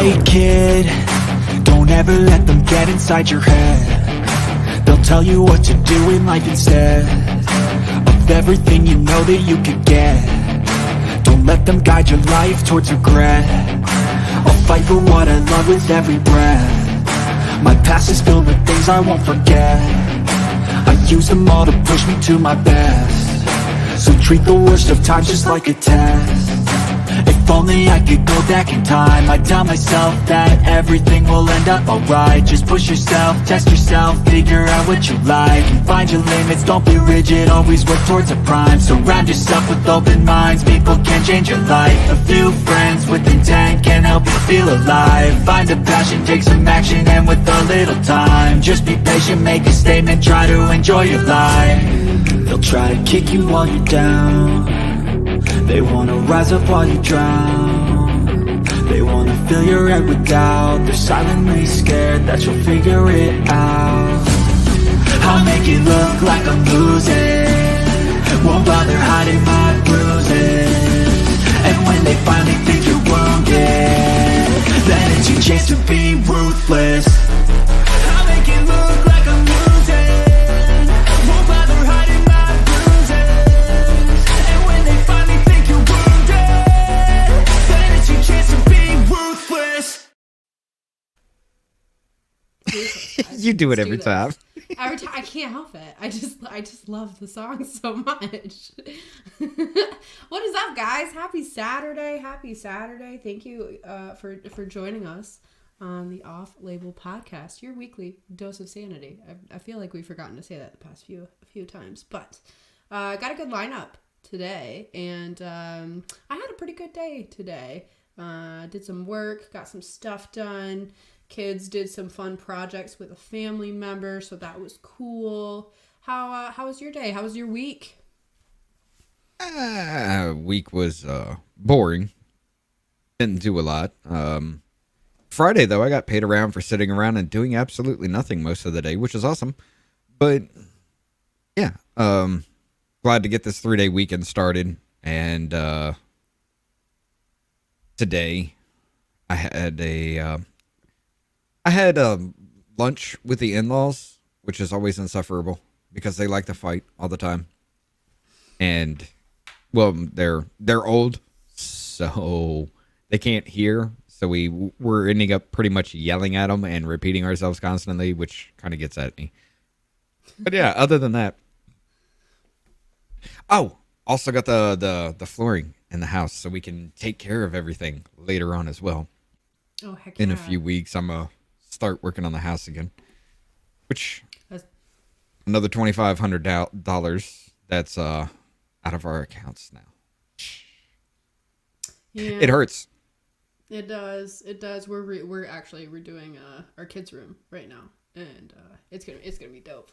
Hey kid, don't ever let them get inside your head. They'll tell you what to do in life instead of everything you know that you could get. Don't let them guide your life towards regret. I'll fight for what I love with every breath. My past is filled with things I won't forget. I use them all to push me to my best. So treat the worst of times just like a test. If only I could go back in time, I'd tell myself that everything will end up alright. Just push yourself, test yourself, figure out what you like, and find your limits, don't be rigid, always work towards a prime. Surround yourself with open minds, people can change your life. A few friends with intent can help you feel alive. Find a passion, take some action, and with a little time, just be patient, make a statement, try to enjoy your life. They'll try to kick you while you're down. They wanna rise up while you drown. They wanna fill your head with doubt. They're silently scared that you'll figure it out. I'll make it look like I'm losing, won't bother hiding my bruises. And when they finally think you're wounded, then it's your chance to be ruthless. I'll make it look like I'm losing, won't bother hiding my bruises. And when they finally think you're wounded, then it's your chance to be ruthless. You do it every time. Every time, I can't help it. I just love the song so much. What is up, guys? Happy Saturday! Happy Saturday! Thank you for joining us on the Off Label Podcast, your weekly dose of sanity. I feel like we've forgotten to say that the past few times, but got a good lineup today, and I had a pretty good day today. Did some work, got some stuff done. Kids did some fun projects with a family member, so that was cool. How was your day? How was your week? Week was boring. Didn't do a lot. Friday, though, I got paid around for sitting around and doing absolutely nothing most of the day, which is awesome. But, yeah, glad to get this 3-day weekend started. And today, I had lunch with the in-laws, which is always insufferable because they like to fight all the time. And, well, they're old, so they can't hear. So we're ending up pretty much yelling at them and repeating ourselves constantly, which kind of gets at me. But yeah, other than that. Oh, also got the flooring in the house so we can take care of everything later on as well. Oh, heck yeah. In a few weeks, I'm going to start working on the house again. Which, another $2,500 that's out of our accounts now. Yeah. It hurts. It does. We're redoing our kids' room right now, and it's gonna be dope.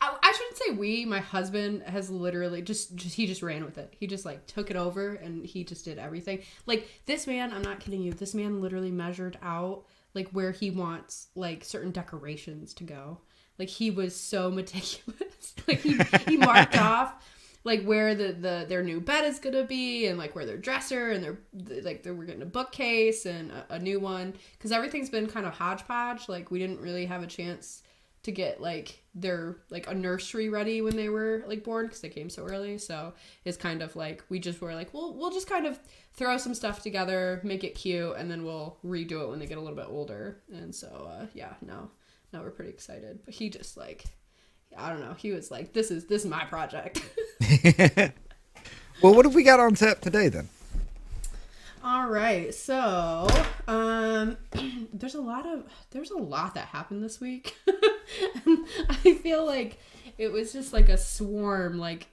I shouldn't say we. My husband has literally he just ran with it. He just like took it over and he just did everything. Like this man, I'm not kidding you. This man literally measured out like where he wants like certain decorations to go. Like he was so meticulous. Like he marked off like where their new bed is gonna be, and like where their dresser and we're getting a bookcase and a new one, because everything's been kind of hodgepodge. Like we didn't really have a chance to get like their like a nursery ready when they were like born because they came so early. So it's kind of like we just were like we'll just kind of throw some stuff together, make it cute, and then we'll redo it when they get a little bit older. And so now we're pretty excited. But he just like, I don't know. He was like, this is my project. Well, what have we got on tap today then? All right. So, there's a lot that happened this week. And I feel like it was just like a swarm. Like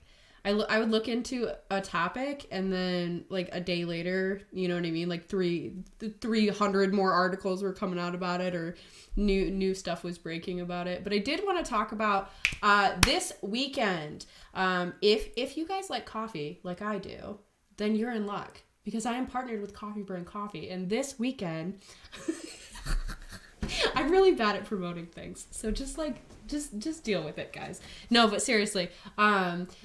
I would look into a topic and then like a day later, you know what I mean? Like 300 more articles were coming out about it, or new stuff was breaking about it. But I did want to talk about this weekend. If you guys like coffee like I do, then you're in luck, because I am partnered with Coffee Burn Coffee, and this weekend I'm really bad at promoting things, so just deal with it, guys. No, but seriously,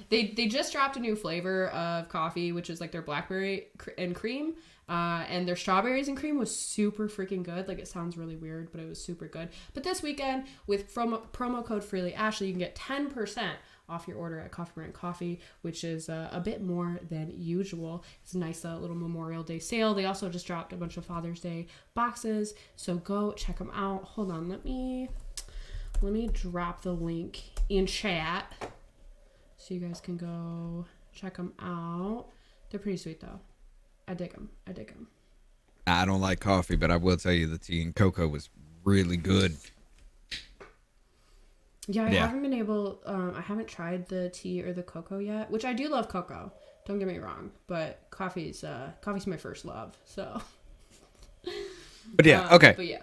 they just dropped a new flavor of coffee, which is like their blackberry and cream, and their strawberries and cream was super freaking good. Like, it sounds really weird, but it was super good. But this weekend, with promo code Freely Ashley, you can get 10% off your order at Coffee Brand Coffee, which is a bit more than usual. It's a nice little Memorial Day sale. They also just dropped a bunch of Father's Day boxes, so go check them out. Hold on, let me drop the link in chat so you guys can go check them out. They're pretty sweet though. I dig them. I don't like coffee, but I will tell you the tea and cocoa was really good. Yeah, I haven't been able, I haven't tried the tea or the cocoa yet, which I do love cocoa. Don't get me wrong, but coffee's my first love, so. But yeah, okay. But yeah.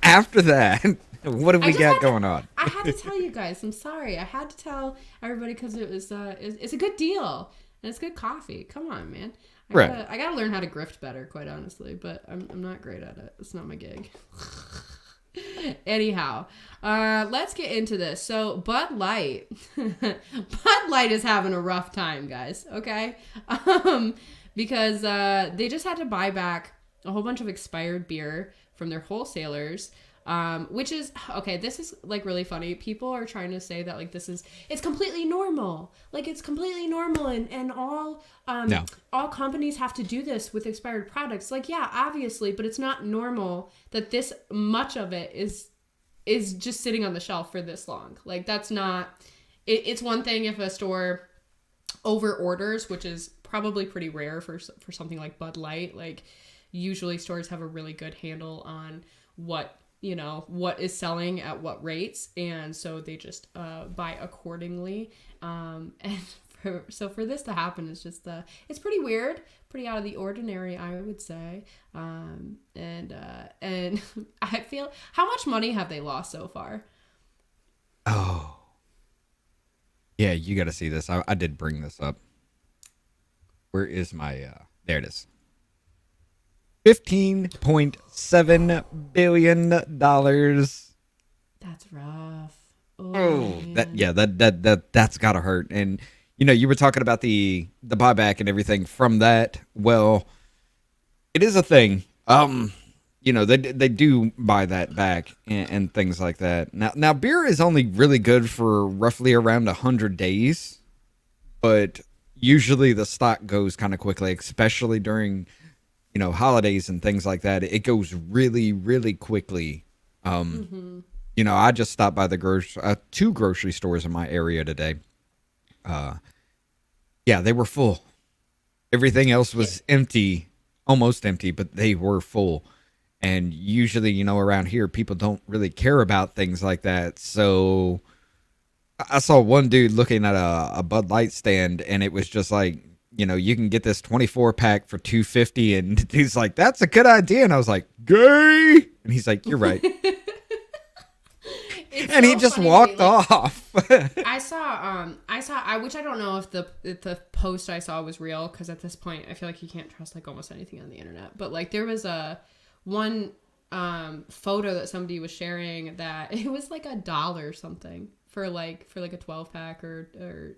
After that, what have we got going on? I had to tell you guys, I'm sorry. I had to tell everybody because it was, it's a good deal, and it's good coffee. Come on, man. I gotta learn how to grift better, quite honestly, but I'm not great at it. It's not my gig. Anyhow, let's get into this. So Bud Light is having a rough time, guys. Okay. Because they just had to buy back a whole bunch of expired beer from their wholesalers, which is okay. This is like really funny. People are trying to say that like it's completely normal. Like, it's completely normal, and all all companies have to do this with expired products. Like, yeah, obviously, but it's not normal that this much of it is just sitting on the shelf for this long. Like, that's not. It's one thing if a store over orders, which is probably pretty rare for something like Bud Light. Like, usually stores have a really good handle on what is selling at what rates, and so they just buy accordingly. And for this to happen is just it's pretty weird, pretty out of the ordinary, I would say. And I feel, how much money have they lost so far? Oh, yeah, you got to see this. I did bring this up. Where is my? There it is. $15.7 billion. That's rough. Oh, that's gotta hurt. And you were talking about the buyback and everything from that. Well, it is a thing. They do buy that back and things like that. Now beer is only really good for roughly around 100 days, but usually the stock goes kind of quickly, especially during holidays and things like that. It goes really, really quickly. I just stopped by the two grocery stores in my area today. They were full. Everything else was empty, almost empty, but they were full. And usually, around here, people don't really care about things like that. So I saw one dude looking at a Bud Light stand, and it was just like, you can get this 24 pack for $2.50, and he's like, "That's a good idea." And I was like, "Gay," and he's like, "You're right." And he just walked off. I saw, which I don't know if the post I saw was real, because at this point I feel like you can't trust like almost anything on the internet. But like there was one photo that somebody was sharing that it was like $1 or something for like a 12 pack or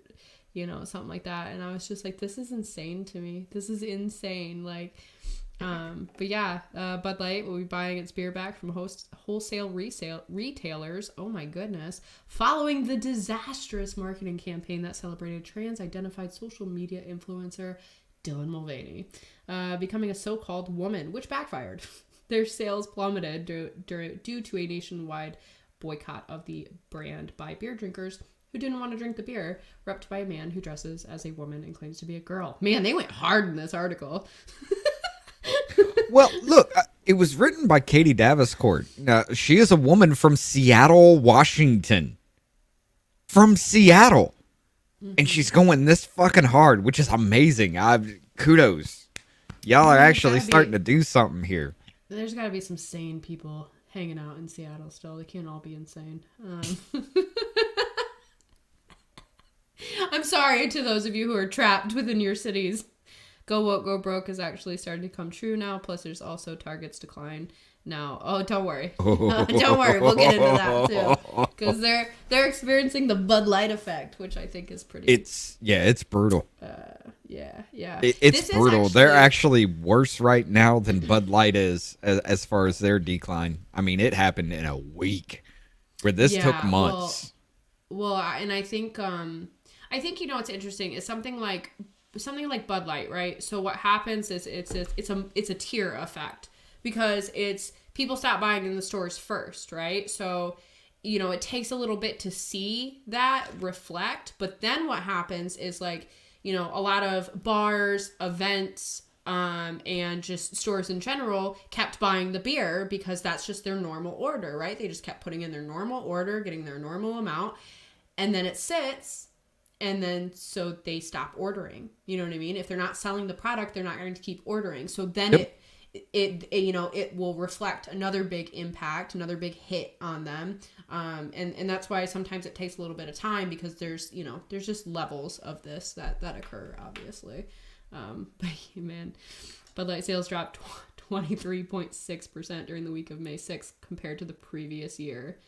something like that. And I was just like, this is insane to me. This is insane. Like, but yeah, Bud Light will be buying its beer back from wholesale retailers. Oh my goodness. Following the disastrous marketing campaign that celebrated trans-identified social media influencer Dylan Mulvaney becoming a so-called woman, which backfired. Their sales plummeted due to a nationwide boycott of the brand by beer drinkers who didn't want to drink the beer, repped by a man who dresses as a woman and claims to be a girl. Man, they went hard in this article. Well, look, it was written by Katie Davenport. She is a woman from Seattle, Washington. From Seattle. Mm-hmm. And she's going this fucking hard, which is amazing. Kudos. Y'all are actually starting to do something here. There's got to be some sane people hanging out in Seattle still. They can't all be insane. I'm sorry to those of you who are trapped within your cities. Go Woke, Go Broke is actually starting to come true now. Plus, there's also Target's decline No. Oh, don't worry. Don't worry. We'll get into that too, because they're experiencing the Bud Light effect, which I think is pretty. It's brutal. Yeah. It's brutal. They're actually worse right now than Bud Light is as far as their decline. I mean, it happened in a week, where this took months. Well, and I think what's interesting is something like Bud Light, right? So what happens is it's a tier effect, because it's people stop buying in the stores first, right? So, it takes a little bit to see that reflect, but then what happens is like, a lot of bars, events, and just stores in general kept buying the beer because that's just their normal order, right? They just kept putting in their normal order, getting their normal amount, and then it sits. And then so they stop ordering. You know what I mean? If they're not selling the product, they're not going to keep ordering. So then it will reflect another big impact, another big hit on them. And that's why sometimes it takes a little bit of time, because there's just levels of this that occur, obviously. But man, Bud Light sales dropped 23.6% during the week of May 6th compared to the previous year.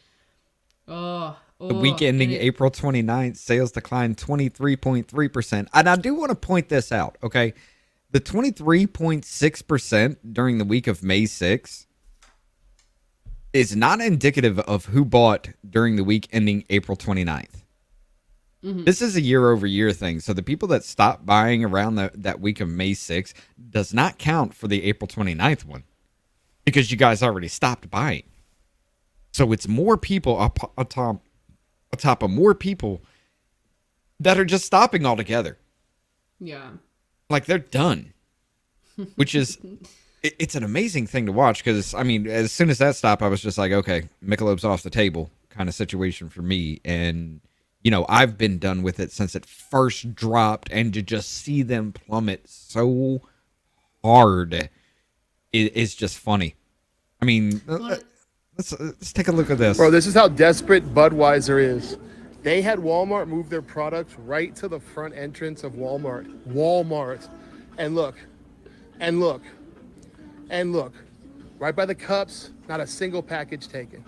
The week ending April 29th, sales declined 23.3%. And I do want to point this out, okay? The 23.6% during the week of May 6th is not indicative of who bought during the week ending April 29th. Mm-hmm. This is a year-over-year thing. So the people that stopped buying around that week of May 6th does not count for the April 29th one, because you guys already stopped buying. So it's more people atop of more people that are just stopping altogether. Yeah. Like, they're done. Which is, it's an amazing thing to watch, because, I mean, as soon as that stopped, I was just like, okay, Michelob's off the table kind of situation for me. And, I've been done with it since it first dropped, and to just see them plummet so hard is just funny. I mean, let's take a look at this. Bro, this is how desperate Budweiser is. They had Walmart move their products right to the front entrance of Walmart. And look. Right by the cups, not a single package taken.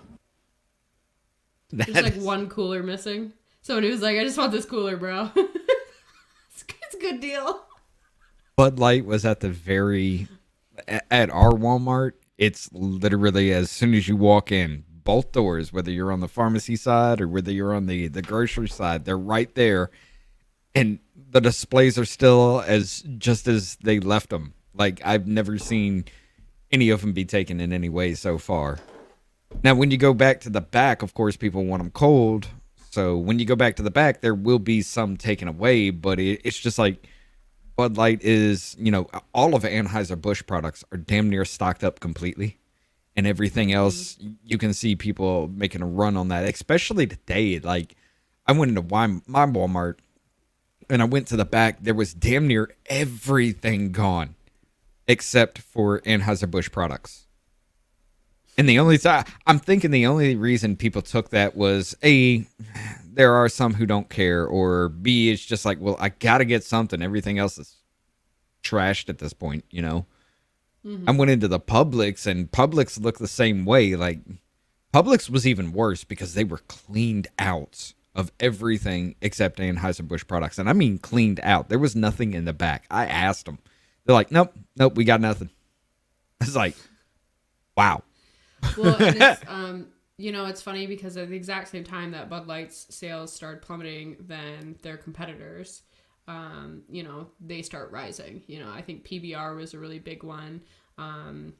There's like one cooler missing. Somebody was like, I just want this cooler, bro. It's a good deal. Bud Light was at our Walmart. It's literally as soon as you walk in, both doors, whether you're on the pharmacy side or whether you're on the grocery side, they're right there. And the displays are still just as they left them. Like, I've never seen any of them be taken in any way so far. Now, when you go back to the back, of course, people want them cold. So when you go back to the back, there will be some taken away, but it's just like Bud Light is, all of Anheuser-Busch products are damn near stocked up completely. And everything else, you can see people making a run on that, especially today. Like, I went into my Walmart, and I went to the back. There was damn near everything gone, except for Anheuser-Busch products. And I'm thinking the only reason people took that was, A, there are some who don't care, or B, it's just like, well, I got to get something. Everything else is trashed at this point, I went into the Publix, and Publix looked the same way. Like, Publix was even worse because they were cleaned out of everything except Anheuser-Busch products. And I mean cleaned out. There was nothing in the back. I asked them. They're like, nope, we got nothing. I was like, wow. Well, and it's, it's funny because at the exact same time that Bud Light's sales started plummeting than their competitors, they start rising. I think PBR was a really big one. Here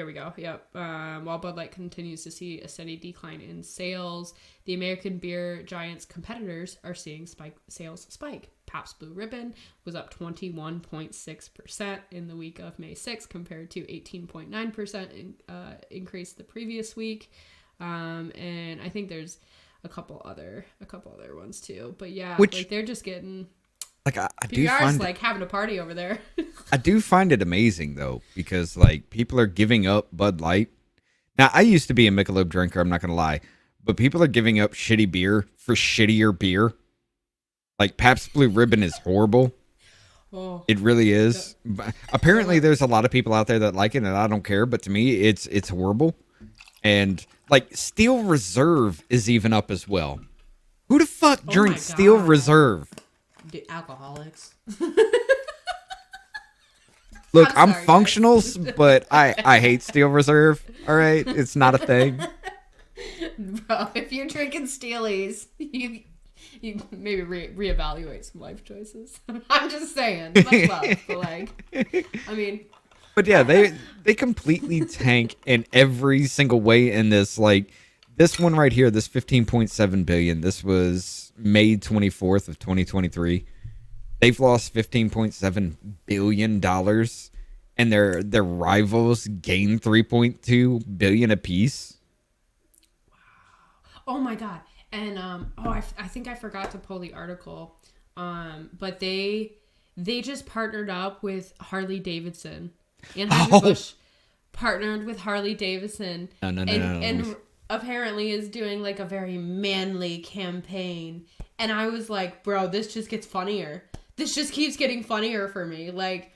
we go. Yep. While Bud Light continues to see a steady decline in sales, the American beer giant's competitors are seeing sales spike. Pabst Blue Ribbon was up 21.6% in the week of May 6th compared to 18.9% increase the previous week. And I think there's a couple other ones too. But yeah, they're just getting like I do find like having a party over there. I do find it amazing though, because like people are giving up Bud Light. Now, I used to be a Michelob drinker, I'm not gonna lie, but people are giving up shitty beer for shittier beer. Like, Pabst Blue Ribbon is horrible. Oh, It really is. But apparently, there's a lot of people out there that like it, and I don't care. But to me, it's horrible. And like Steel Reserve is even up as well. Who the fuck my drinks Steel God. Reserve? dude, alcoholics. Look, I'm I'm sorry, functional, but I hate Steel Reserve. All right, it's not a thing. Bro, if you're drinking Steelies, you maybe reevaluate some life choices. I'm just saying, much love, but like, I mean, But yeah, they completely tank in every single way in this. Like this one right here, this 15.7 billion. This was May 24th of 2023. They've lost $15.7 billion, and their rivals gained 3.2 billion apiece. oh my god, and I think I forgot to pull the article, but they just partnered up with Harley Davidson. Anheuser-Busch partnered with Harley Davidson. No. And apparently is doing like a very manly campaign. And I was like, bro, this just gets funnier. This just keeps getting funnier for me. Like,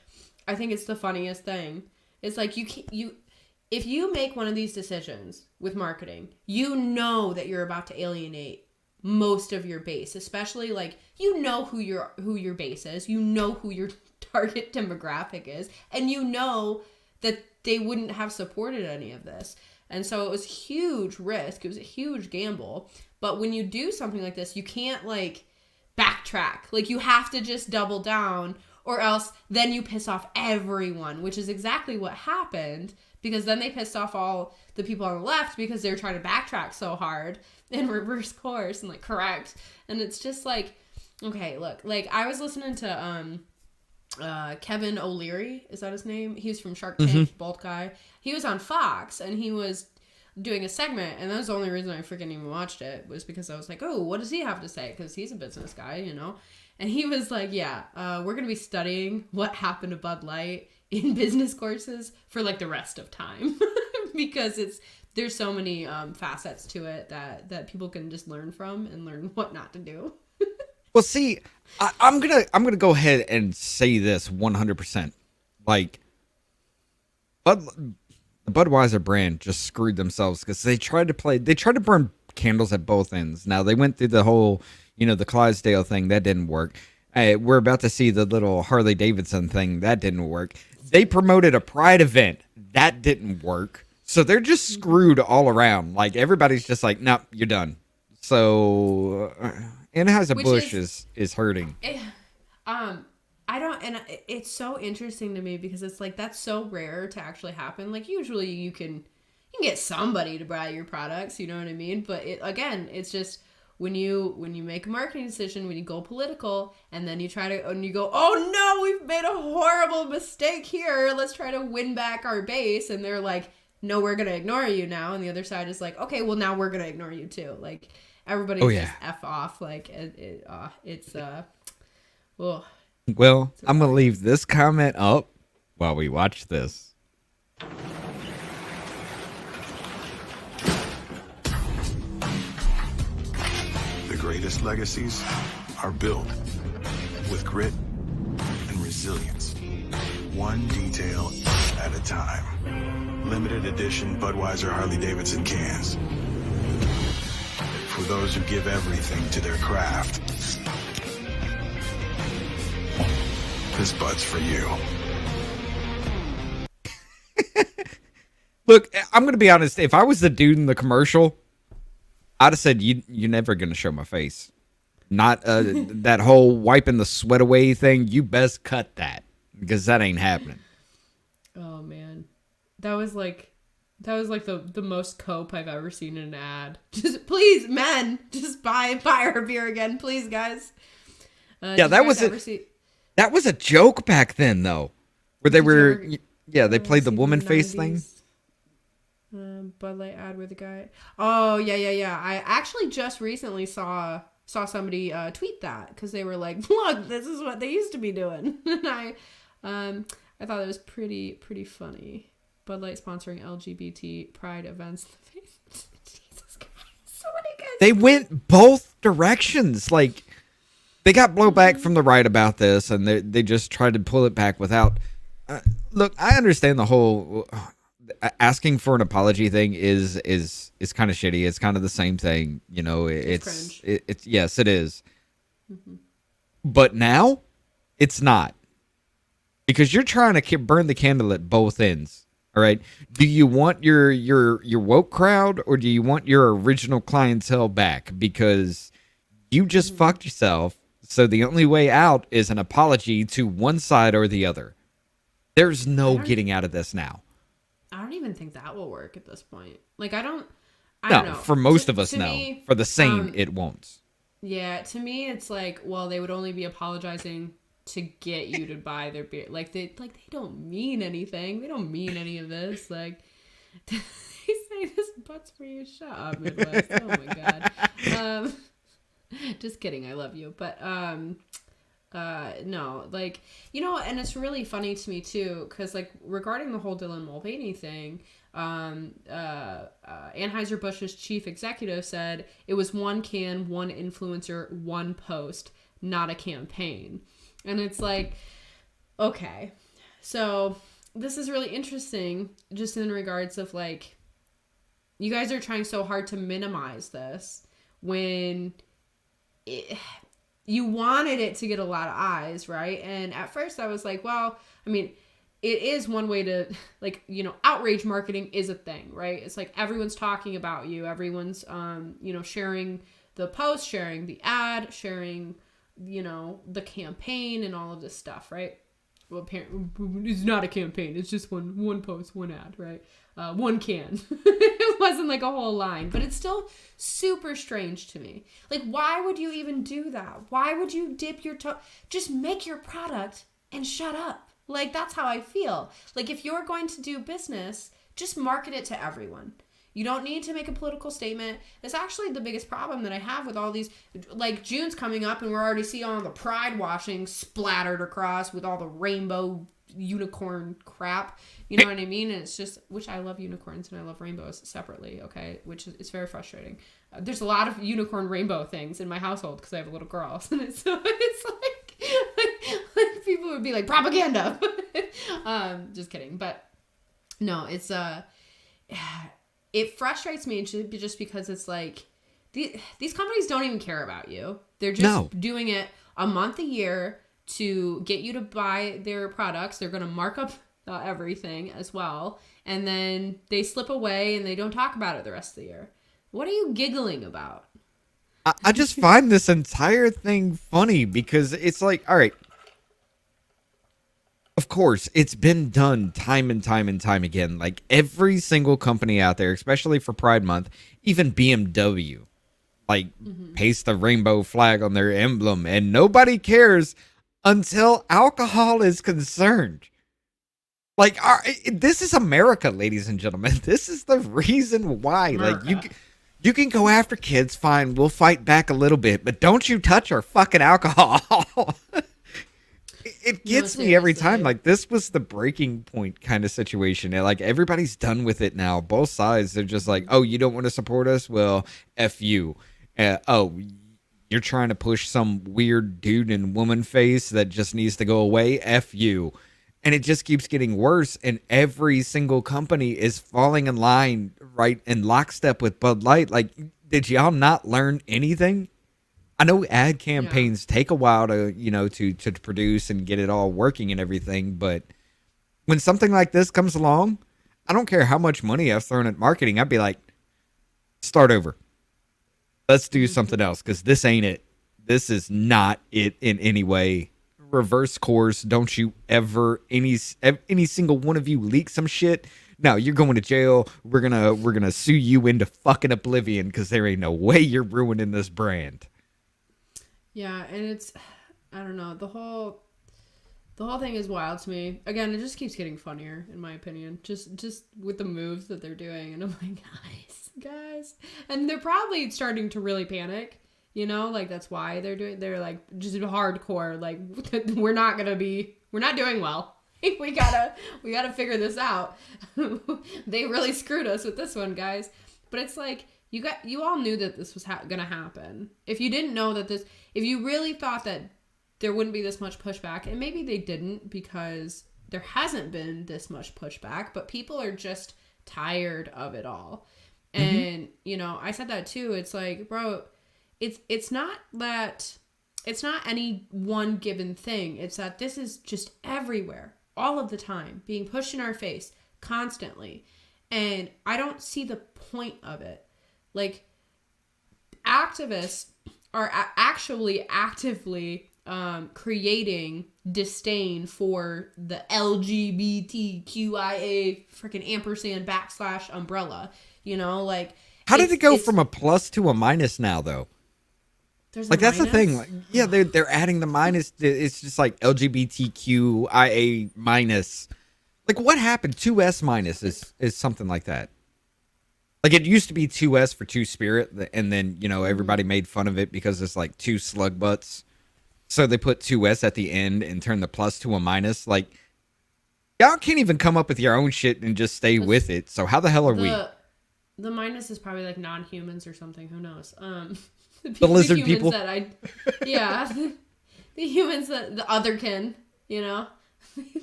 I think it's the funniest thing. It's like if you make one of these decisions with marketing, you know that you're about to alienate most of your base, especially like you know who your base is, you know who your target demographic is, and you know that they wouldn't have supported any of this. And so it was huge risk. It was a huge gamble. But when you do something like this, you can't like backtrack. Like you have to just double down, or else then you piss off everyone, which is exactly what happened, because then they pissed off all the people on the left because they were trying to backtrack so hard and reverse course and like correct. And it's just like, okay, look, like I was listening to Kevin O'Leary, is that his name? He's from Shark Tank, bald guy. He was on Fox and he was doing a segment, and that was the only reason I freaking even watched it, was because I was like, oh, what does he have to say? Because he's a business guy, you know? And he was like, yeah, we're going to be studying what happened to Bud Light in business courses for like the rest of time because there's so many facets to it that people can just learn from and learn what not to do. Well, see, I'm gonna go ahead and say this 100%. Like, the Budweiser brand just screwed themselves because they tried to burn candles at both ends. Now they went through the whole, the Clydesdale thing, that didn't work. We're about to see the little Harley Davidson thing, that didn't work. They promoted a Pride event, that didn't work. So they're just screwed all around. Like everybody's just like, nope, you're done. So Anheuser-Busch is hurting. I don't, and it's so interesting to me because it's like that's so rare to actually happen. Like usually you can get somebody to buy your products, you know what I mean? But it's just when you make a marketing decision, when you go political, and then you go, oh no, we've made a horrible mistake here. Let's try to win back our base, and they're like, no, we're gonna ignore you now, and the other side is like, okay, well now we're gonna ignore you too. Like everybody's just F off. Like it's well. Well, I'm going to leave this comment up while we watch this. The greatest legacies are built with grit and resilience, one detail at a time. Limited edition Budweiser Harley-Davidson cans. For those who give everything to their craft. This Bud's for you. Look, I'm going to be honest. If I was the dude in the commercial, I'd have said, you're never going to show my face. Not that whole wiping the sweat away thing. You best cut that because that ain't happening. Oh, man. That was like the most cope I've ever seen in an ad. Just please, men, just buy our beer again, please, guys. Yeah, that was it. That was a joke back then, though, where they they played the woman face thing. Bud Light ad with the guy. Oh yeah. I actually just recently saw somebody tweet that because they were like, "Look, this is what they used to be doing," and I thought it was pretty funny. Bud Light sponsoring LGBT pride events. Jesus Christ, so many guys. They went both directions, like. they got blowback from the right about this, and they just tried to pull it back without. Look, I understand the whole asking for an apology thing is kind of shitty. It's kind of the same thing, you know. It's yes, it is. Mm-hmm. But now, it's not, because you're trying to burn the candle at both ends. All right. Do you want your woke crowd, or do you want your original clientele back? Because you just fucked yourself. So the only way out is an apology to one side or the other. There's no getting out of this now. I don't even think that will work at this point. Like, I don't know. For most of us, no. Me, for the sane, it won't. Yeah, to me, it's like, well, they would only be apologizing to get you to buy their beer. Like, they don't mean anything. They don't mean any of this. Like, they say this butt's for you. Shut up, Midwest. Oh my god. Just kidding. I love you, but no, like, you know, and it's really funny to me too, because like regarding the whole Dylan Mulvaney thing, Anheuser-Busch's chief executive said it was one can, one influencer, one post, not a campaign. And it's like, okay, so this is really interesting just in regards of like, you guys are trying so hard to minimize this when you wanted it to get a lot of eyes, right? And at first I was like, well, I mean, it is one way to, like, you know, outrage marketing is a thing, right? It's like everyone's talking about you. Everyone's, you know, sharing the post, sharing the ad, sharing, you know, the campaign and all of this stuff, right? Well, apparently it's not a campaign. It's just one post, one ad, right? One can. It wasn't like a whole line, but it's still super strange to me. Like, why would you even do that? Why would you dip your toe? Just make your product and shut up. Like, that's how I feel. Like, if you're going to do business, just market it to everyone. You don't need to make a political statement. It's actually the biggest problem that I have with all these, like, June's coming up and we're already seeing all the pride washing splattered across with all the rainbow unicorn crap. You know what I mean? And it's just, which I love unicorns and I love rainbows separately, okay? Which is very frustrating. There's a lot of unicorn rainbow things in my household because I have a little girl. And it's like people would be like, propaganda. Just kidding. But no, it's, it frustrates me just because it's like these companies don't even care about you. They're just doing it a month a year to get you to buy their products. They're going to mark up everything as well. And then they slip away and they don't talk about it the rest of the year. What are you giggling about? I just find this entire thing funny because it's like, all right, of course, it's been done time and time and time again. Like every single company out there, especially for Pride Month, even BMW, like paste the rainbow flag on their emblem, and nobody cares until alcohol is concerned. Like, this is America, ladies and gentlemen. This is the reason why. America. Like, you can go after kids, fine. We'll fight back a little bit, but don't you touch our fucking alcohol. It gets me every time. Like, this was the breaking point kind of situation. And, like, everybody's done with it now. Both sides, they're just like, oh, you don't want to support us? Well, F you. Oh, you're trying to push some weird dude and woman face that just needs to go away? F you. And it just keeps getting worse. And every single company is falling in line, right, in lockstep with Bud Light. Like, did y'all not learn anything? I know ad campaigns take a while to, you know, to produce and get it all working and everything, but when something like this comes along, I don't care how much money I've thrown at marketing. I'd be like, start over. Let's do something else, because this ain't it. This is not it in any way. Reverse course. Don't you ever, any single one of you leak some shit? No, you're going to jail. We're gonna sue you into fucking oblivion, because there ain't no way you're ruining this brand. Yeah, and it's, I don't know, the whole thing is wild to me. Again, it just keeps getting funnier, in my opinion, just with the moves that they're doing. And I'm like, guys. And they're probably starting to really panic, you know, like that's why they're like just hardcore, like we're not doing well. We gotta figure this out. They really screwed us with this one, guys. But it's like, you all knew that this was gonna happen. If you didn't know that if you really thought that there wouldn't be this much pushback, and maybe they didn't because there hasn't been this much pushback, but people are just tired of it all. And, you know, I said that too. It's like, bro, it's not that, it's not any one given thing. It's that this is just everywhere, all of the time, being pushed in our face constantly. And I don't see the point of it. Like, activists are actually actively creating disdain for the LGBTQIA freaking ampersand / umbrella, you know, like. How did it go from a plus to a minus now, though? There's like, that's the thing. Like, yeah, they're adding the minus. It's just like LGBTQIA minus. Like, what happened? 2S minus is something like that. Like, it used to be 2S for two spirit, and then, you know, everybody made fun of it because it's like two slug butts. So they put 2S at the end and turn the plus to a minus. Like, y'all can't even come up with your own shit and just stay with it. So how the hell are we? The minus is probably like non-humans or something. Who knows? The lizard people. The humans that the otherkin, you know.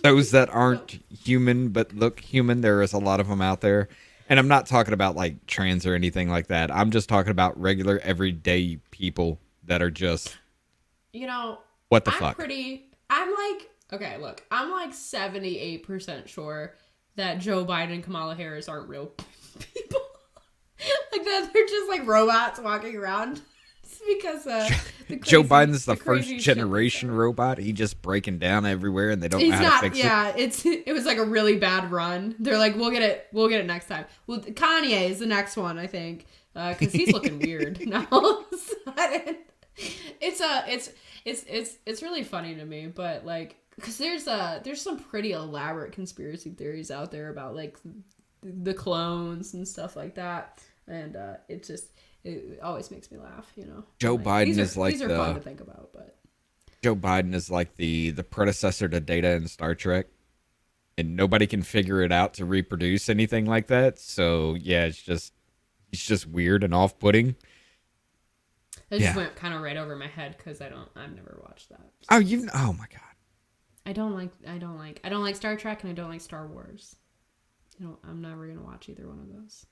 Those that aren't human but look human. There is a lot of them out there. And I'm not talking about like trans or anything like that. I'm just talking about regular everyday people that are just, you know, what the fuck? I'm like 78% sure that Joe Biden and Kamala Harris aren't real people. Like that they're just like robots walking around. It's because Joe Biden's the first generation robot. He just breaking down everywhere, and they don't know how to fix it. Yeah, it was like a really bad run. They're like, we'll get it next time. Well, Kanye is the next one, I think, because he's looking weird now. All of a sudden. It's really funny to me, but like, because there's some pretty elaborate conspiracy theories out there about like the clones and stuff like that, and it always makes me laugh, you know. Joe like, Biden these is are, like these are fun to think about, but Joe Biden is like the predecessor to Data in Star Trek, and nobody can figure it out to reproduce anything like that. So yeah, it's just weird and off-putting. It just went kind of right over my head because I've never watched that. Oh my god. I don't like Star Trek and I don't like Star Wars. I'm never gonna watch either one of those.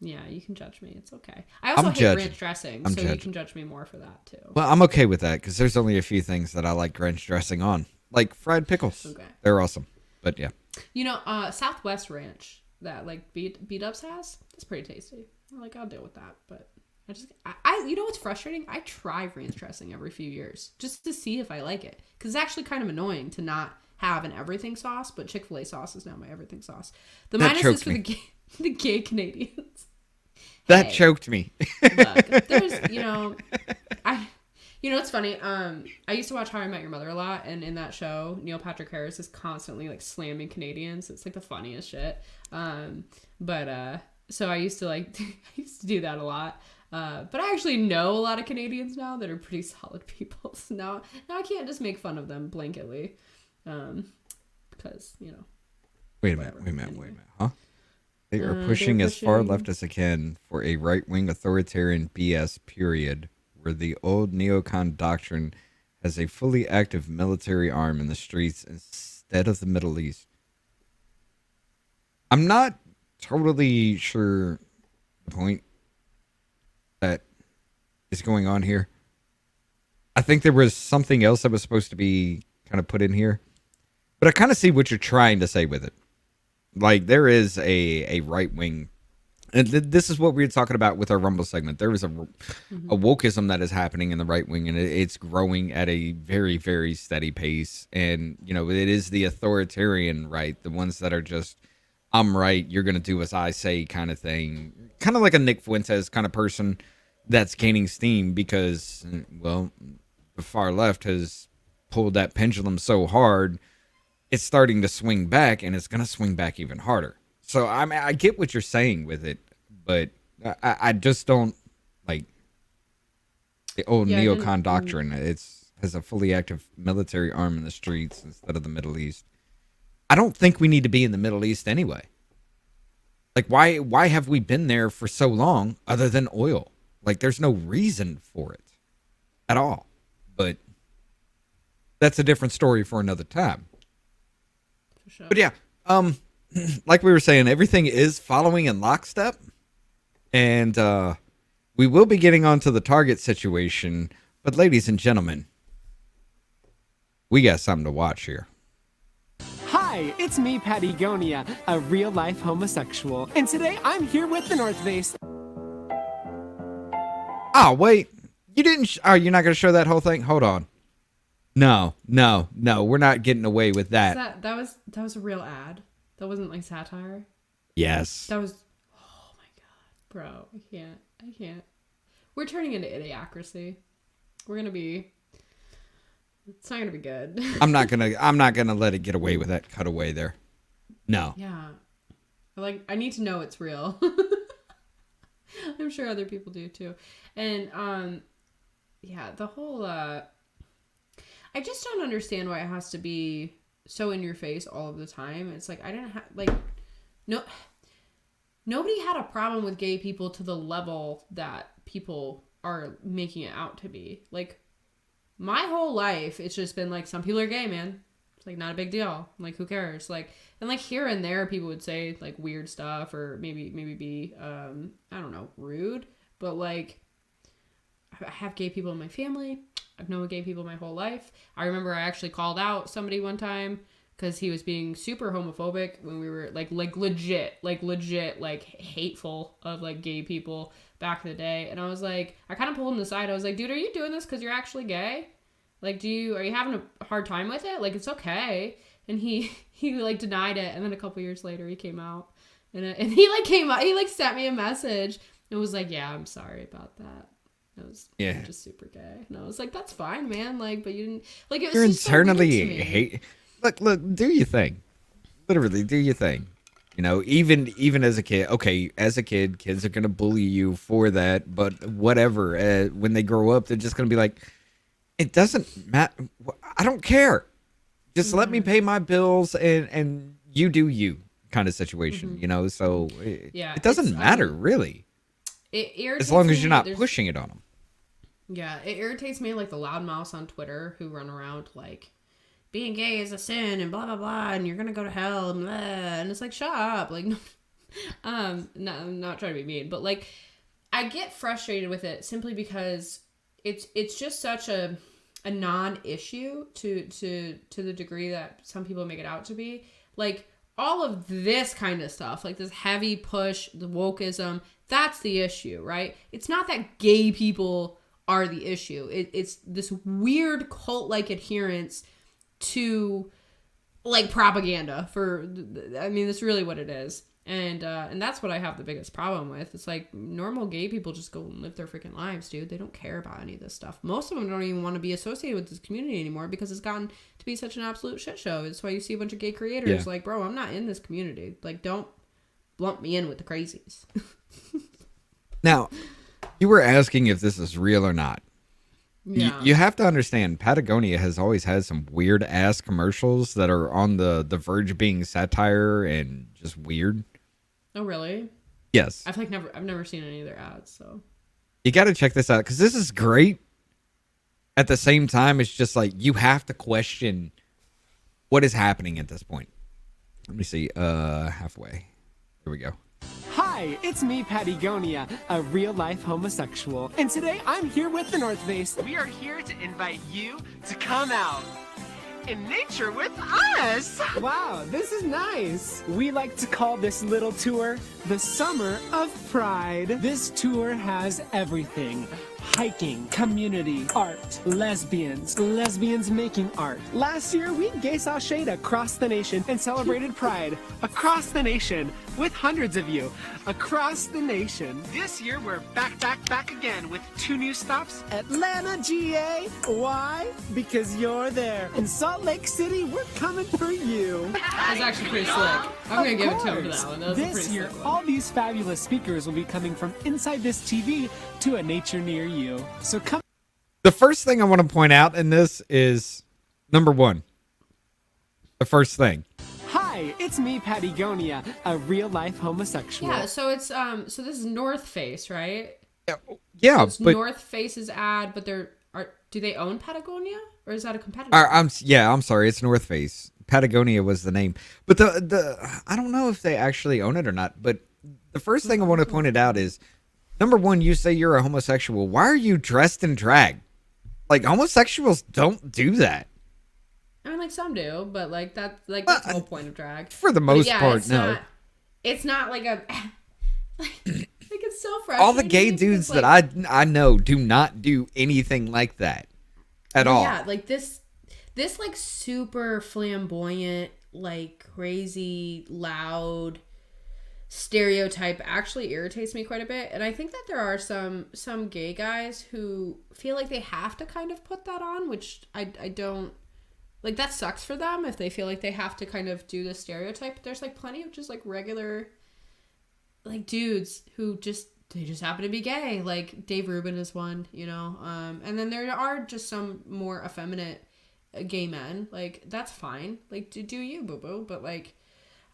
Yeah, you can judge me. It's okay. I also hate ranch dressing, so you can judge me more for that too. Well, I'm okay with that because there's only a few things that I like ranch dressing on, like fried pickles. Okay. They're awesome, but yeah. You know, Southwest Ranch that like Beat Ups has. It's pretty tasty. I'll deal with that, but I you know what's frustrating? I try ranch dressing every few years just to see if I like it because it's actually kind of annoying to not have an everything sauce, but Chick-fil-A sauce is now my everything sauce. The minus is for the gay Canadians. That choked me. Look, there's, it's funny. I used to watch How I Met Your Mother a lot, and in that show, Neil Patrick Harris is constantly like slamming Canadians. It's like the funniest shit. So I used to I used to do that a lot. But I actually know a lot of Canadians now that are pretty solid people. So now I can't just make fun of them blanketly. Because, Wait a minute, huh? They are pushing as far left as they can for a right-wing authoritarian BS period where the old neocon doctrine has a fully active military arm in the streets instead of the Middle East. I'm not totally sure the point that is going on here. I think there was something else that was supposed to be kind of put in here. But I kind of see what you're trying to say with it. Like, there is a right-wing... And this is what we were talking about with our Rumble segment. There is a wokeism that is happening in the right wing, and it's growing at a very, very steady pace. And, it is the authoritarian right, the ones that are just, I'm right, you're going to do as I say kind of thing. Kind of like a Nick Fuentes kind of person that's gaining steam because, well, the far left has pulled that pendulum so hard, it's starting to swing back, and it's going to swing back even harder. So I get what you're saying with it, but I just don't like the old neocon doctrine. Has a fully active military arm in the streets instead of the Middle East. I don't think we need to be in the Middle East anyway. Like, why have we been there for so long other than oil? Like, there's no reason for it. at all. But that's a different story for another time. For sure. But yeah, like we were saying, everything is following in lockstep. And we will be getting onto the Target situation. But ladies and gentlemen, we got something to watch here. Hi, it's me, Patagonia, a real-life homosexual. And today I'm here with the North Face. Oh, wait. You didn't... you're not going to show that whole thing? Hold on. No. We're not getting away with that. That was a real ad. That wasn't like satire. Yes. That was... Oh my god. Bro, I can't. We're turning into idiocracy. We're going to be... It's not gonna be good. I'm not gonna let it get away with that cutaway there. No. Yeah. I need to know it's real. I'm sure other people do too. And yeah, the whole I just don't understand why it has to be so in your face all of the time. It's like I didn't have nobody had a problem with gay people to the level that people are making it out to be. Like my whole life, it's just been like, some people are gay, man. It's like not a big deal. Like, who cares? Like, and like here and there, people would say like weird stuff or maybe be, I don't know, rude. But like, I have gay people in my family. I've known gay people my whole life. I remember I actually called out somebody one time because he was being super homophobic when we were like legit, like hateful of like gay people back in the day. And I was like, I kind of pulled him aside. I was like, dude, are you doing this because you're actually gay? Like, are you having a hard time with it? Like, it's okay. And he like denied it. And then a couple years later he came out and he like came out, he like sent me a message and was like, yeah, I'm sorry about that. It was just super gay. And I was like, that's fine, man. Like, but you didn't like, it was You're just internally so weird to me. hate. Look, do your thing. Literally, do your thing. You know, even as a kid, okay, as a kid, kids are gonna bully you for that, but whatever. When they grow up, they're just gonna be like, it doesn't matter. I don't care. Just let me pay my bills and you do you kind of situation. You know, so it doesn't matter really. It irritates as long as me. you're not pushing it on them. Yeah, it irritates me like the loudmouths on Twitter who run around like, being gay is a sin and blah blah blah and you're gonna go to hell and blah, and it's like, shut up. Like, no, I'm not trying to be mean, but like I get frustrated with it simply because it's just such a non-issue to the degree that some people make it out to be. Like all of this kind of stuff, like this heavy push, the wokeism, that's the issue, right? It's not that gay people are the issue. It's this weird cult-like adherence to like propaganda that's really what it is. And that's what I have the biggest problem with. It's like normal gay people just go and live their freaking lives, dude. They don't care about any of this stuff. Most of them don't even want to be associated with this community anymore because it's gotten to be such an absolute shit show. That's why you see a bunch of gay creators like, bro, I'm not in this community. Like, don't lump me in with the crazies. Now, you were asking if this is real or not. Yeah. You have to understand, Patagonia has always had some weird ass commercials that are on the verge of being satire and just weird. Oh, really? Yes. I've never seen any of their ads, so You got to check this out because this is great. At the same time, it's just like you have to question what is happening at this point. Let me see. Halfway. Here we go. Hi, it's me, Patagonia, a real-life homosexual. And today I'm here with the North Face. We are here to invite you to come out in nature with us. Wow, this is nice. We like to call this little tour the Summer of Pride. This tour has everything. Hiking, community, art, lesbians making art. Last year, we gay sashayed across the nation and celebrated Pride across the nation with hundreds of you across the nation. This year, we're back again with 2 new stops. Atlanta, GA. Why? Because you're there. In Salt Lake City, we're coming for you. that's actually pretty slick. I'm gonna give it to him for that one. That was a This pretty year, slick one. all these fabulous speakers will be coming from inside this TV to a nature near you. So come. The first thing I want to point out in this is number 1. The first thing. Hi, it's me, Patagonia, a real-life homosexual. Yeah, so it's so this is North Face, right? Yeah, So it's but North Face's ad, but do they own Patagonia, or is that a competitor? I'm sorry, it's North Face. Patagonia was the name, but the I don't know if they actually own it or not. But the first thing I want to point it out is, number one, you say you're a homosexual. Why are you dressed in drag? Like, homosexuals don't do that. I mean, like, some do, but like that's the whole point of drag. For the most part, no. It's not like a like it's so frustrating. All the gay dudes that I know do not do anything like that at all. Yeah, like this like super flamboyant, like crazy loud stereotype actually irritates me quite a bit. And I think that there are some gay guys who feel like they have to kind of put that on, which I don't like. That sucks for them if they feel like they have to kind of do the stereotype. There's like plenty of just like regular like dudes who just happen to be gay. Like Dave Rubin is one, you know. And then there are just some more effeminate gay men. Like, that's fine. Like, do you, boo boo? But like,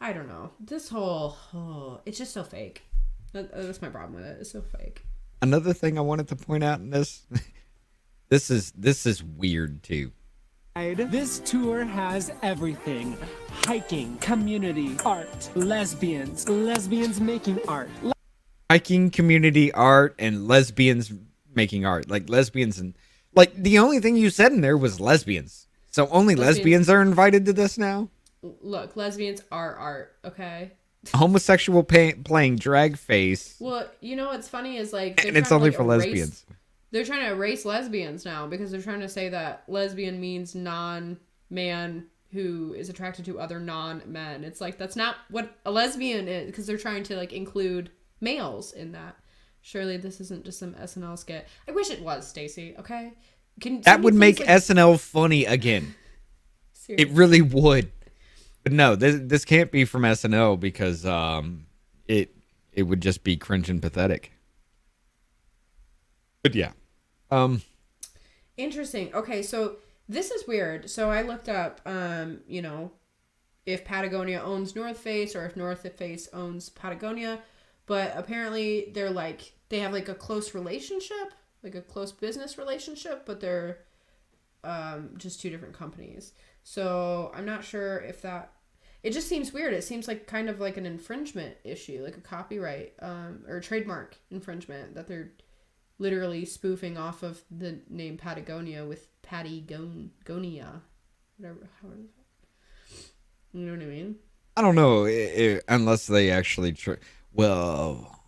I don't know. This whole it's just so fake. That's my problem with it. It's so fake. Another thing I wanted to point out in this, this is weird too. This tour has everything: hiking, community, art, lesbians making art. Hiking, community, art, and lesbians making art. Like lesbians and like the only thing you said in there was lesbians. So only lesbians are invited to this now? Look, lesbians are art, okay? Homosexual playing drag face. Well, you know what's funny is like, and it's only for lesbians. They're trying to erase lesbians now because they're trying to say that lesbian means non-man who is attracted to other non-men. It's like, that's not what a lesbian is, because they're trying to like include males in that. Surely this isn't just some SNL skit. I wish it was, Stacey, okay? That would make SNL funny again. Seriously. It really would. But no, this can't be from SNL because it would just be cringe and pathetic. But yeah. Interesting. Okay, so this is weird. So I looked up, you know, if Patagonia owns North Face or if North Face owns Patagonia. But apparently they have like a close relationship, like a close business relationship, but they're just two different companies. So I'm not sure if that, it just seems weird. It seems like kind of like an infringement issue, like a copyright or trademark infringement, that they're literally spoofing off of the name Patagonia with Patagonia, whatever. You know what I mean? I don't know, unless they actually well,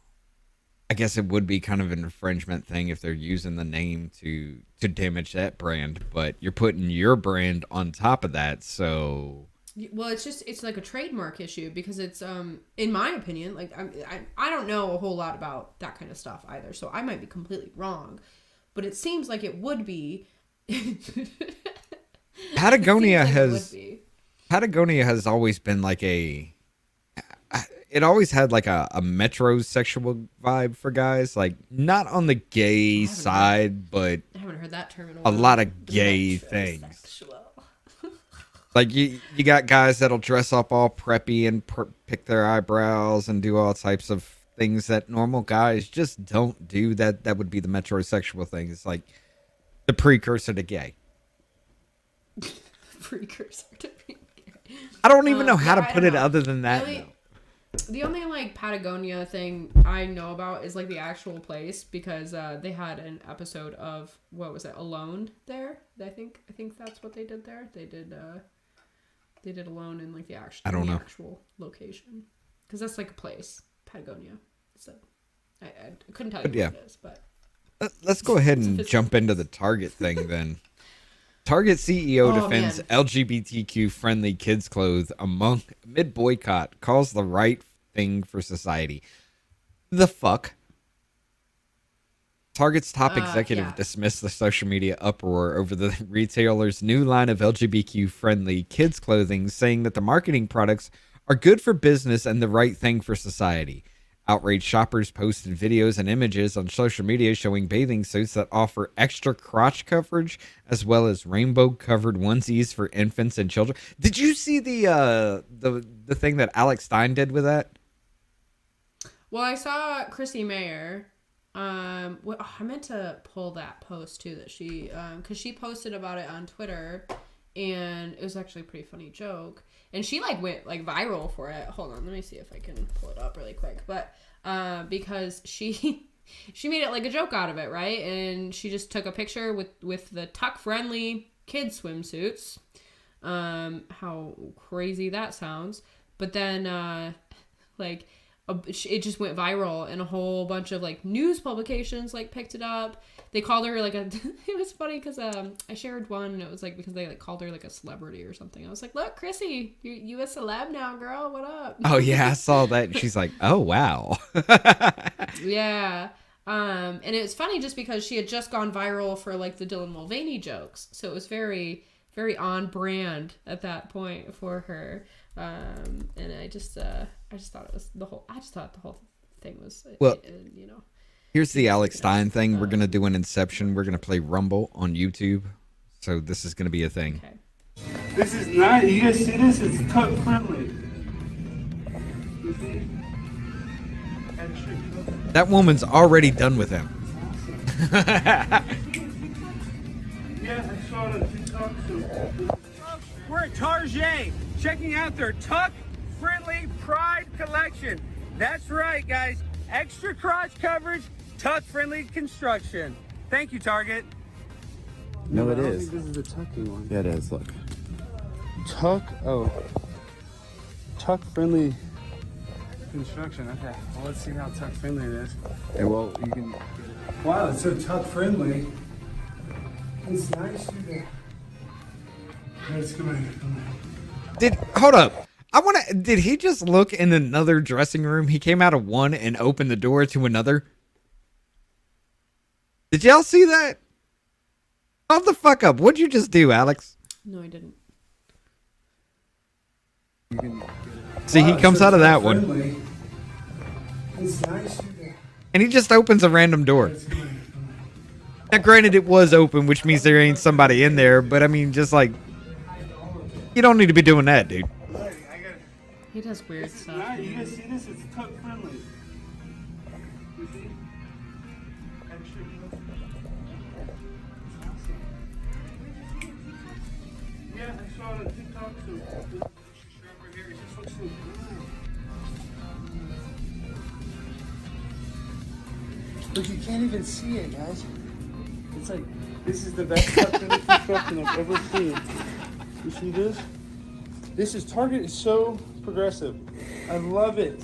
I guess it would be kind of an infringement thing if they're using the name to damage that brand, but you're putting your brand on top of that, so. Well, it's like a trademark issue because it's in my opinion, like I don't know a whole lot about that kind of stuff either, so I might be completely wrong, but it seems like it would be. Patagonia has always been like it always had like a metrosexual vibe for guys, like not on the gay side, but I haven't heard that term in a lot of gay things. Like you got guys that'll dress up all preppy and pick their eyebrows and do all types of things that normal guys just don't do. That would be the metrosexual thing. It's like the precursor to gay. Precursor to being gay. I don't even know how to put it other than that. The only like Patagonia thing I know about is like the actual place, because they had an episode of, what was it, Alone there. I think that's what they did there. They did Alone in like the actual location, because that's like a place, Patagonia. So I couldn't tell you what it is, but let's go ahead and jump into the Target thing then. Target CEO defends LGBTQ friendly kids clothes amid boycott, calls the right thing for society. The fuck? Target's top executive dismissed the social media uproar over the retailer's new line of LGBTQ friendly kids clothing, saying that the marketing products are good for business and the right thing for society. Outraged shoppers posted videos and images on social media showing bathing suits that offer extra crotch coverage, as well as rainbow-covered onesies for infants and children. Did you see the thing that Alex Stein did with that? Well, I saw Chrissy Mayer Well, I meant to pull that post too that she, because she posted about it on Twitter, and it was actually a pretty funny joke, and she like went like viral for it. Hold on, let me see if I can pull it up really quick. But because she made it like a joke out of it, right? And she just took a picture with the tuck friendly kid swimsuits. How crazy that sounds. But then like it just went viral, and a whole bunch of like news publications like picked it up. They called her like a it was funny because I shared one, and it was like because they like called her like a celebrity or something. I was like, look, Chrissy, you a celeb now, girl, what up? Oh yeah, I saw that. And she's like, oh wow. Yeah. And it was funny just because she had just gone viral for like the Dylan Mulvaney jokes, so it was very, very on brand at that point for her. And I just thought it was the whole thing was, well, you know. Here's the Alex Stein thing. We're gonna do an Inception. We're gonna play Rumble on YouTube. So this is gonna be a thing. Okay. This is not, you guys see this? It's tuck friendly. You see? That woman's already done with him. Yeah, I saw it on TikTok. We're at Target, checking out their Tuck Friendly Pride collection. That's right, guys. Extra crotch coverage, Tuck Friendly construction. Thank you, Target. No, it is. I don't think this is a tucking one. Yeah, it is. Look. Tuck friendly construction. Okay, well, let's see how tuck friendly it is. Yeah, well, you can. Wow, it's so tuck friendly. It's nice. It's Hold up. Did he just look in another dressing room? He came out of one and opened the door to another. Did y'all see that? Hold the fuck up. What'd you just do, Alex? No, I didn't. You can. See, he comes out of that one. It's nice. And he just opens a random door. Now, granted, it was open, which means there ain't somebody in there. But, I mean, just like, you don't need to be doing that, dude. He does weird stuff. You guys see this? It's tuck friendly. You see? Extra yeah, I saw it on TikTok. So over here, it just looks so good. Look, you can't even see it, guys. It's like, this is the best tuck friendly construction I've ever seen. You see this? This is, Target is so progressive. I love it.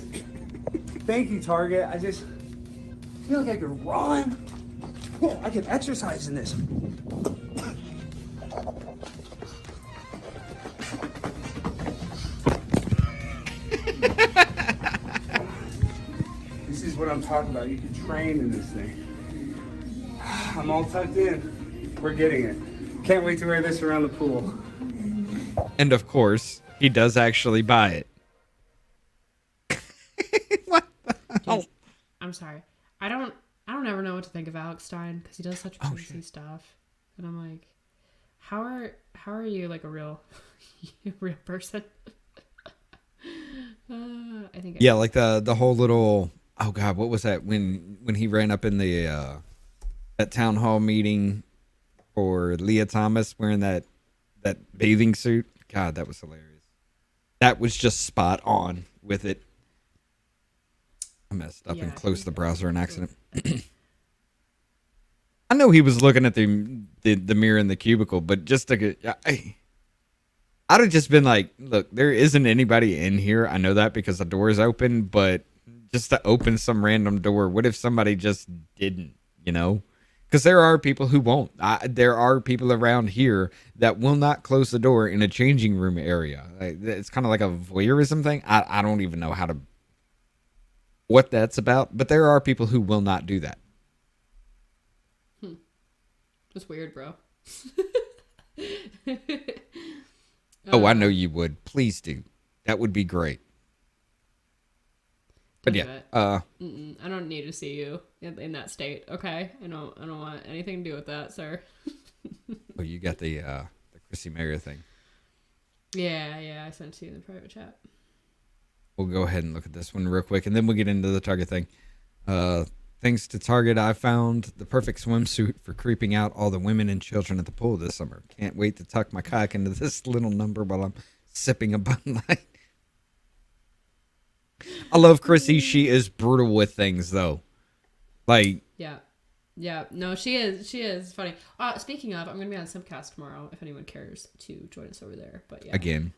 Thank you, Target. I just feel like I could run. Oh, I could exercise in this. This is what I'm talking about. You can train in this thing. I'm all tucked in. We're getting it. Can't wait to wear this around the pool. And, of course, he does actually buy it. What the hell? I'm sorry. I don't ever know what to think of Alex Stein because he does such crazy stuff, and I'm like, how are you like a real person? I think. Yeah, like the whole little. Oh God, what was that when he ran up in the that town hall meeting for Leah Thomas wearing that bathing suit? God, that was hilarious. That was just spot on with it. I messed up and closed the browser in accident. I know he was looking at the mirror in the cubicle, but just to get, I'd have just been like, look, there isn't anybody in here. I know that because the door is open, but just to open some random door, what if somebody just didn't, you know? Because there are people who won't. There are people around here that will not close the door in a changing room area. It's kind of like a voyeurism thing. I don't even know what that's about, but there are people who will not do that. That's weird, bro. Oh, I know you would. Please do. That would be great. But yeah, I don't need to see you in that state. Okay, I don't want anything to do with that, sir. Oh, you got the Chrissy Mayer thing. Yeah, I sent it to you in the private chat. We'll go ahead and look at this one real quick, and then we'll get into the Target thing. Thanks to Target, I found the perfect swimsuit for creeping out all the women and children at the pool this summer. Can't wait to tuck my cock into this little number while I'm sipping a Bud Light. I love Chrissy. She is brutal with things, though. Like, yeah. No, she is. She is funny. Speaking of, I'm gonna be on Simcast tomorrow. If anyone cares to join us over there, but yeah, again,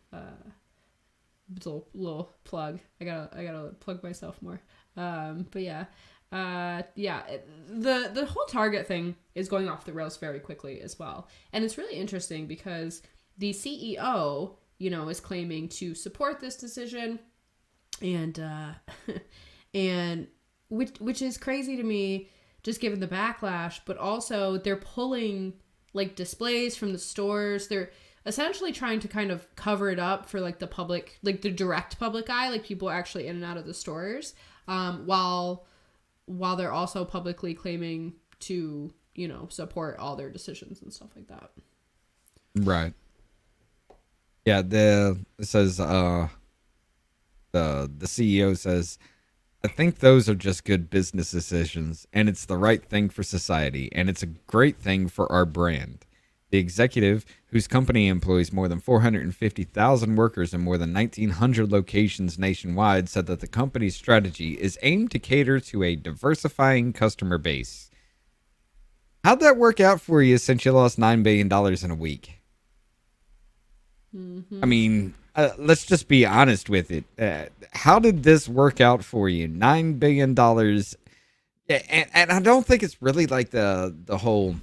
little plug. I gotta plug myself more. But yeah. The whole Target thing is going off the rails very quickly as well. And it's really interesting because the CEO, is claiming to support this decision and which is crazy to me just given the backlash, but also they're pulling like displays from the stores. They're essentially trying to kind of cover it up for like the public, like the direct public eye, like people actually in and out of the stores, while they're also publicly claiming to, support all their decisions and stuff like that. Right. Yeah, it says the CEO says, I think those are just good business decisions, and it's the right thing for society, and it's a great thing for our brand. The executive, whose company employs more than 450,000 workers in more than 1,900 locations nationwide, said that the company's strategy is aimed to cater to a diversifying customer base. How'd that work out for you since you lost $9 billion in a week? Mm-hmm. I mean, let's just be honest with it. How did this work out for you? $9 billion. And I don't think it's really like the whole...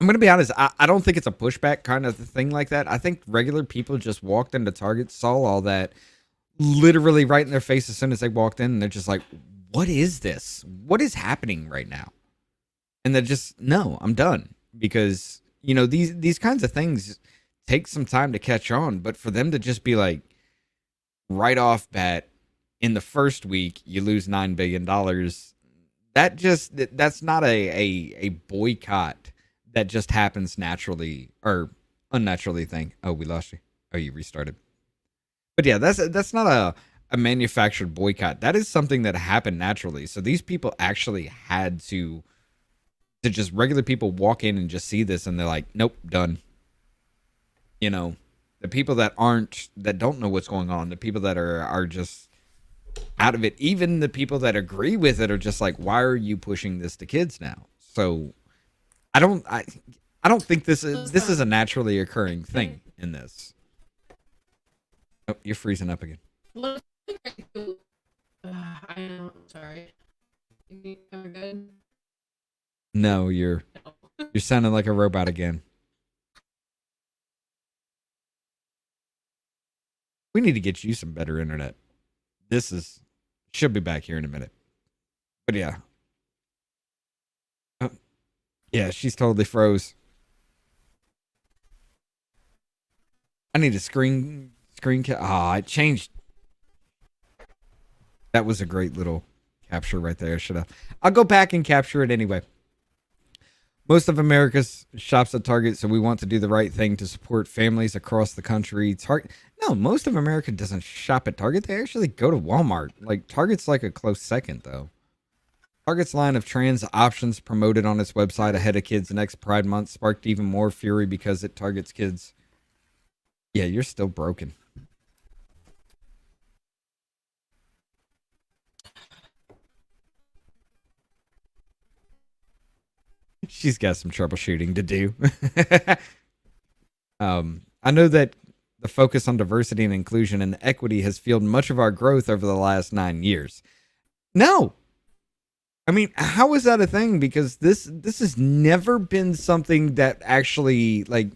I'm going to be honest. I don't think it's a pushback kind of thing like that. I think regular people just walked into Target, saw all that literally right in their face as soon as they walked in. And they're just like, what is this? What is happening right now? And they're just, no, I'm done. Because, these kinds of things take some time to catch on. But for them to just be like, right off bat, in the first week, you lose $9 billion. That's not a boycott that just happens naturally or unnaturally thing. Oh, we lost you. Oh, you restarted. But yeah, that's not a manufactured boycott. That is something that happened naturally. So these people actually had to just regular people walk in and just see this and they're like, nope, done. The people that don't know what's going on, the people that are just out of it, even the people that agree with it are just like, why are you pushing this to kids now? So I don't think this is a naturally occurring thing in this. Oh, you're freezing up again. I know. Sorry. Am I good? No, you're sounding like a robot again. We need to get you some better internet. She'll be back here in a minute. But yeah. Yeah, she's totally froze. I need a screen cap. It changed. That was a great little capture right there. I'll go back and capture it anyway. Most of America shops at Target, so we want to do the right thing to support families across the country. No, most of America doesn't shop at Target. They actually go to Walmart. Like, Target's like a close second, though. Target's line of trans options promoted on its website ahead of kids' next Pride Month sparked even more fury because it targets kids. Yeah, you're still broken. She's got some troubleshooting to do. I know that the focus on diversity and inclusion and equity has fueled much of our growth over the last 9 years. No. I mean, how is that a thing? Because this has never been something that actually, like,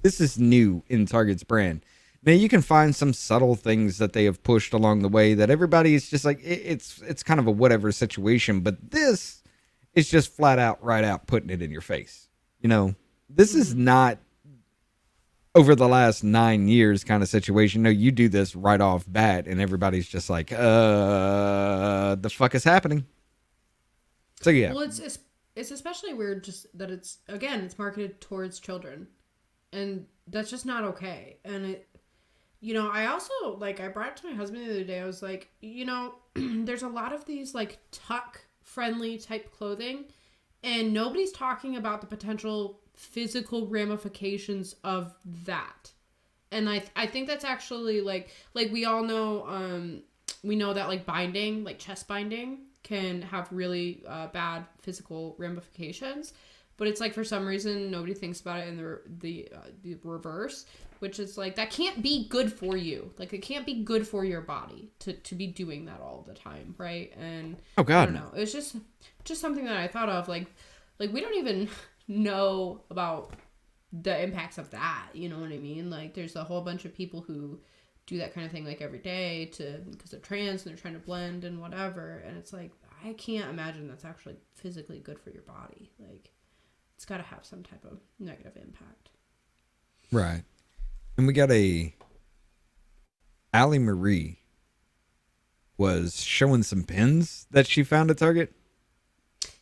this is new in Target's brand. Now, you can find some subtle things that they have pushed along the way that everybody is just like, it's kind of a whatever situation. But this is just flat out, right out, putting it in your face. This is not over the last 9 years kind of situation. No, you do this right off bat and everybody's just like, the fuck is happening? So yeah. Well, it's especially weird just that it's marketed towards children, and that's just not okay. And I also I brought it to my husband the other day. I was like, there's a lot of these like tuck friendly type clothing, and nobody's talking about the potential physical ramifications of that. And I think that's actually like we all know, we know that like binding, like chest binding, can have really bad physical ramifications. But it's like for some reason nobody thinks about it in the reverse, which is like that can't be good for you. Like it can't be good for your body to be doing that all the time, right? And Oh God, I don't know. It's just something that I thought of. Like we don't even know about the impacts of that. You know what I mean? Like there's a whole bunch of people who do that kind of thing like every day because they're trans and they're trying to blend and whatever. And it's like I can't imagine that's actually physically good for your body. Like. It's got to have some type of negative impact. right. And we got Allie Marie was showing some pins that she found at Target.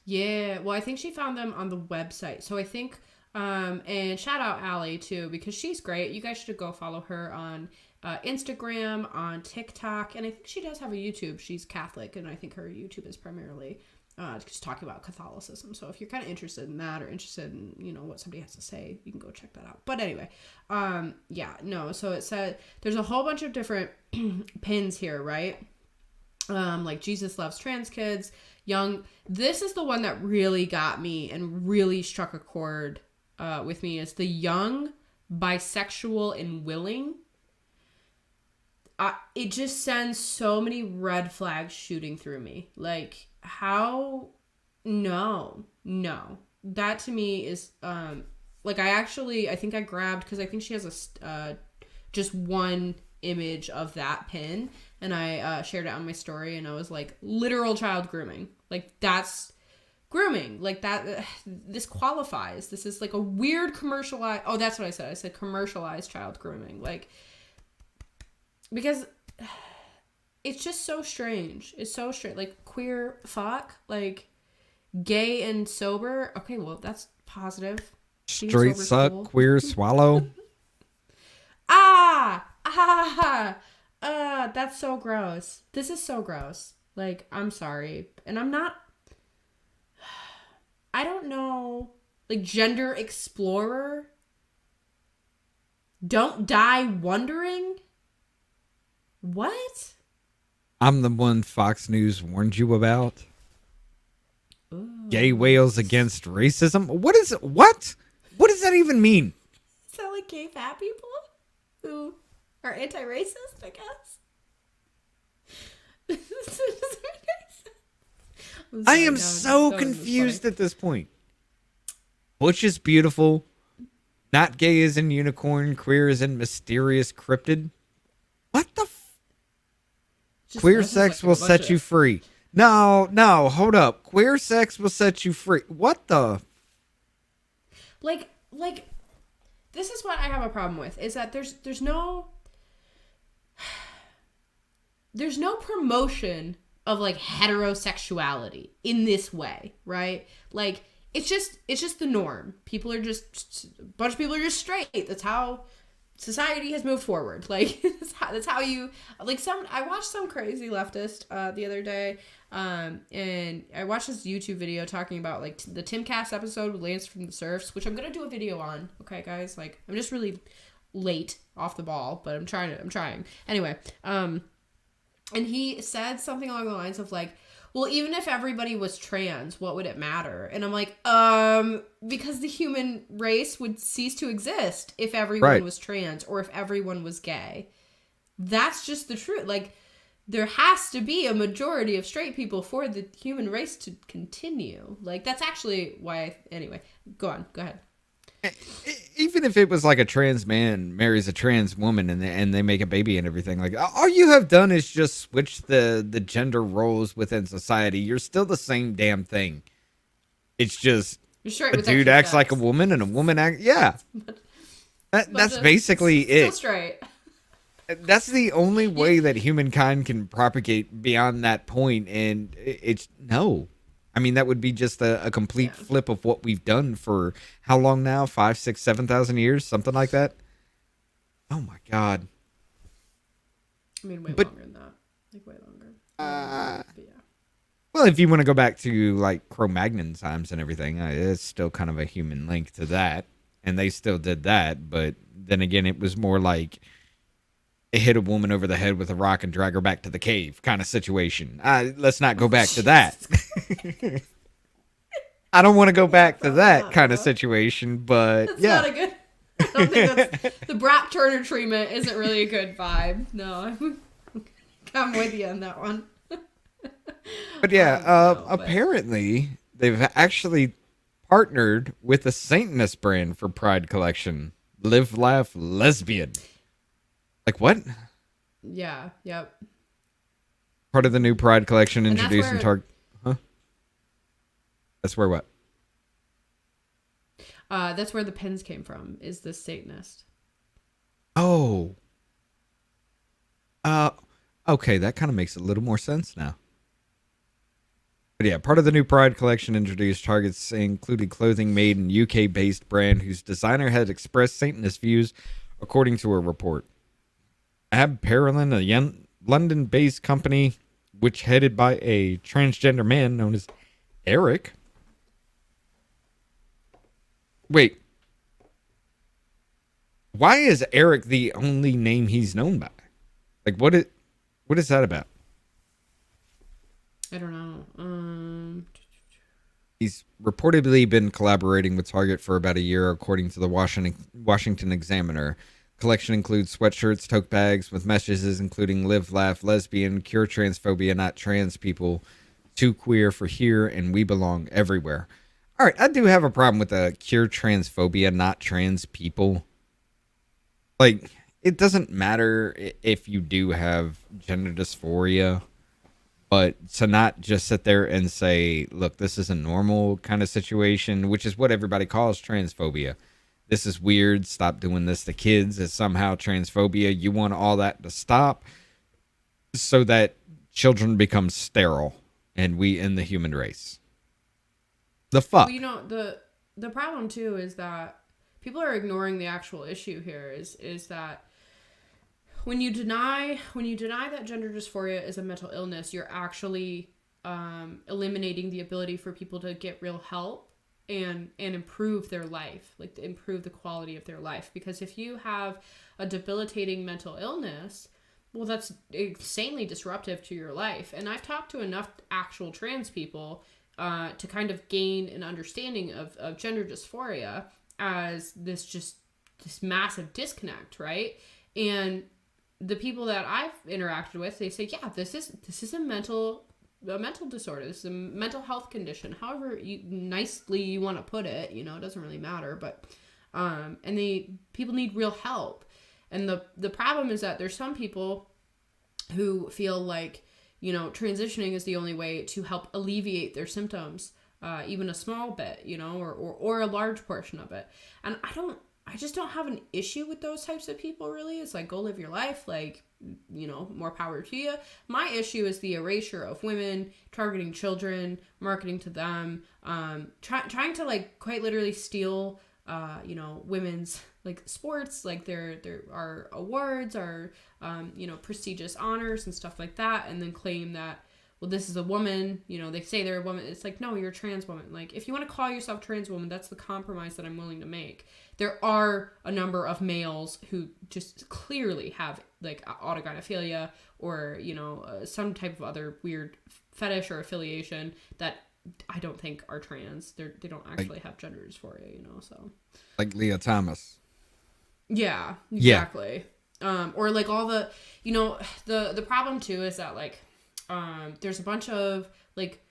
Yeah, well, I think she found them on the website. So I think, and shout out Allie too, because she's great. You guys should go follow her on Instagram, on TikTok, and I think she does have a YouTube. She's Catholic, and I think her YouTube is primarily just talking about Catholicism. So if you're kind of interested in that or interested in, you know, what somebody has to say, you can go check that out. But anyway, so it said there's a whole bunch of different pins here, right? Like Jesus loves trans kids, young. This is the one that really got me and really struck a chord with me, is the young, bisexual, and willing. It just sends so many red flags shooting through me. Like, how? No. That to me is, like, I think I grabbed, because I think she has just one image of that pin, and I shared it on my story, and I was like, literal child grooming. Like, that's grooming. Like, that, this qualifies. This is like a weird commercialized, oh, that's what I said. I said commercialized child grooming. Like, because it's just so strange. It's so strange. Like, queer fuck, like, gay and sober. Okay, well, that's positive. Straight suck, cool. Queer swallow. That's so gross. This is so gross. Like, I'm sorry. And I don't know. Like, gender explorer. Don't die wondering. What? I'm the one Fox News warned you about. Ooh. Gay whales against racism. What? What does that even mean? Is that like gay fat people who are anti-racist, I guess? I am so confused at this point. Butch is beautiful. Not gay as in unicorn. Queer as in mysterious cryptid. What the queer sex will set you free. No, hold up. Queer sex will set you free. What the? Like, this is what I have a problem with, is that there's no promotion of, like, heterosexuality in this way, right? Like, it's just the norm. A bunch of people are just straight. That's how society has moved forward. Like, that's how you, like, I watched some crazy leftist the other day, and I watched this YouTube video talking about, like, the Timcast episode with Lance from the Surfs, which I'm gonna do a video on. Okay, guys, like, I'm just really late off the ball, but I'm trying. Anyway, and he said something along the lines of, like, well, even if everybody was trans, what would it matter? And I'm like, because the human race would cease to exist if everyone was trans or if everyone was gay. That's just the truth. Like, there has to be a majority of straight people for the human race to continue. Like, that's actually why anyway, go ahead. Even if it was like a trans man marries a trans woman and they make a baby and everything, like, all you have done is just switch the gender roles within society. You're still the same damn thing. It's just a dude acts like a woman and a woman that's basically it. Still straight. That's the only way that humankind can propagate beyond that point, and it's no. I mean, that would be just a complete flip of what we've done for how long now? 5, 6, 7,000 years? Something like that? Oh, my God. I mean, longer than that. Like, way longer. But yeah. Well, if you want to go back to like Cro-Magnon times and everything, it's still kind of a human link to that, and they still did that. But then again, it was more like it hit a woman over the head with a rock and drag her back to the cave kind of situation. Let's not go back to that. I don't want to go back to that kind of situation, but That's yeah. not a good. I don't think that's the Brock Turner treatment isn't really a good vibe. No, I'm with you on that one. But yeah, No, but- apparently they've actually partnered with the Satanist brand for Pride collection. Live, laugh, lesbian. Like what? Yeah. Yep. Part of the new Pride collection And that's introducing where- Target. Huh? That's where what? That's where the pins came from. Is the Satanist? Oh. Okay, that kind of makes a little more sense now. But yeah, part of the new Pride collection introduced Target's included clothing made in UK-based brand whose designer had expressed Satanist views, according to a report. Abparelin, a London-based company, which headed by a transgender man known as Eric. Wait. Why is Eric the only name he's known by? Like, what is that about? I don't know. He's reportedly been collaborating with Target for about a year, according to the Washington Examiner. Collection includes sweatshirts, tote bags with messages including live, laugh, lesbian, cure transphobia, not trans people, too queer for here, and we belong everywhere. All right, I do have a problem with the cure transphobia, not trans people. Like, it doesn't matter if you do have gender dysphoria, but to not just sit there and say, look, this is a normal kind of situation, which is what everybody calls transphobia. This is weird. Stop doing this to kids. It's somehow transphobia. You want all that to stop so that children become sterile and we end the human race. The fuck? Well, you know, the problem too is that people are ignoring the actual issue here is that when you deny that gender dysphoria is a mental illness, you're actually eliminating the ability for people to get real help and improve their life, like improve the quality of their life. Because if you have a debilitating mental illness, well, that's insanely disruptive to your life. And I've talked to enough actual trans people to kind of gain an understanding of gender dysphoria as this massive disconnect, right? And the people that I've interacted with, they say, yeah, this is a mental disorder. This is a mental health condition. However nicely you want to put it, you know, it doesn't really matter. But people need real help. And the problem is that there's some people who feel like, you know, transitioning is the only way to help alleviate their symptoms, even a small bit, you know, or a large portion of it. And I just don't have an issue with those types of people, really. It's like, go live your life, like, you know, more power to you. My issue is the erasure of women, targeting children, marketing to them, trying to, like, quite literally steal, you know, women's, like, sports, like there are awards, or, you know, prestigious honors and stuff like that, and then claim that, well, this is a woman, you know, they say they're a woman. It's like, no, you're a trans woman. Like, if you want to call yourself trans woman, that's the compromise that I'm willing to make. There are a number of males who just clearly have, like, autogynephilia or, you know, some type of other weird fetish or affiliation that I don't think are trans. They don't actually have gender dysphoria, you know, so. Like Leah Thomas. Yeah, exactly. Yeah. Or, like, all the, you know, the problem, too, is that, like, there's a bunch of, like,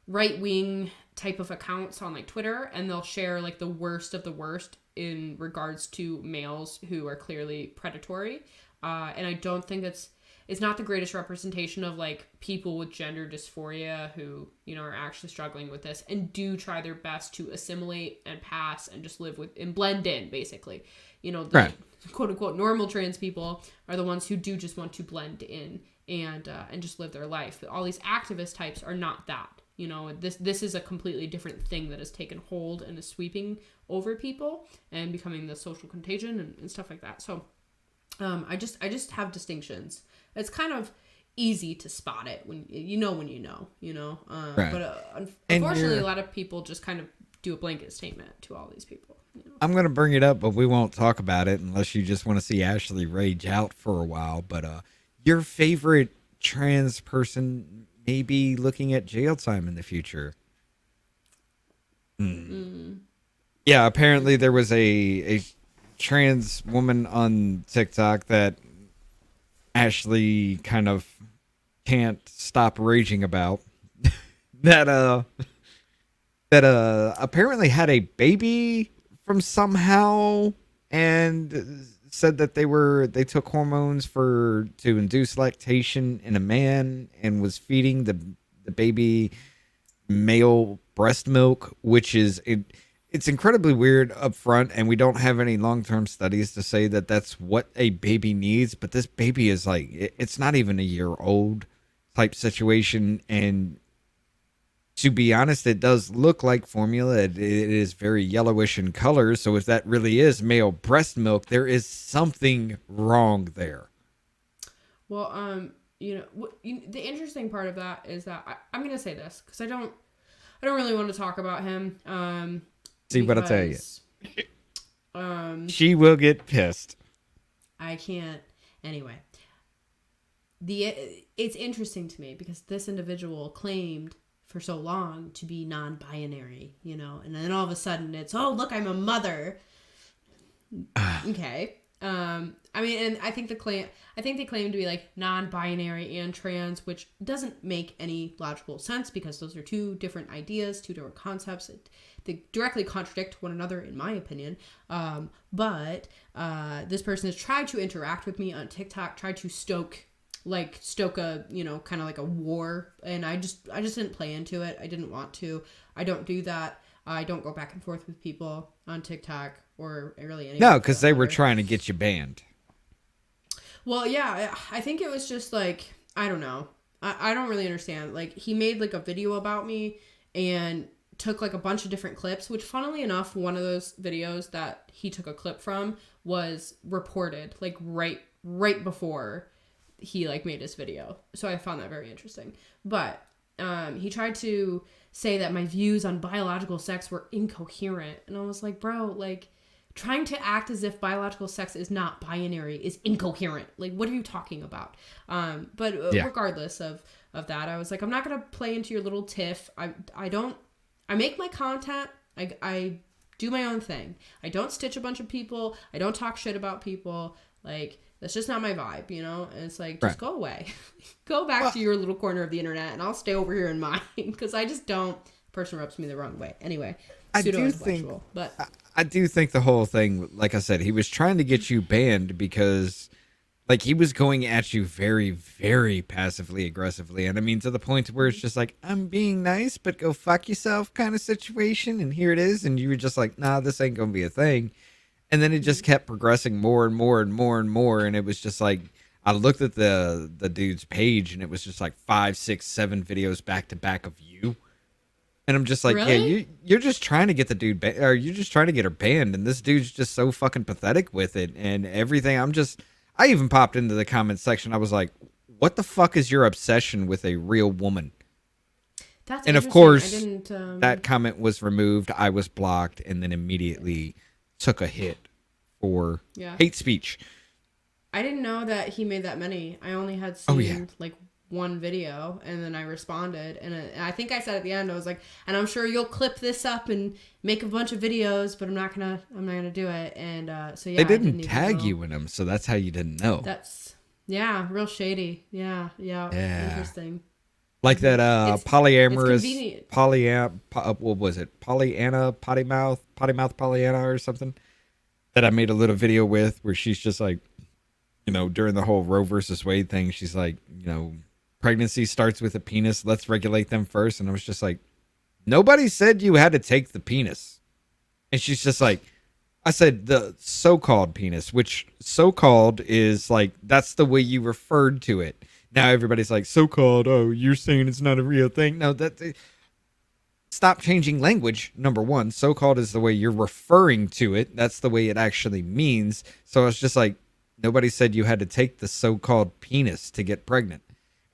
right-wing type of accounts on, like, Twitter, and they'll share, like, the worst of the worst in regards to males who are clearly predatory. And I don't think it's not the greatest representation of, like, people with gender dysphoria who, you know, are actually struggling with this and do try their best to assimilate and pass and just live with and blend in, basically. You know, the quote-unquote normal trans people are the ones who do just want to blend in and just live their life. But all these activist types are not that. You know, this is a completely different thing that has taken hold and is sweeping over people and becoming the social contagion and stuff like that. So I just have distinctions. It's kind of easy to spot it when you know, Right. But And unfortunately, you're- a lot of people just kind of do a blanket statement to all these people. I'm going to bring it up, but we won't talk about it unless you just want to see Ashley rage out for a while. But your favorite trans person may be looking at jail time in the future. Yeah, apparently there was a trans woman on TikTok that Ashley kind of can't stop raging about. that apparently had a baby from somehow, and said that they took hormones to induce lactation in a man, and was feeding the baby male breast milk, which is it's incredibly weird up front, and we don't have any long-term studies to say that that's what a baby needs, but this baby is like, it's not even a year old type situation. And to be honest, it does look like formula. It is very yellowish in color. So if that really is male breast milk, there is something wrong there. Well, the interesting part of that is that I'm going to say this because I don't really want to talk about him. See what I tell you. Because, She will get pissed. I can't. Anyway, it's interesting to me because this individual claimed for so long to be non-binary, and then all of a sudden it's, oh, look, I'm a mother. Okay. I mean, and I think they claim to be like non-binary and trans, which doesn't make any logical sense because those are two different ideas, two different concepts. They directly contradict one another, in my opinion. But this person has tried to interact with me on TikTok, tried to stoke a, kind of like a war. And I just didn't play into it. I didn't want to. I don't do that. I don't go back and forth with people on TikTok or really any. No, because they were trying to get you banned. Well, yeah, I think it was just like, I don't know. I don't really understand. Like, he made like a video about me and took like a bunch of different clips, which funnily enough, one of those videos that he took a clip from was reported like right before he like made his video. So I found that very interesting. But he tried to say that my views on biological sex were incoherent. And I was like, bro, like, trying to act as if biological sex is not binary is incoherent. Like, what are you talking about? But regardless of that, I was like, I'm not going to play into your little tiff. I make my content. I do my own thing. I don't stitch a bunch of people. I don't talk shit about people. Like, that's just not my vibe, And it's like, just go away. Go back to your little corner of the internet, and I'll stay over here in mine, because I just don't. Person rubs me the wrong way. Anyway, I do think the whole thing, like I said, he was trying to get you banned because, like, he was going at you very, very passively aggressively, and I mean to the point where it's just like, I'm being nice, but go fuck yourself kind of situation, and here it is, and you were just like, nah, this ain't gonna be a thing. And then it just kept progressing more and more and more and more, and it was just like, I looked at the dude's page, and it was just like 5, 6, 7 videos back to back of you. And I'm just like, really? Yeah, you're just trying to get the dude or you're just trying to get her banned, and this dude's just so fucking pathetic with it and everything. I even popped into the comment section. I was like, what the fuck is your obsession with a real woman? That's and of course, that comment was removed. I was blocked, and then immediately took a hit for hate speech. I didn't know that he made that many. I only had seen like one video, and then I responded, and I think I said at the end, I was like, and I'm sure you'll clip this up and make a bunch of videos, but I'm not gonna do it. And so yeah, they didn't tag you in them, so that's how you didn't know. That's real shady. Yeah, interesting. Like that polyamorous what was it, Pollyanna, potty mouth Pollyanna or something, that I made a little video with, where she's just like, during the whole Roe versus Wade thing, she's like, pregnancy starts with a penis. Let's regulate them first. And I was just like, nobody said you had to take the penis. And she's just like, I said the so-called penis, which so-called is like, that's the way you referred to it. Now everybody's like, so-called, oh, you're saying it's not a real thing. No, stop changing language. Number one, so-called is the way you're referring to it. That's the way it actually means. So I was just like, nobody said you had to take the so-called penis to get pregnant.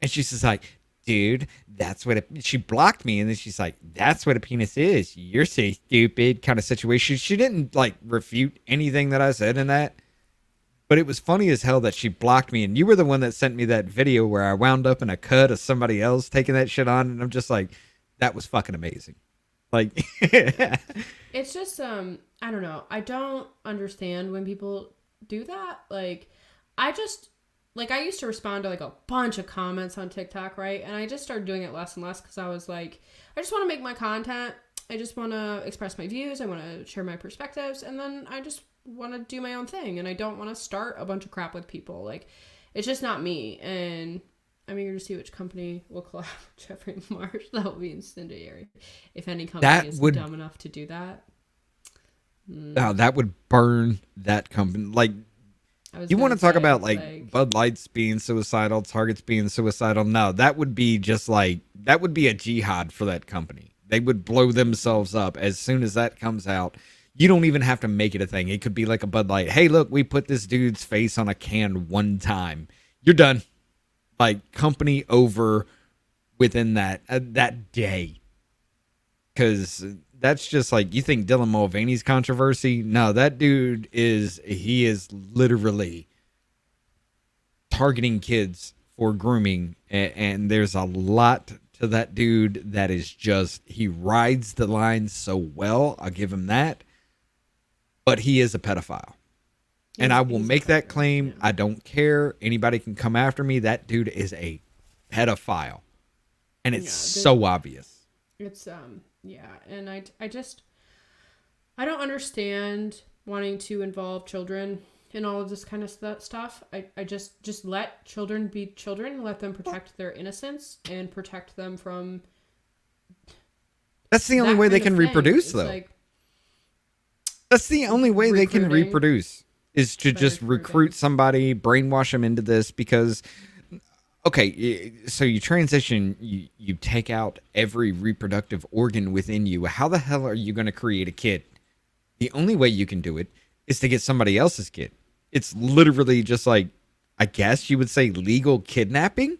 And she's just like, dude, that's what she blocked me. And then she's like, that's what a penis is. You're so stupid kind of situation. She didn't like refute anything that I said in that. But it was funny as hell that she blocked me. And you were the one that sent me that video where I wound up in a cut of somebody else taking that shit on. And I'm just like, that was fucking amazing. Like, it's just, I don't know. I don't understand when people do that. Like, I used to respond to like a bunch of comments on TikTok, right? And I just started doing it less and less because I was like, I just want to make my content. I just want to express my views. I want to share my perspectives. And then I just want to do my own thing. And I don't want to start a bunch of crap with people. Like, it's just not me. And I'm eager to see which company will collab with Jeffrey Marsh. That will be incendiary. If any company is dumb enough to do that. Oh, that would burn that company. Like, you want to talk about like Bud Lights being suicidal, Target's being suicidal? No, that would be just like, that would be a jihad for that company. They would blow themselves up as soon as that comes out. You don't even have to make it a thing. It could be like a Bud Light. Hey, look, we put this dude's face on a can one time. You're done. Like, company over within that day. Because that's just like, you think Dylan Mulvaney's controversy? No, that dude he is literally targeting kids for grooming. And there's a lot to that dude that is just, he rides the line so well. I'll give him that. But he is a pedophile. And I will make that claim. Yeah. I don't care. Anybody can come after me. That dude is a pedophile. And it's so obvious. It's, yeah. And I don't understand wanting to involve children in all of this kind of stuff. I just let children be children. Let them protect their innocence and protect them from. That's the only way they can reproduce, though. Like, that's the only way they can reproduce. Is to just recruit somebody, brainwash them into this because, okay, so you transition, you take out every reproductive organ within you. How the hell are you going to create a kid? The only way you can do it is to get somebody else's kid. It's literally just like, I guess you would say legal kidnapping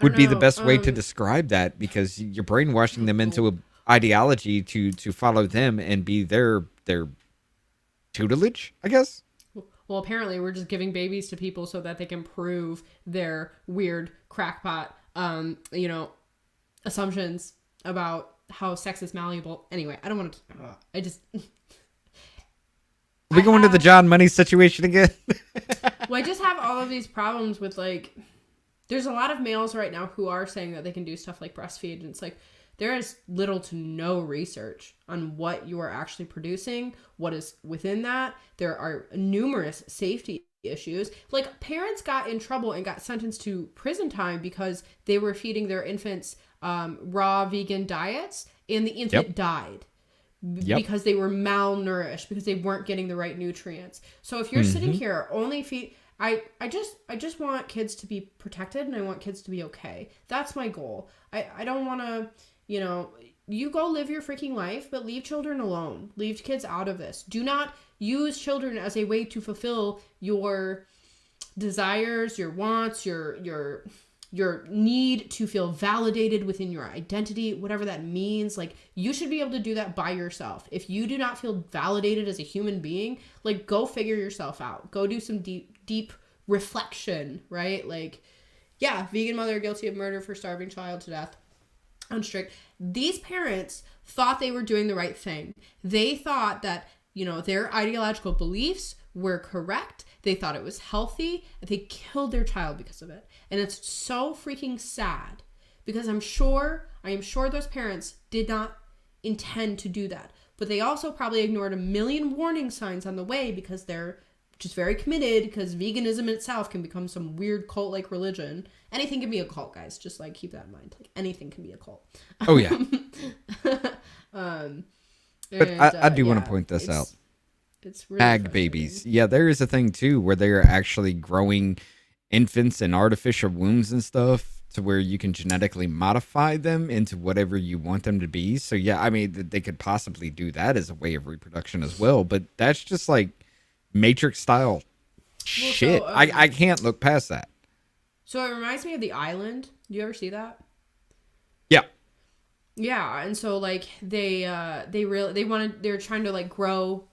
would be the best way to describe that because you're brainwashing them into an ideology to follow them and be their tutelage, I guess. Well, apparently we're just giving babies to people so that they can prove their weird crackpot, assumptions about how sex is malleable. Anyway, I don't want to. We go into the John Money situation again. Well, I just have all of these problems with like. There's a lot of males right now who are saying that they can do stuff like breastfeed, and it's like. There is little to no research on what you are actually producing, what is within that. There are numerous safety issues. Like, parents got in trouble and got sentenced to prison time because they were feeding their infants raw vegan diets, and the infant died because they were malnourished, because they weren't getting the right nutrients. So if you're sitting here only I just want kids to be protected, and I want kids to be okay. That's my goal. I don't want to... you go live your freaking life, but leave children alone. Leave kids out of this. Do not use children as a way to fulfill your desires, your wants, your need to feel validated within your identity, whatever that means. Like, you should be able to do that by yourself. If you do not feel validated as a human being, like, go figure yourself out. Go do some deep reflection, right? Like, yeah, vegan mother guilty of murder for starving child to death. Unstrict. These parents thought they were doing the right thing. They thought that, their ideological beliefs were correct. They thought it was healthy. They killed their child because of it. And it's so freaking sad because I am sure those parents did not intend to do that. But they also probably ignored a million warning signs on the way because they're just very committed, because veganism itself can become some weird cult-like religion. Anything can be a cult, guys. Just like keep that in mind. Like, anything can be a cult. Oh yeah. But I do want to point this out. It's really ag babies. Yeah, there is a thing too where they are actually growing infants in artificial wombs and stuff to where you can genetically modify them into whatever you want them to be. So yeah, I mean, they could possibly do that as a way of reproduction as well. But that's just like Matrix style shit. So, I can't look past that. So it reminds me of The Island. Do you ever see that? Yeah. Yeah, and so like they're trying to like grow,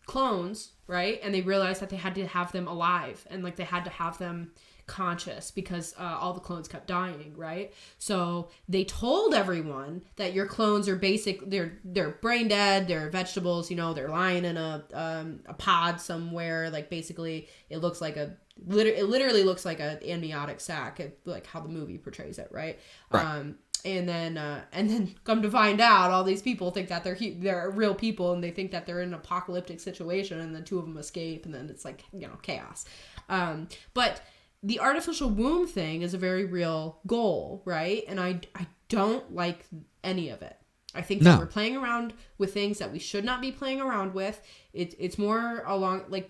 clones, right? And they realized that they had to have them alive, and like they had to have them conscious because all the clones kept dying, right? So they told everyone that your clones are they're brain dead, they're vegetables, they're lying in a pod somewhere. Like basically, it literally looks like an amniotic sac, like how the movie portrays it, right? Right. And then come to find out, all these people think that they're real people, and they think that they're in an apocalyptic situation, and then two of them escape, and then it's like chaos. But the artificial womb thing is a very real goal, right? And I don't like any of it. I think that we're playing around with things that we should not be playing around with. It's more along, like,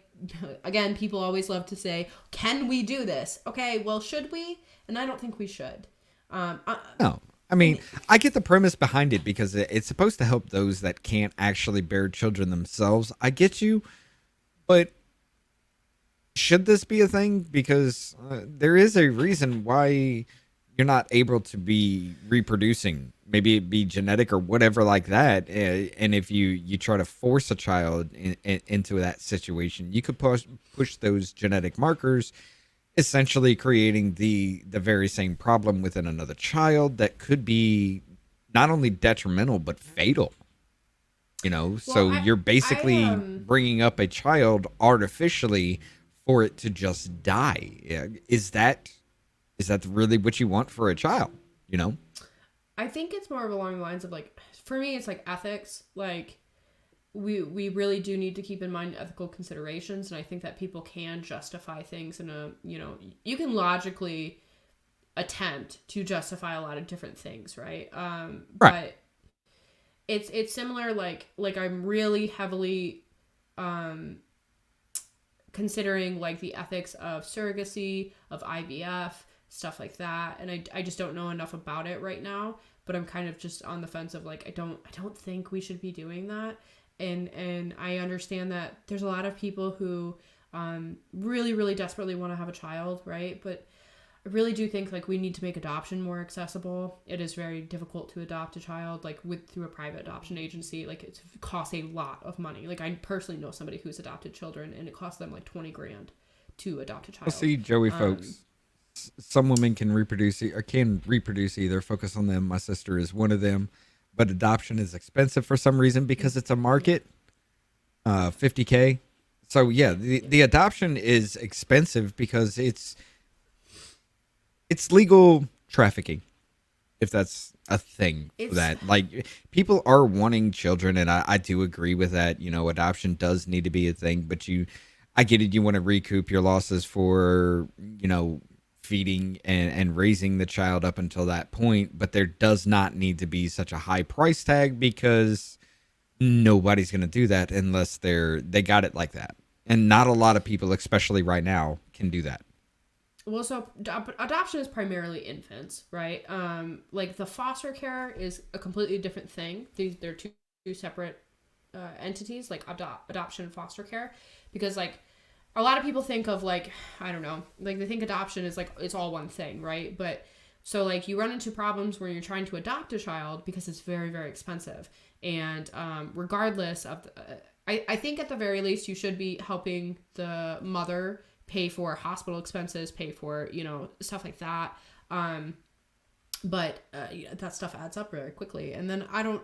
again, people always love to say, can we do this? Okay, well, should we? And I don't think we should. No. I mean, I get the premise behind it because it's supposed to help those that can't actually bear children themselves. I get you, but should this be a thing? Because there is a reason why you're not able to be reproducing. Maybe it be genetic or whatever like that. And if you try to force a child into that situation, you could push those genetic markers, essentially creating the very same problem within another child that could be not only detrimental but fatal. So you're basically bringing up a child artificially for it to just die. Is that really what you want for a child? I think it's more along the lines of, like, for me, it's like ethics. Like, we really do need to keep in mind ethical considerations, and I think that people can justify things in a, you can logically attempt to justify a lot of different things, right? Right. But it's similar, like I'm really heavily considering like the ethics of surrogacy, of IVF, stuff like that, and I just don't know enough about it right now, but I'm kind of just on the fence of like I don't think we should be doing that. And I understand that there's a lot of people who really, really desperately want to have a child, right? But I really do think like we need to make adoption more accessible. It is very difficult to adopt a child like through a private adoption agency. Like it costs a lot of money. Like I personally know somebody who's adopted children, and it costs them like $20,000 to adopt a child. Well, see, Joey, folks, some women can reproduce either. Focus on them. My sister is one of them. But adoption is expensive for some reason because it's a market, $50,000. So yeah, the adoption is expensive because it's legal trafficking, if that's a thing. That like people are wanting children, and I do agree with that. Adoption does need to be a thing, but I get it. You want to recoup your losses for feeding and raising the child up until that point, but there does not need to be such a high price tag because nobody's going to do that unless they got it like that. And not a lot of people, especially right now, can do that. Well, so adoption is primarily infants, right? Like the foster care is a completely different thing. They're two separate entities, like adoption and foster care, because like a lot of people think of like, I don't know, like they think adoption is like, it's all one thing, right? But so like you run into problems when you're trying to adopt a child because it's very, very expensive. And regardless of, I think at the very least you should be helping the mother pay for hospital expenses, pay for, stuff like that. But that stuff adds up very quickly. And then I don't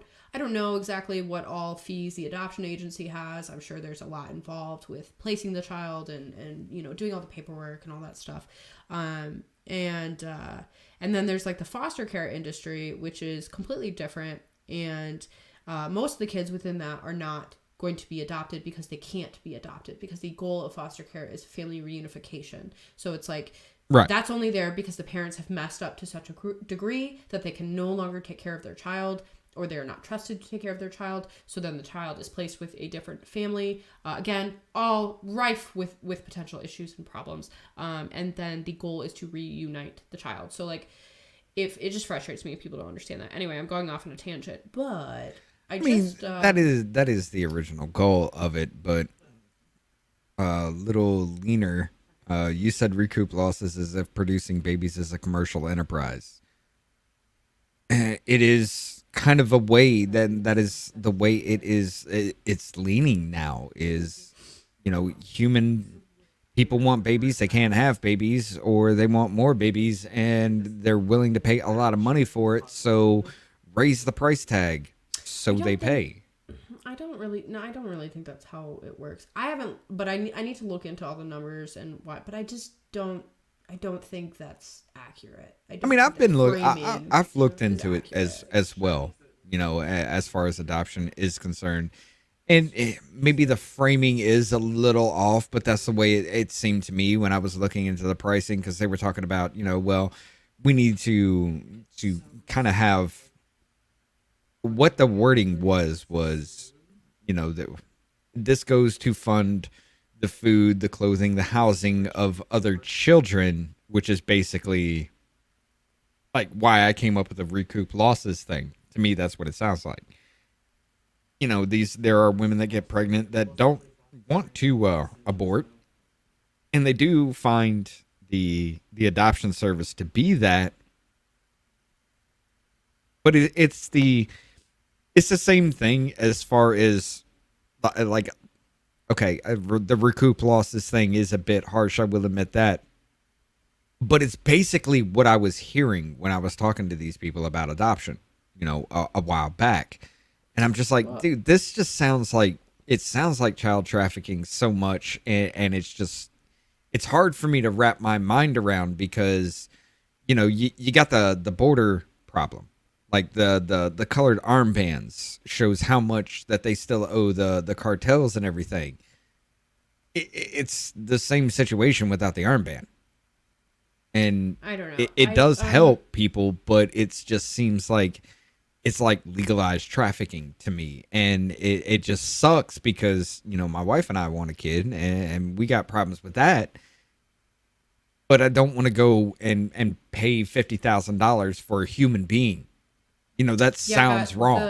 know exactly what all fees the adoption agency has. I'm sure there's a lot involved with placing the child and doing all the paperwork and all that stuff. And then there's like the foster care industry, which is completely different. And most of the kids within that are not going to be adopted because they can't be adopted, because the goal of foster care is family reunification. So it's like, right, that's only there because the parents have messed up to such a degree that they can no longer take care of their child, or they're not trusted to take care of their child. So then the child is placed with a different family. Again, all rife with potential issues and problems. And then the goal is to reunite the child. So like, if it just frustrates me if people don't understand that. Anyway, I'm going off on a tangent, but I mean, that is the original goal of it, but a little leaner You said recoup losses as if producing babies is a commercial enterprise. It is kind of a way that is the way it is. It's leaning now is, human people want babies. They can't have babies, or they want more babies, and they're willing to pay a lot of money for it. So raise the price tag so they pay. I don't really think that's how it works. I haven't, but I need to look into all the numbers and what, but I just don't think that's accurate. I've been I've looked into it as well, as far as adoption is concerned. And maybe the framing is a little off, but that's the way it seemed to me when I was looking into the pricing, because they were talking about, well, we need to kind of have what the wording was, that this goes to fund the food, the clothing, the housing of other children, which is basically like why I came up with the recoup losses thing. To me, that's what it sounds like. There are women that get pregnant that don't want to abort, and they do find the adoption service to be that. But it's the same thing as far as like, okay, the recoup losses thing is a bit harsh, I will admit that. But it's basically what I was hearing when I was talking to these people about adoption, a while back. And I'm just like, dude, this just sounds like child trafficking so much. And it's hard for me to wrap my mind around, because, you got the border problem. Like the colored armbands shows how much that they still owe the cartels and everything. It's the same situation without the armband. And I don't know. It does help people, but it just seems like it's like legalized trafficking to me. And it just sucks because, my wife and I want a kid, and we got problems with that. But I don't want to go and pay $50,000 for a human being. That sounds wrong.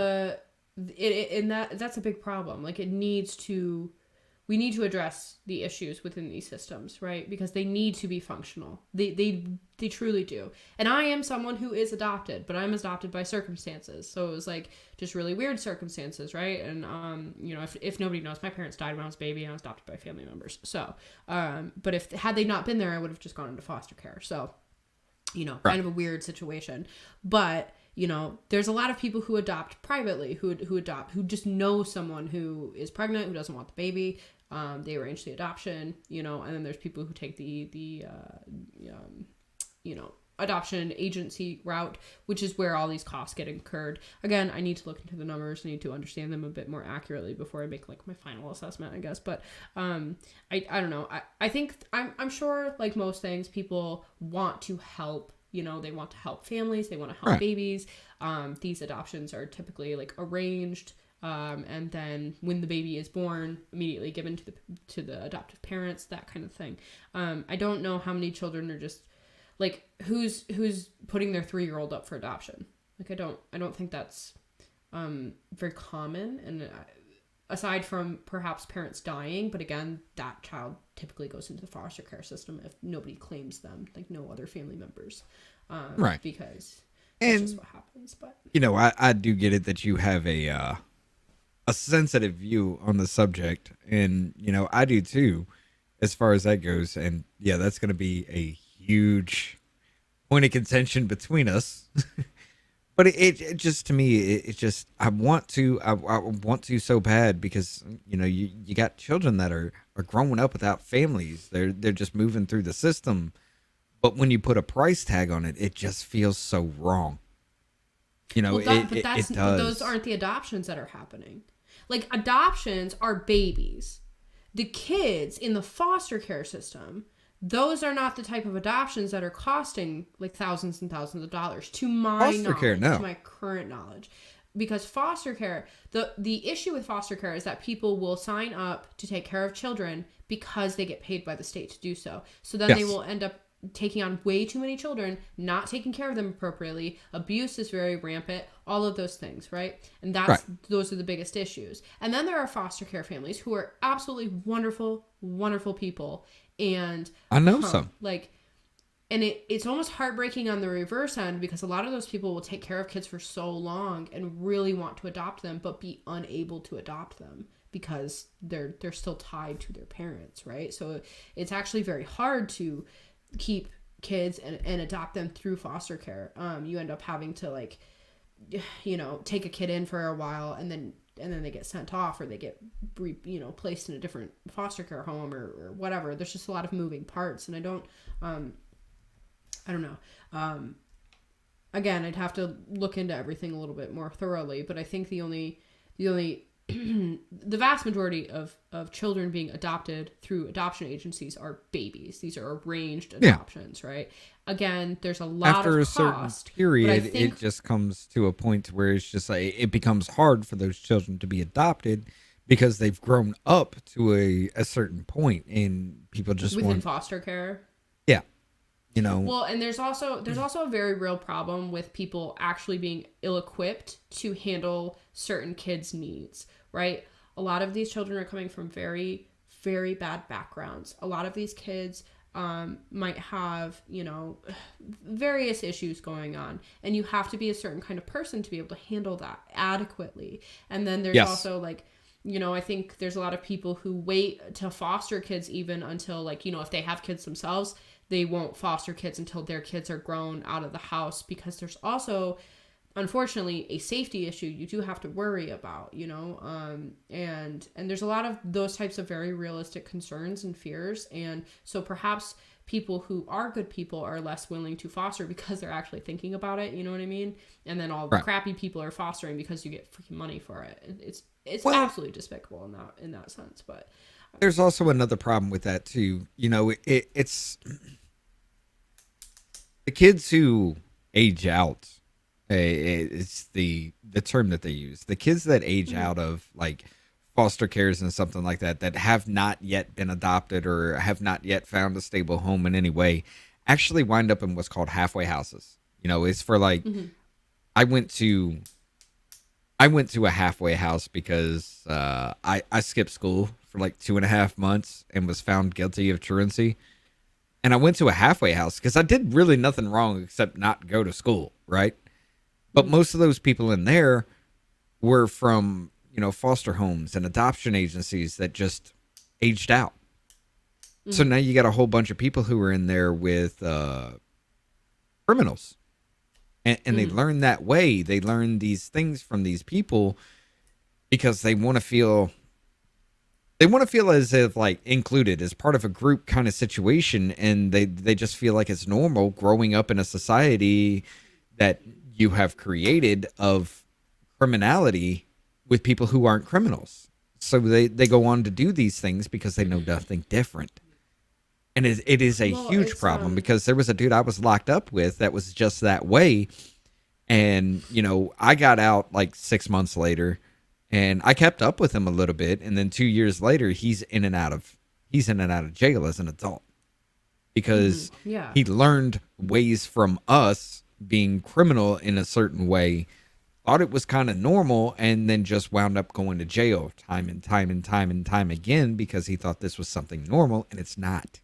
That's a big problem. Like, we need to address the issues within these systems, right? Because they need to be functional. They truly do. And I am someone who is adopted, but I'm adopted by circumstances. So it was like just really weird circumstances, right? And if nobody knows, my parents died when I was a baby, and I was adopted by family members. So, but had they not been there, I would have just gone into foster care. So, kind of a weird situation. But there's a lot of people who adopt privately, who just know someone who is pregnant, who doesn't want the baby. They arrange the adoption, and then there's people who take the adoption agency route, which is where all these costs get incurred. Again, I need to look into the numbers. I need to understand them a bit more accurately before I make like my final assessment, I guess. But I don't know. I think I'm sure, like most things, people want to help. They want to help families. They want to help babies. These adoptions are typically like arranged, and then when the baby is born, immediately given to the adoptive parents. That kind of thing. I don't know how many children are just like who's putting their 3-year-old up for adoption. Like I don't think that's very common. And aside from perhaps parents dying, but again, that child typically goes into the foster care system if nobody claims them, like no other family members, right? Because that's just what happens. But I do get it that you have a sensitive view on the subject, and I do too, as far as that goes. And yeah, that's going to be a huge point of contention between us. But it just, to me, it just, I want to so bad, because, you got children that are growing up without families. They're just moving through the system. But when you put a price tag on it, it just feels so wrong. It does. But those aren't the adoptions that are happening. Like, adoptions are babies. The kids in the foster care system, those are not the type of adoptions that are costing like thousands and thousands of dollars, to my knowledge, to my current knowledge. Because foster care, the issue with foster care is that people will sign up to take care of children because they get paid by the state to do so. So then they will end up taking on way too many children, not taking care of them appropriately. Abuse is very rampant, all of those things, right? And those are the biggest issues. And then there are foster care families who are absolutely wonderful, wonderful people. And I know some. Like, and it's almost heartbreaking on the reverse end, because a lot of those people will take care of kids for so long and really want to adopt them, but be unable to adopt them because they're still tied to their parents, right? So it's actually very hard to keep kids and adopt them through foster care. You end up having to, like, you know, take a kid in for a while, and then they get sent off, or they get placed in a different foster care home or whatever. There's just a lot of moving parts, and I don't know. Again, I'd have to look into everything a little bit more thoroughly, but I think the only the vast majority of children being adopted through adoption agencies are babies. These are arranged adoptions, right? Again, there's a lot After of a certain cost, period, but I think, it just comes to a point where it's just like it becomes hard for those children to be adopted because they've grown up to a certain point, and people just within want foster care. yeah, you know. Well, and there's also a very real problem with people actually being ill-equipped to handle certain kids' needs, right? A lot of these children are coming from very, very bad backgrounds. A lot of these kids might have, various issues going on, and you have to be a certain kind of person to be able to handle that adequately. And then there's also, like, I think there's a lot of people who wait to foster kids even until, like, if they have kids themselves, they won't foster kids until their kids are grown out of the house, because there's also, unfortunately, a safety issue you do have to worry about, and there's a lot of those types of very realistic concerns and fears. And so perhaps people who are good people are less willing to foster because they're actually thinking about it, you know what I mean? And then all the crappy people are fostering because you get freaking money for it. It's absolutely despicable in that sense. But there's also another problem with that too. It's the kids who age out. It's the term that they use. The kids that age out of, like, foster cares and something like that have not yet been adopted or have not yet found a stable home in any way actually wind up in what's called halfway houses. It's for, like, I went to a halfway house because I skipped school for like 2.5 months and was found guilty of truancy. And I went to a halfway house because I did really nothing wrong except not go to school, right? But most of those people in there were from, foster homes and adoption agencies that just aged out. So now you got a whole bunch of people who are in there with criminals. And they learn that way. They learn these things from these people because they want to feel as if, like, included as part of a group kind of situation. And they just feel like it's normal growing up in a society that you have created of criminality with people who aren't criminals. So they go on to do these things because they know nothing different. And it is a huge problem because there was a dude I was locked up with that was just that way. And, I got out like 6 months later, and I kept up with him a little bit. And then 2 years later, he's in and out of jail as an adult because he learned ways from us being criminal in a certain way, thought it was kind of normal, and then just wound up going to jail time and time and time and time again because he thought this was something normal, and it's not.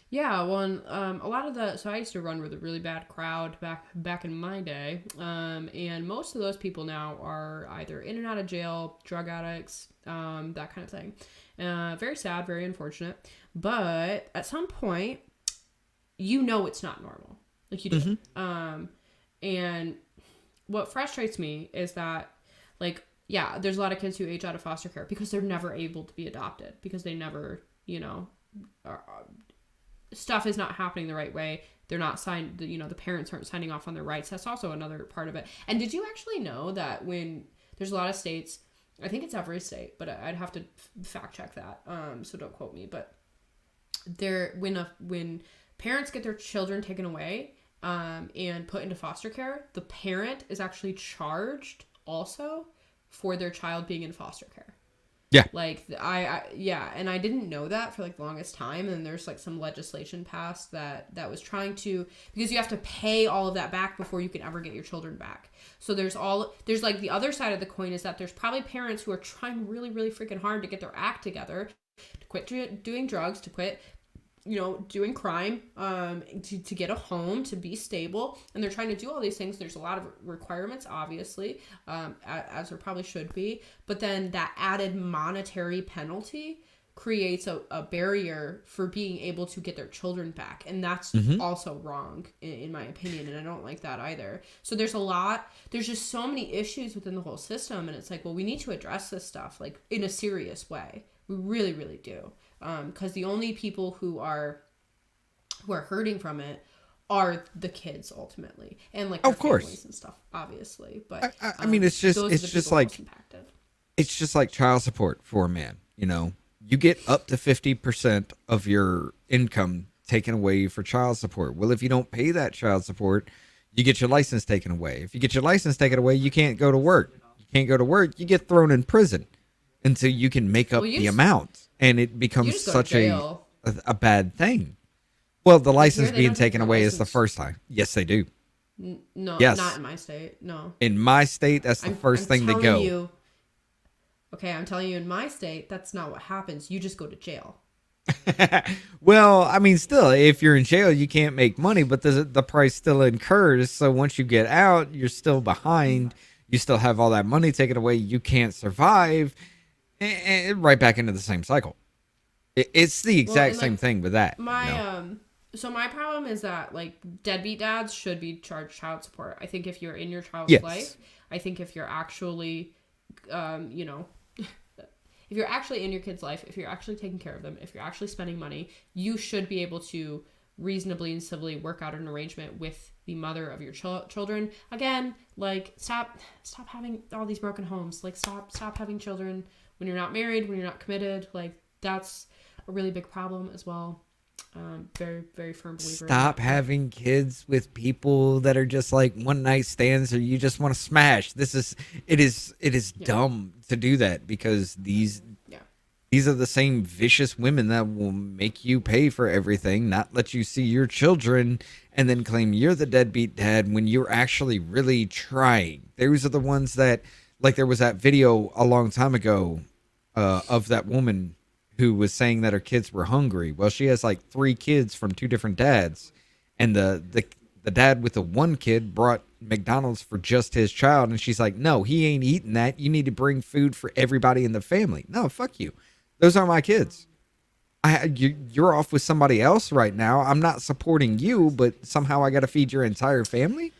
Yeah, well, and, a lot of so I used to run with a really bad crowd back in my day, and most of those people now are either in and out of jail, drug addicts, that kind of thing. Very sad, very unfortunate, but at some point, it's not normal. Like, you do. And what frustrates me is that, like, there's a lot of kids who age out of foster care because they're never able to be adopted, because they never, stuff is not happening the right way. They're not signed, the parents aren't signing off on their rights. That's also another part of it. And did you actually know that when there's a lot of states, I think it's every state, but I'd have to fact check that. So don't quote me, but when parents get their children taken away, and put into foster care, the parent is actually charged also for their child being in foster care. Yeah. Like, and I didn't know that for, like, the longest time, and there's, like, some legislation passed that was trying to, because you have to pay all of that back before you can ever get your children back. So there's like, the other side of the coin is that there's probably parents who are trying really, really freaking hard to get their act together quit doing drugs, to quit, doing crime, to get a home, to be stable. And they're trying to do all these things. There's a lot of requirements, obviously, as there probably should be. But then that added monetary penalty creates a barrier for being able to get their children back. And that's also wrong, in my opinion. And I don't like that either. So there's just so many issues within the whole system. And it's like, well, we need to address this stuff like in a serious way. We really, really do. Because the only people who are hurting from it are the kids ultimately, and like their families and stuff, obviously. But I mean, it's just like child support for a man. You get up to 50% of your income taken away for child support. Well, if you don't pay that child support, you get your license taken away. If you get your license taken away, you can't go to work. You can't go to work, you get thrown in prison until you can make up the amount. And it becomes such a bad thing. Well, the license being taken away is the first time. Yes, they do. No, not in my state. No. In my state, that's the first thing they go. I'm telling you, in my state, that's not what happens. You just go to jail. Well, I mean, still, if you're in jail, you can't make money, but the price still incurs. So once you get out, you're still behind. You still have all that money taken away. You can't survive. And right back into the same cycle. It's the exact same thing with that. So my problem is that like deadbeat dads should be charged child support. I think if you're in your child's life, I think if you're actually, if you're actually in your kid's life, if you're actually taking care of them, if you're actually spending money, you should be able to reasonably and civilly work out an arrangement with the mother of your children. Again, like stop having all these broken homes. Like stop having children when you're not married, when you're not committed. Like that's a really big problem as well. Very, very firm believer. Stop having kids with people that are just like one night stands or you just want to smash. It is dumb to do that because these are the same vicious women that will make you pay for everything, not let you see your children, and then claim you're the deadbeat dad when you're actually really trying. Those are the ones that, like there was that video a long time ago of that woman who was saying that her kids were hungry. Well, she has like 3 kids from 2 different dads. And the dad with the one kid brought McDonald's for just his child. And she's like, no, he ain't eating that. You need to bring food for everybody in the family. No, fuck you. Those are my kids. You're off with somebody else right now. I'm not supporting you, but somehow I got to feed your entire family.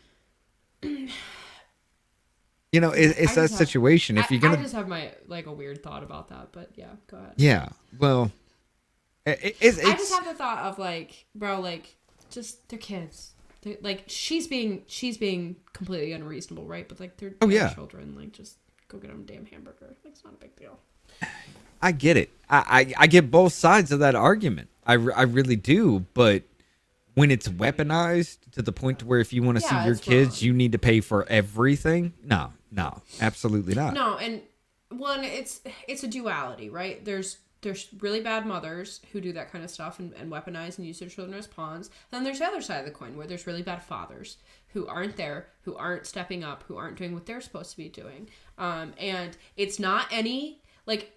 It's that situation. If you're gonna, I just have my a weird thought about that, but yeah, go ahead. Yeah, well, I just have the thought of bro, just they're kids. They're, she's being completely unreasonable, right? But they're children. Just go get them a damn hamburger. It's not a big deal. I get it. I get both sides of that argument. I really do, but when it's weaponized to the point to where if you want to see your kids, you need to pay for everything. No, absolutely not. No, and it's a duality, right? There's really bad mothers who do that kind of stuff and weaponize and use their children as pawns. Then there's the other side of the coin where there's really bad fathers who aren't there, who aren't stepping up, who aren't doing what they're supposed to be doing. And it's not any...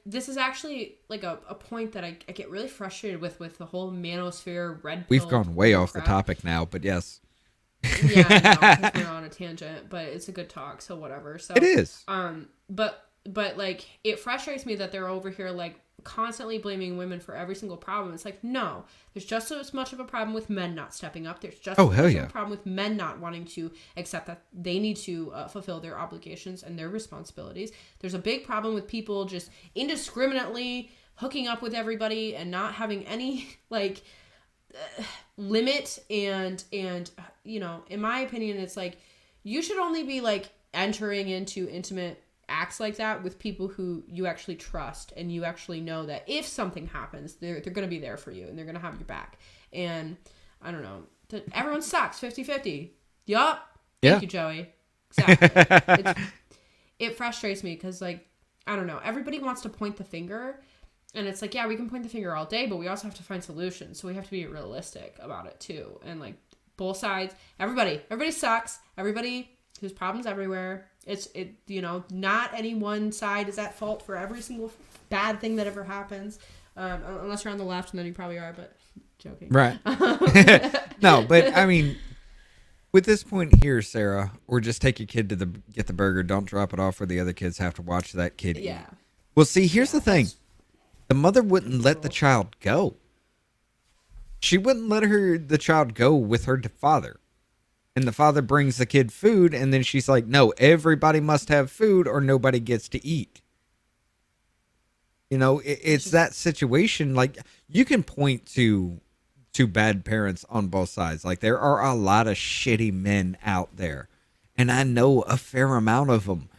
this is actually a point that I get really frustrated with the whole manosphere red pill. We've gone way off the topic now, but yes. Yeah, I know, 'cause we're on a tangent, but it's a good talk, so whatever. So it is. But it frustrates me that they're over here constantly blaming women for every single problem. It's no, there's just as much of a problem with men not stepping up. There's just as much of a problem with men not wanting to accept that they need to fulfill their obligations and their responsibilities. There's a big problem with people just indiscriminately hooking up with everybody and not having any limit and in my opinion, it's you should only be entering into intimate acts like that with people who you actually trust and you actually know that if something happens, they're going to be there for you and they're going to have your back. And I don't know, everyone sucks 50-50. Yup. Thank you, Joey. Exactly. It frustrates me because I don't know, everybody wants to point the finger. And it's we can point the finger all day, but we also have to find solutions. So we have to be realistic about it too. And both sides, everybody sucks. Everybody, there's problems everywhere. Not any one side is at fault for every single bad thing that ever happens. Unless you're on the left, and then you probably are, but joking. Right. No, but I mean, with this point here, Sarah, or just take your kid to get the burger. Don't drop it off where the other kids have to watch that kid eat. Yeah. Well, see, here's the thing. The mother wouldn't let the child go. She wouldn't let the child go with her father. And the father brings the kid food, and then she's like, no, everybody must have food or nobody gets to eat. You know, it's that situation. Like, you can point to bad parents on both sides. Like, there are a lot of shitty men out there, and I know a fair amount of them.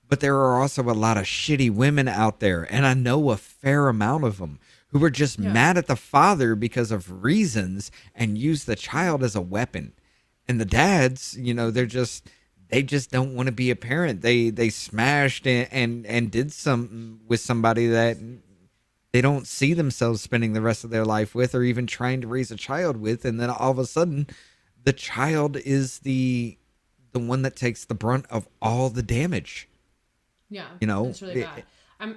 But there are also a lot of shitty women out there, and I know a fair amount of them who are just mad at the father because of reasons and use the child as a weapon. And the dads, you know, they just don't want to be a parent. They smashed and did something with somebody that they don't see themselves spending the rest of their life with, or even trying to raise a child with. And then all of a sudden, the child is the one that takes the brunt of all the damage. Yeah, you know, it's really bad. I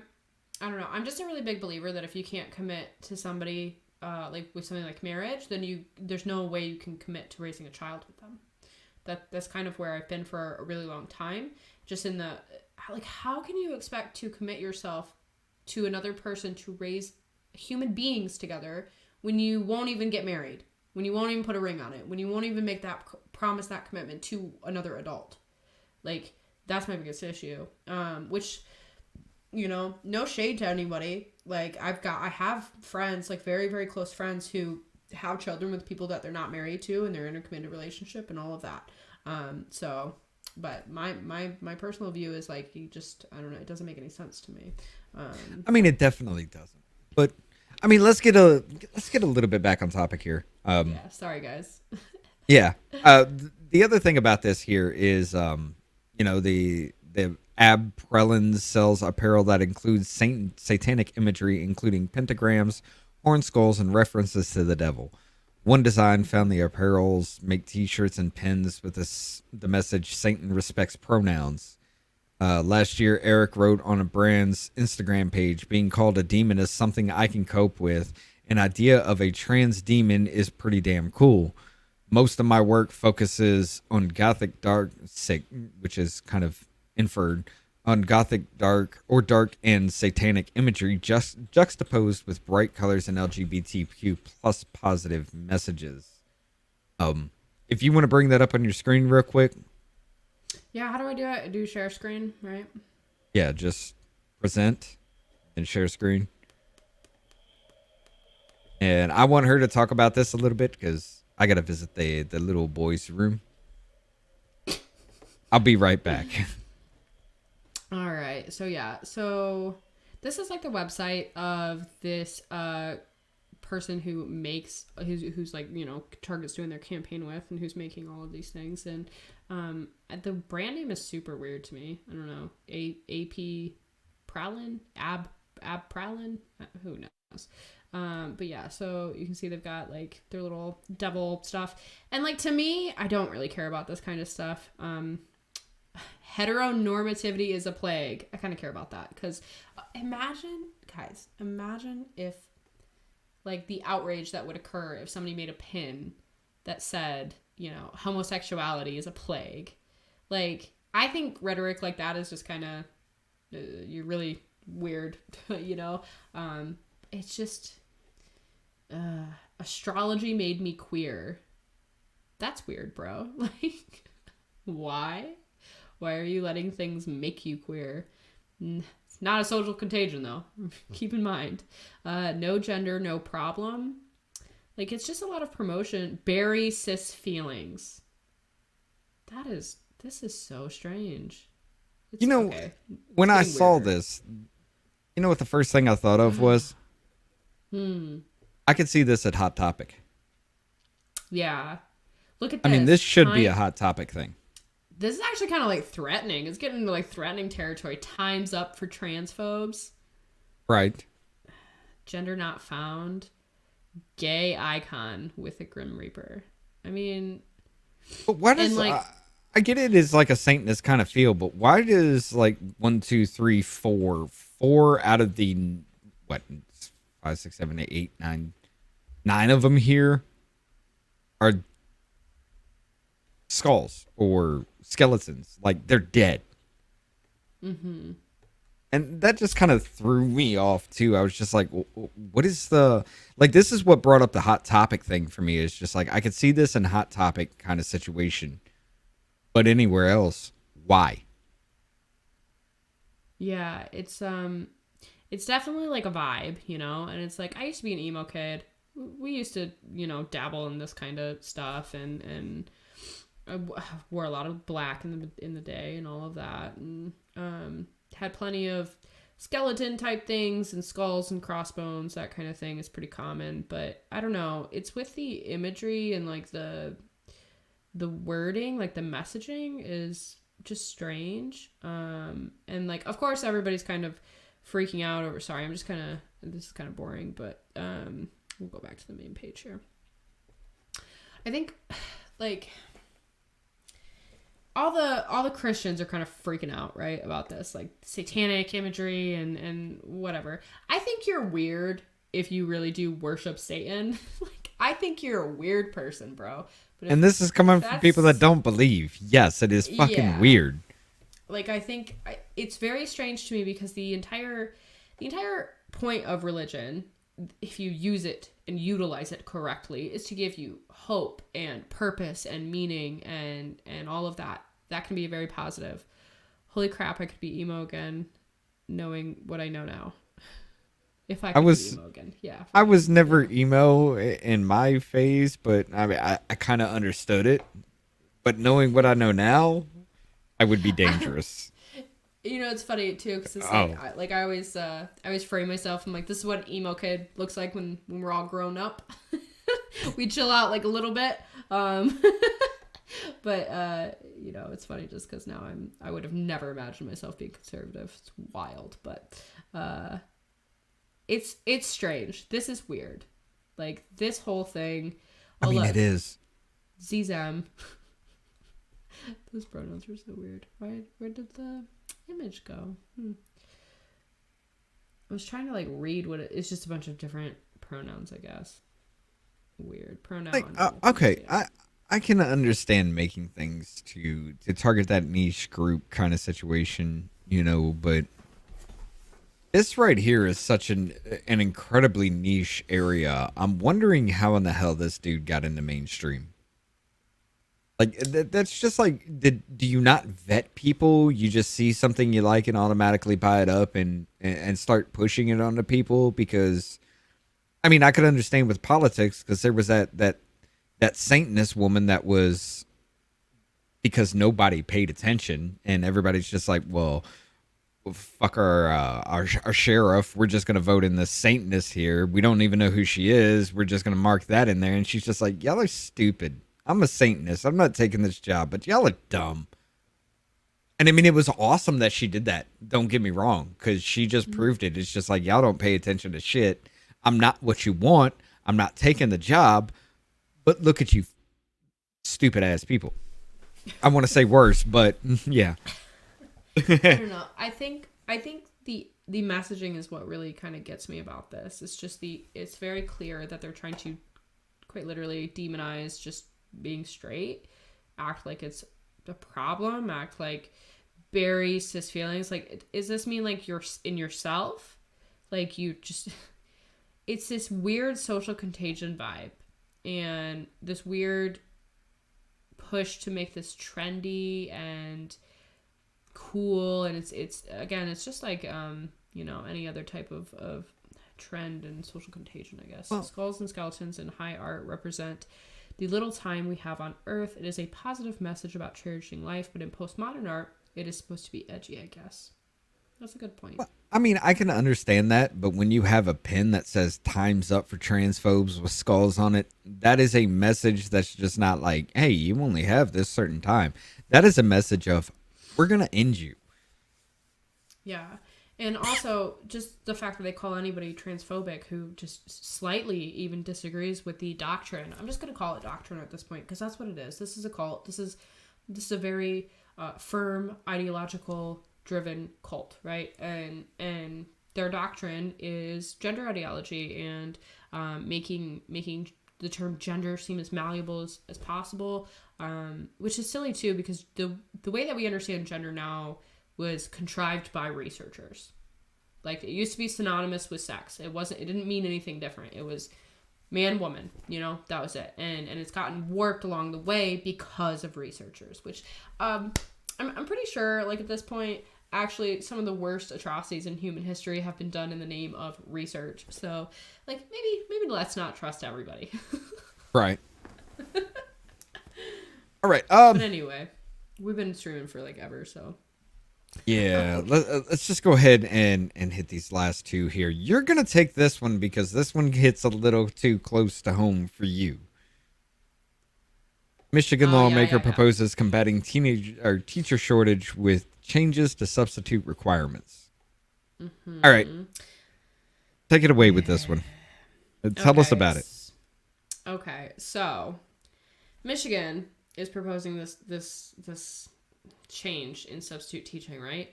don't know. I'm just a really big believer that if you can't commit to somebody, like with something like marriage, then there's no way you can commit to raising a child with them. That's kind of where I've been for a really long time. Just in the, like, how can you expect to commit yourself to another person to raise human beings together when you won't even get married, when you won't even put a ring on it, when you won't even make that promise, that commitment to another adult? Like, that's my biggest issue. Which, you know, no shade to anybody. Like, I have friends, like very, very close friends who have children with people that they're not married to, and they're in a committed relationship and all of that. But my personal view is like, I don't know, it doesn't make any sense to me. I mean, it definitely doesn't. But I mean, let's get a little bit back on topic here. Yeah, sorry guys. Yeah. The other thing about this here is, you know, the Ab Prelins sells apparel that includes satanic imagery, including pentagrams, horn skulls, and references to the devil. One design found the apparels make t-shirts and pins with the message "Satan respects pronouns." Last year, Eric wrote on a brand's Instagram page, "Being called a demon is something I can cope with. An idea of a trans demon is pretty damn cool. Most of my work focuses on gothic dark, which is kind of inferred, on gothic dark and satanic imagery, just juxtaposed with bright colors and LGBTQ plus positive messages." If you want to bring that up on your screen real quick. Yeah, how do I do it? I do share screen, right? Yeah, just present and share screen. And I want her to talk about this a little bit because I got to visit the little boy's room. I'll be right back. All right. So yeah. So this is like the website of this person who's like, you know, Target's doing their campaign with, and who's making all of these things. And the brand name is super weird to me. I don't know. AP Pralin, Ab Pralin, who knows. But yeah, so you can see they've got like their little devil stuff. And like, to me, I don't really care about this kind of stuff. Heteronormativity is a plague. I kind of care about that, because imagine if like the outrage that would occur if somebody made a pin that said, you know, homosexuality is a plague. Like, I think rhetoric like that is just kind of, you're really weird, you know? It's just, astrology made me queer. That's weird, bro. Like, why? Why are you letting things make you queer? It's not a social contagion, though. Keep in mind. No gender, no problem. Like, it's just a lot of promotion. Bury cis feelings. This is so strange. You know, okay. When I saw this, you know what the first thing I thought of was? I could see this at Hot Topic. Yeah. Look at this. I mean, this should be a Hot Topic thing. This is actually kind of like threatening. It's getting into like threatening territory. Time's up for transphobes. Right. Gender not found. Gay icon with a Grim Reaper. I mean, but why does I get it as like a Satanist kind of feel, but why does like 1, 2, 3, 4 out of the 5, 6, 7, 8, 9. 9 of them here are skulls or skeletons. Like, they're dead. Mm-hmm. And that just kind of threw me off, too. I was just like, what is the... Like, this is what brought up the Hot Topic thing for me. It's just like, I could see this in Hot Topic kind of situation. But anywhere else, why? Yeah, it's definitely like a vibe, you know? And it's like, I used to be an emo kid. We used to, you know, dabble in this kind of stuff, and I wore a lot of black in the day and all of that, and had plenty of skeleton type things and skulls and crossbones. That kind of thing is pretty common. But I don't know, it's with the imagery and like the wording, like the messaging is just strange. And like, of course, everybody's kind of freaking out over. Sorry, this is kind of boring, but we'll go back to the main page here. I think like all the Christians are kind of freaking out, right, about this, like satanic imagery and whatever. I think you're weird if you really do worship Satan. Like, I think you're a weird person, bro. But And this is coming from people that don't believe. Yes, it is fucking weird. Like, I think it's very strange to me because the entire point of religion, if you use it and utilize it correctly, is to give you hope and purpose and meaning and all of that. That can be very positive. Holy crap, I could be emo again, knowing what I know now. If I could be emo again, yeah. I was never emo in my phase, but I mean, I kind of understood it. But knowing what I know now, I would be dangerous. You know, it's funny too, because it's like I always frame myself. I'm like, this is what an emo kid looks like when we're all grown up. We chill out like a little bit, but you know, it's funny just because now I would have never imagined myself being conservative. It's wild, but it's strange. This is weird. Like, this whole thing. I mean, it is. Zem. Those pronouns are so weird. Where did the image go? I was trying to like read what it's just a bunch of different pronouns, I guess. Weird pronoun. Like, okay, I can understand making things to target that niche group kind of situation, you know, but this right here is such an incredibly niche area. I'm wondering how in the hell this dude got into mainstream. Like, that's just like, do you not vet people? You just see something you like and automatically buy it up and start pushing it onto people? Because, I mean, I could understand with politics, because there was that Satanist woman that was, because nobody paid attention and everybody's just like, well, fuck our sheriff. We're just going to vote in the Satanist here. We don't even know who she is. We're just going to mark that in there. And she's just like, y'all are stupid. I'm a Satanist. I'm not taking this job, but y'all are dumb. And I mean, it was awesome that she did that. Don't get me wrong, because she just proved it. It's just like, y'all don't pay attention to shit. I'm not what you want. I'm not taking the job. But look at you, stupid ass people. I want to say worse, but yeah. I don't know. I think the messaging is what really kind of gets me about this. It's just it's very clear that they're trying to quite literally demonize just being straight, act like it's a problem, act like bury cis feelings. Like, does this mean like you're in yourself? Like, you just, it's this weird social contagion vibe and this weird push to make this trendy and cool. And it's again, it's just like, you know, any other type of trend and social contagion, I guess. Well, skulls and skeletons in high art represent the little time we have on Earth. It is a positive message about cherishing life, but in postmodern art, it is supposed to be edgy, I guess. That's a good point. Well, I mean, I can understand that, but when you have a pin that says "Time's Up" for transphobes with skulls on it, that is a message that's just not like, hey, you only have this certain time. That is a message of, we're going to end you. Yeah. And also, just the fact that they call anybody transphobic who just slightly even disagrees with the doctrine. I'm just going to call it doctrine at this point, because that's what it is. This is a cult. This is a very firm, ideological driven cult, right? And their doctrine is gender ideology and making the term gender seem as malleable as possible, which is silly too, because the way that we understand gender now was contrived by researchers. Like, it used to be synonymous with sex. It didn't mean anything different. It was man, woman, that was it. And it's gotten warped along the way because of researchers, which I'm pretty sure, like, at this point, actually some of the worst atrocities in human history have been done in the name of research. So, like, maybe let's not trust everybody. Right. All right. But anyway, we've been streaming for like ever, so. Yeah, let's just go ahead and hit these last two here. You're going to take this one because this one hits a little too close to home for you. Michigan lawmaker proposes combating teacher shortage with changes to substitute requirements. Mm-hmm. All right. Take it away with this one. Tell us about it. Okay, so Michigan is proposing this change in substitute teaching, right?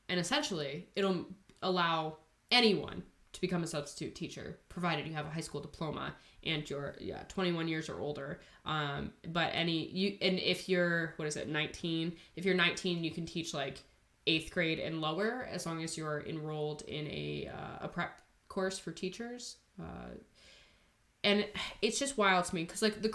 And essentially, it'll allow anyone to become a substitute teacher, provided you have a high school diploma and you're 21 years or older. But if you're 19, if you're 19, you can teach like 8th grade and lower, as long as you're enrolled in a prep course for teachers. And it's just wild to me because, like, the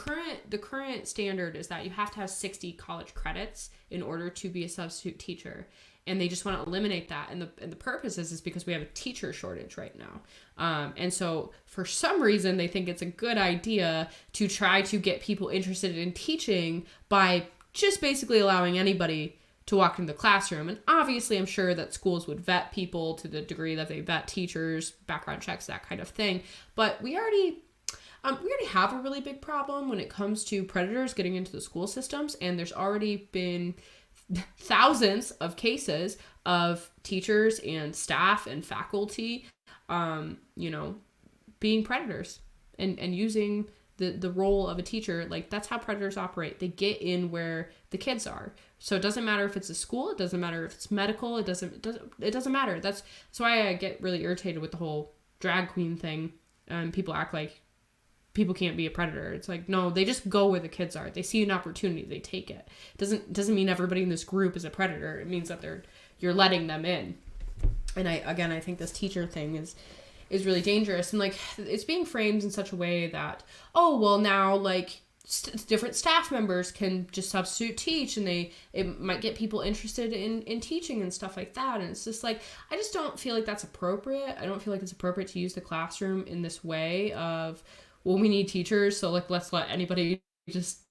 current standard is that you have to have 60 college credits in order to be a substitute teacher, and they just want to eliminate that. And the purpose is because we have a teacher shortage right now. And so for some reason they think it's a good idea to try to get people interested in teaching by just basically allowing anybody to walk into the classroom. And obviously I'm sure that schools would vet people to the degree that they vet teachers, background checks, that kind of thing. But we already have a really big problem when it comes to predators getting into the school systems, and there's already been thousands of cases of teachers and staff and faculty, being predators and using the role of a teacher. Like, that's how predators operate. They get in where the kids are. So it doesn't matter if it's a school, it doesn't matter if it's medical, it doesn't matter. That's why I get really irritated with the whole drag queen thing. People act like people can't be a predator. It's like, no, they just go where the kids are. They see an opportunity, they take it. Doesn't mean everybody in this group is a predator. It means that you're letting them in. And I think this teacher thing is really dangerous, and like, it's being framed in such a way that, oh well, now like different staff members can just substitute teach, and it might get people interested in teaching and stuff like that. And it's just like, I just don't feel like that's appropriate. I don't feel like it's appropriate to use the classroom in this way of, well, we need teachers, so like, let's let anybody just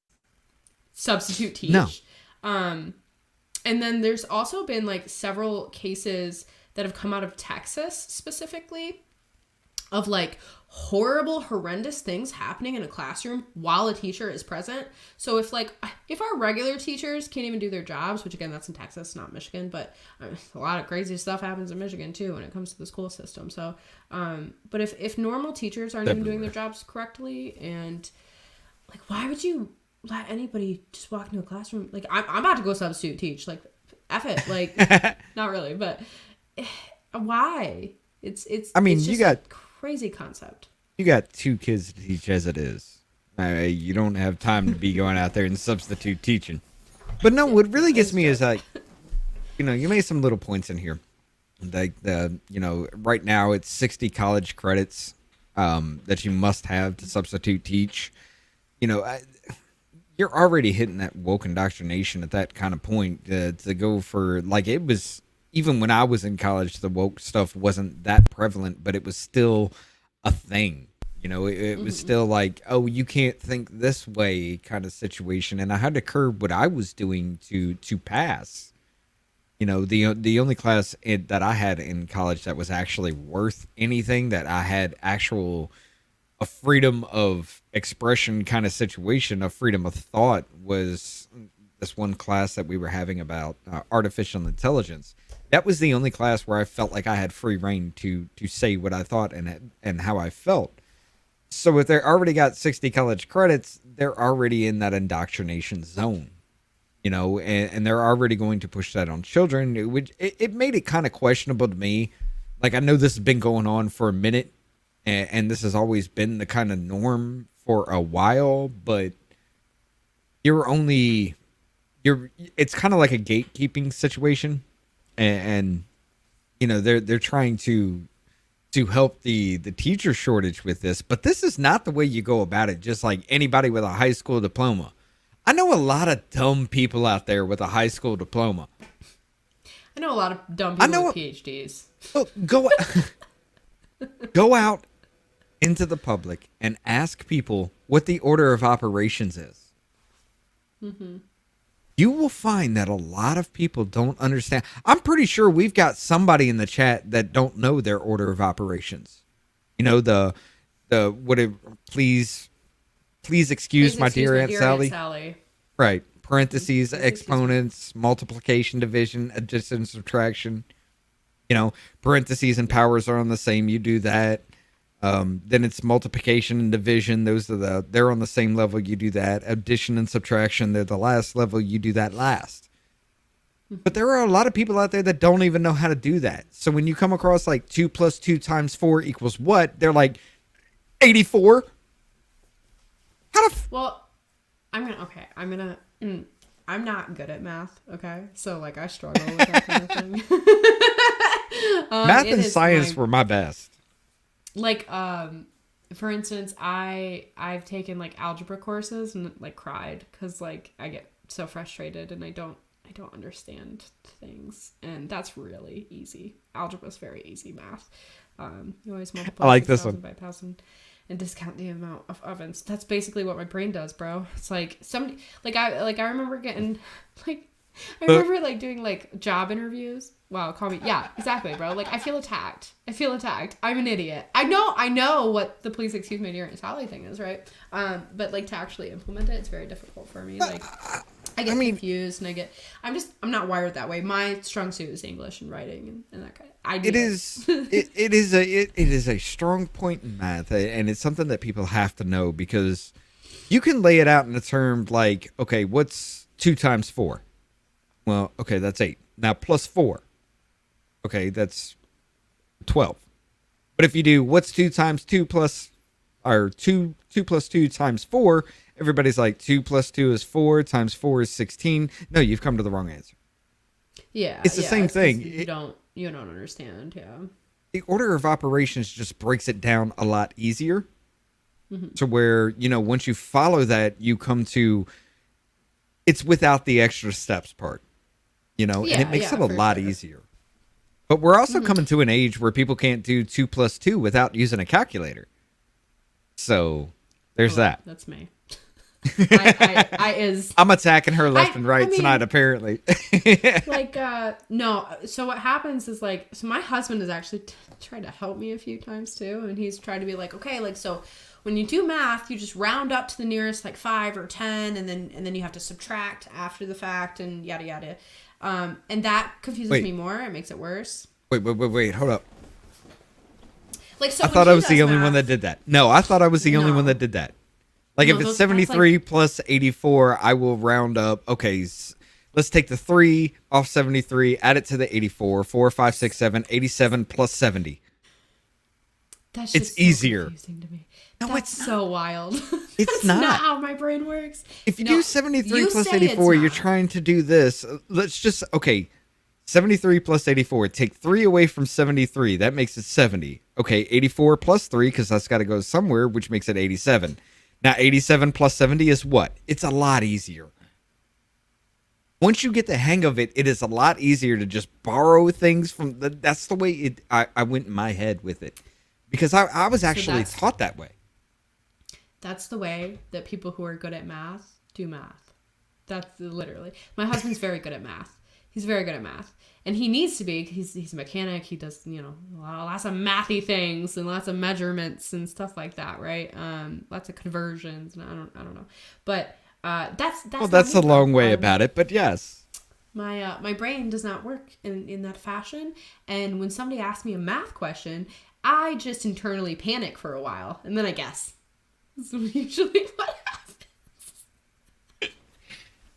substitute teach. No. And then there's also been like several cases that have come out of Texas specifically of like horrible, horrendous things happening in a classroom while a teacher is present. So if our regular teachers can't even do their jobs, which again, that's in Texas, not Michigan, but a lot of crazy stuff happens in Michigan too when it comes to the school system. So, but if normal teachers aren't even doing their jobs correctly, and like, why would you let anybody just walk into a classroom? Like, I'm about to go substitute teach, like, F it, like, not really, but why? It's just you got crazy concept. You got 2 kids to teach as it is. You don't have time to be going out there and substitute teaching. But no, what really gets me is like, you made some little points in here. Like right now it's 60 college credits that you must have to substitute teach. You're already hitting that woke indoctrination at that kind of point to go for, like, it was. Even when I was in college, the woke stuff wasn't that prevalent, but it was still a thing. It was still like, oh, you can't think this way kind of situation. And I had to curb what I was doing to pass. The only class that I had in college that was actually worth anything, that I had a freedom of expression kind of situation, a freedom of thought, was this one class that we were having about artificial intelligence. That was the only class where I felt like I had free reign to say what I thought and how I felt. So if they're already got 60 college credits, they're already in that indoctrination zone, and they're already going to push that on children. It made it kind of questionable to me. like I know this has been going on for a minute, and this has always been the kind of norm for a while, but it's kind of like a gatekeeping situation, and you know they're trying to help the teacher shortage with this, but this is not the way you go about it. Just like anybody with a high school diploma. I know a lot of dumb people out there with a high school diploma. I know a lot of dumb people with PhDs. Look, go out into the public and ask people what the order of operations is. Mm-hmm. You will find that a lot of people don't understand. I'm pretty sure we've got somebody in the chat that don't know their order of operations. You know, please excuse my dear Aunt Sally. Right. Parentheses, exponents, multiplication, division, addition, subtraction. You know, parentheses and powers are on the same. You do that. Then it's multiplication and division. They're on the same level. You do that. Addition and subtraction, they're the last level. You do that last. But there are a lot of people out there that don't even know how to do that. So when you come across like 2 + 2 × 4 = what? They're like 84. Well, I'm not good at math. Okay. So like I struggle with that kind of thing. Math and science were my best. Like, for instance, I've taken like algebra courses and like cried because like I get so frustrated and I don't understand things, and that's really easy. Algebra is very easy math. You always multiply. I like this one by 1,000 and discount the amount of ovens. That's basically what my brain does, bro. It's like somebody I remember getting like. I remember like doing like job interviews. Wow, call me. Yeah, exactly, bro. Like I feel attacked. I'm an idiot. I know what the please excuse me dear Aunt Sally thing is, right? But like to actually implement it, it's very difficult for me. Like I get confused and I'm not wired that way. My strong suit is English and writing and that kind of. It is a strong point in math, and it's something that people have to know, because you can lay it out in a term like, okay, what's 2 × 4? Well, okay, that's 8. Now plus 4. Okay, that's 12. But if you do what's 2 × 2 plus, or 2 + 2 × 4, everybody's like 2 + 2 is 4 × 4 is 16. No, you've come to the wrong answer. Yeah, it's the same thing. You don't understand. Yeah. The order of operations just breaks it down a lot easier. Mm-hmm. To where, you know, once you follow that, you come to, it's without the extra steps part. You know, and it makes it a lot easier. But we're also coming to an age where people can't do 2 + 2 without using a calculator. So there's that. That's me. I'm attacking her left and right tonight, apparently. No. So what happens is so my husband has actually tried to help me a few times too, and he's tried to be like, okay, like so. When you do math, you just round up to the nearest like 5 or 10, and then you have to subtract after the fact and yada yada. And that confuses me more. It makes it worse. Wait, hold up. Like, so I thought I was the only one that did that. No, I thought I was the only one that did that. Like, if it's 73 plus 84, I will round up. Okay, let's take the 3 off 73, add it to the 84. 4, 5, 6, 7, 87 plus 70. That's just it's easier. Confusing to me. No, that's it's so wild. It's not how my brain works. If you do 73 plus 84, you're trying to do this. Let's just, okay, 73 plus 84. Take 3 away from 73. That makes it 70. Okay, 84 plus 3, because that's got to go somewhere, which makes it 87. Now, 87 plus 70 is what? It's a lot easier. Once you get the hang of it, it is a lot easier to just borrow things from. That's the way I went in my head with it. Because I was actually taught that way. That's the way that people who are good at math do math. That's literally. My husband's very good at math. He's very good at math. And he needs to be. He's a mechanic. He does, lots of mathy things and lots of measurements and stuff like that, right? Lots of conversions. And I don't know. But that's well, that's a long way about it, but yes. My brain does not work in that fashion. And when somebody asks me a math question, I just internally panic for a while, and then I guess. That's usually what happens.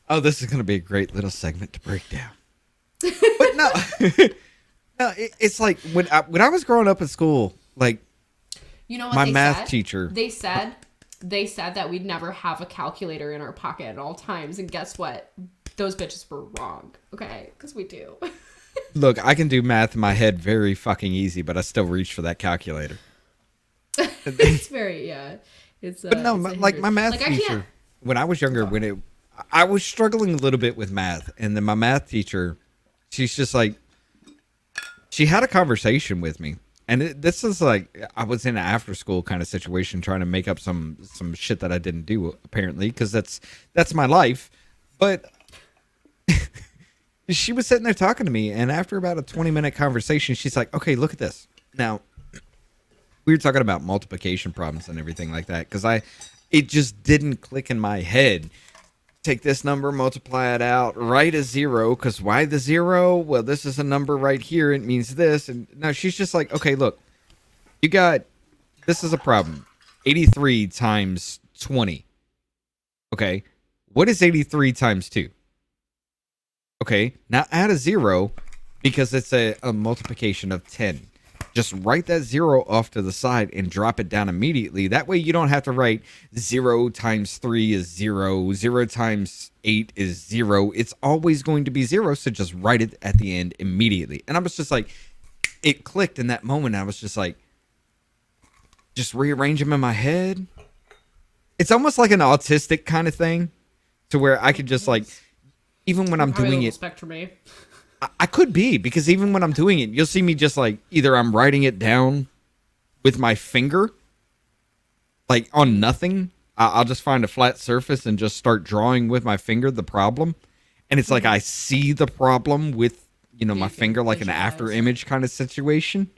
Oh, this is going to be a great little segment to break down. But no. No, it's like when I was growing up in school, like You know what my they math said? teacher. They said that we'd never have a calculator in our pocket at all times, and guess what? Those bitches were wrong. Okay, because we do. Look, I can do math in my head very fucking easy, but I still reach for that calculator. It's very It's But no, it's a like my math hindrance. Like, I teacher, can't. when I was younger, I was struggling a little bit with math, and then my math teacher, she's just like, she had a conversation with me, and this is like I was in an after school kind of situation, trying to make up some shit that I didn't do apparently, because that's my life, but. She was sitting there talking to me, and after about a 20-minute conversation, she's like, okay, look at this. Now, we were talking about multiplication problems and everything like that, because it just didn't click in my head. Take this number, multiply it out, write a 0, because why the 0? Well, this is a number right here. It means this. And no, she's just like, okay, look, this is a problem. 83 times 20. Okay, what is 83 times 2? Okay, now add a 0 because it's a multiplication of 10. Just write that 0 off to the side and drop it down immediately. That way you don't have to write 0 times 3 is 0, 0 times 8 is 0. It's always going to be 0, so just write it at the end immediately. And I was just like, it clicked in that moment. I was just like, just rearrange them in my head. It's almost like an autistic kind of thing, to where I could just like, even when I'm doing it, Spectrum-y. I could be, because even when I'm doing it, you'll see me just like, either I'm writing it down with my finger, like on nothing. I'll just find a flat surface and just start drawing with my finger the problem. And it's like I see the problem with, my finger, like an after image kind of situation.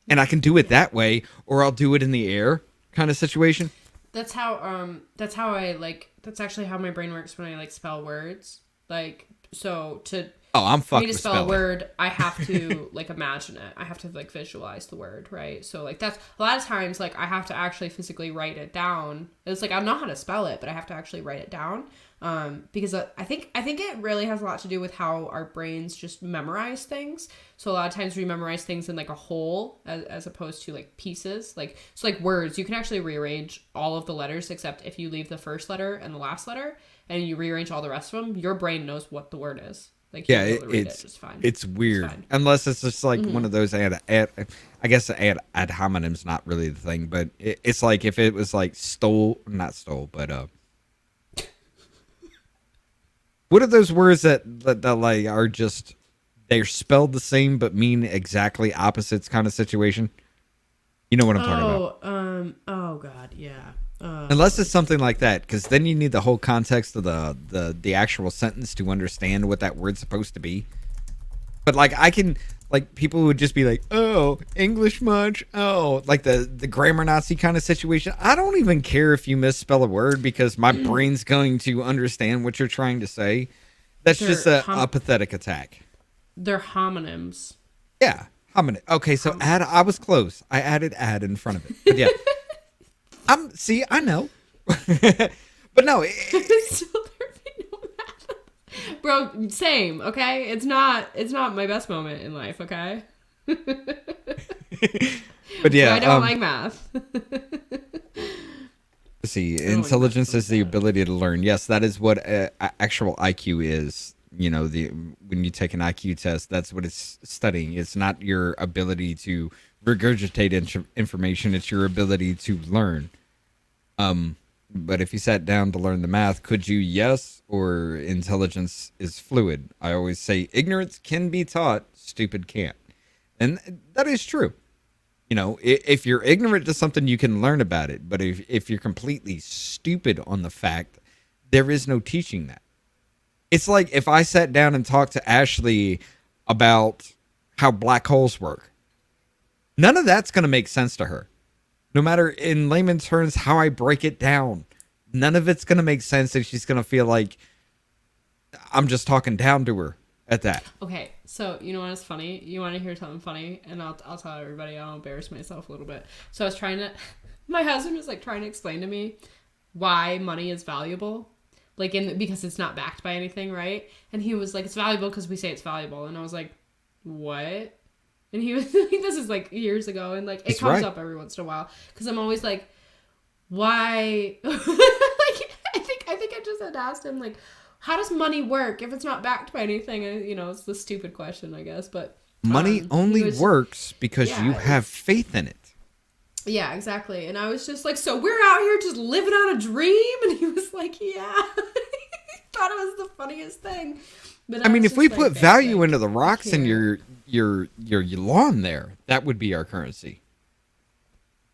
And I can do it that way, or I'll do it in the air kind of situation. That's how that's actually how my brain works when I like spell words. Like, so I'm for me fucked to with spell a spelling. word, I have to like imagine it. I have to like visualize the word, right? So like that's a lot of times like I have to actually physically write it down. It's like I know how to spell it, but I have to actually write it down. Because I think it really has a lot to do with how our brains just memorize things. So a lot of times we memorize things in like a whole as opposed to like pieces. Like, so like words, you can actually rearrange all of the letters except if you leave the first letter and the last letter and you rearrange all the rest of them, your brain knows what the word is. Like, you'll be able to read it just fine. It's weird. It's fine. Unless it's just like one of those I guess ad hominem's not really the thing, but it's like if it was like not stole, but what are those words that like are just, they're spelled the same but mean exactly opposites kind of situation? You know what I'm talking about? Oh god, yeah. Unless it's something like that, because then you need the whole context of the actual sentence to understand what that word's supposed to be. But like I can, like people would just be like, oh, English much? Oh, like the grammar Nazi kind of situation. I don't even care if you misspell a word because my brain's going to understand what you're trying to say. That's just a pathetic attack. They're homonyms. Yeah, homonym. Okay, so I was close. I added "ad" in front of it. But yeah. I know. But no. Bro, same, okay? It's not my best moment in life, okay? But yeah. So I don't like math. Let's see. Intelligence is the ability to learn. Yes, that is what actual IQ is. When you take an IQ test, that's what it's studying. It's not your ability to regurgitate information. It's your ability to learn. But if you sat down to learn the math, could you? Yes. Or intelligence is fluid. I always say ignorance can be taught, stupid can't. And that is true. If you're ignorant to something, you can learn about it. But if you're completely stupid on the fact, there is no teaching that. It's like if I sat down and talked to Ashley about how black holes work. None of that's going to make sense to her. No matter in layman's terms how I break it down, none of it's going to make sense, and she's going to feel like I'm just talking down to her at that. Okay, so you know what is funny? You want to hear something funny? And I'll tell everybody. I'll embarrass myself a little bit. So I was my husband was like trying to explain to me why money is valuable. Like because it's not backed by anything, right? And he was like, it's valuable because we say it's valuable. And I was like, what? And he was like, this is like years ago, and like it comes up every once in a while because I'm always like, why? Like I think I just had asked him like, how does money work if it's not backed by anything? And, you know, it's the stupid question, I guess, but money only works because you have faith in it. Yeah, exactly. And I was just like, so we're out here just living on a dream? And he was like, yeah. He thought it was the funniest thing. But I mean, if we put value into the rocks in your lawn there, that would be our currency.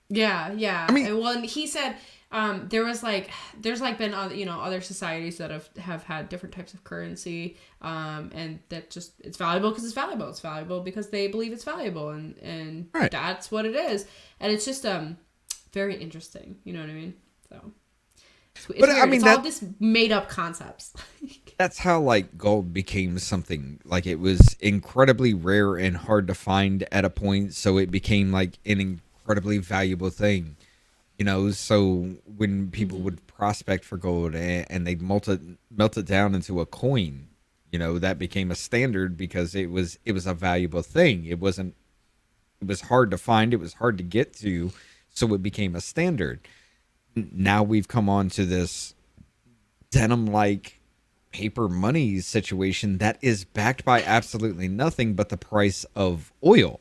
Yeah, yeah. I mean, well, and he said there's been other societies that have had different types of currency, and that just it's valuable because it's valuable. It's valuable because they believe it's valuable, and that's what it is. And it's just very interesting. You know what I mean? So. It's weird. I mean, it's all this made up concepts. That's how like gold became something like it was incredibly rare and hard to find at a point, so it became like an incredibly valuable thing. You know, so when people would prospect for gold and they'd melt it down into a coin, you know, that became a standard because it was a valuable thing. It was hard to find, it was hard to get to, so it became a standard. Now we've come on to this denim-like paper money situation that is backed by absolutely nothing but the price of oil.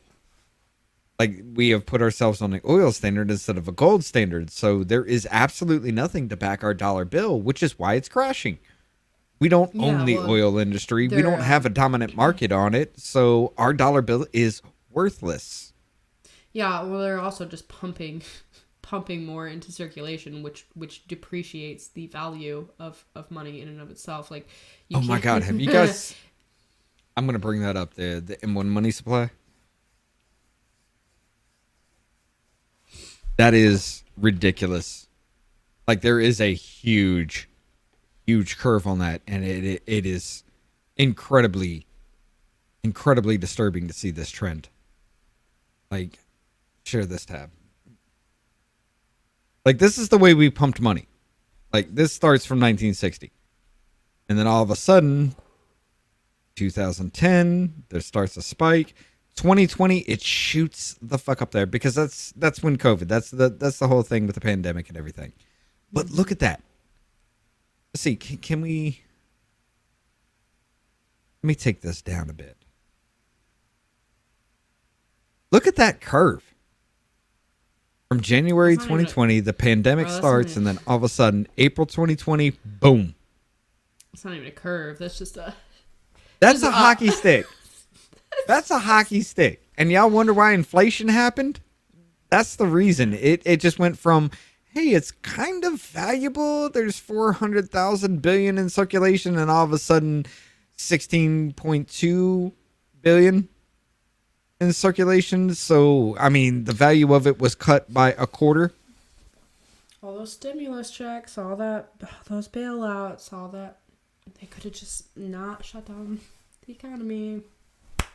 Like, we have put ourselves on an oil standard instead of a gold standard, so there is absolutely nothing to back our dollar bill, which is why it's crashing. We don't own the oil industry. We don't have a dominant market on it, so our dollar bill is worthless. Yeah, well, they're also just pumping more into circulation, which depreciates the value of money in and of itself. Like, oh my God, have you guys? I'm gonna bring that up. The M1 money supply. That is ridiculous. Like, there is a huge curve on that, and it is incredibly disturbing to see this trend. Like, share this tab. Like, this is the way we pumped money. Like, this starts from 1960. And then all of a sudden, 2010, there starts a spike. 2020, it shoots the fuck up there because that's when COVID. That's the whole thing with the pandemic and everything. But look at that. Let's see, can we... Let me take this down a bit. Look at that curve. From January 2020, the pandemic starts, and then all of a sudden, April 2020, boom. It's not even a curve. That's just a... That's a hockey stick. That's a hockey stick. And y'all wonder why inflation happened? That's the reason. It just went from, hey, it's kind of valuable. There's 400,000 billion in circulation, and all of a sudden, 16.2 billion in circulation. So, I mean, the value of it was cut by a quarter. All those stimulus checks, all that, those bailouts, all that. They could have just not shut down the economy.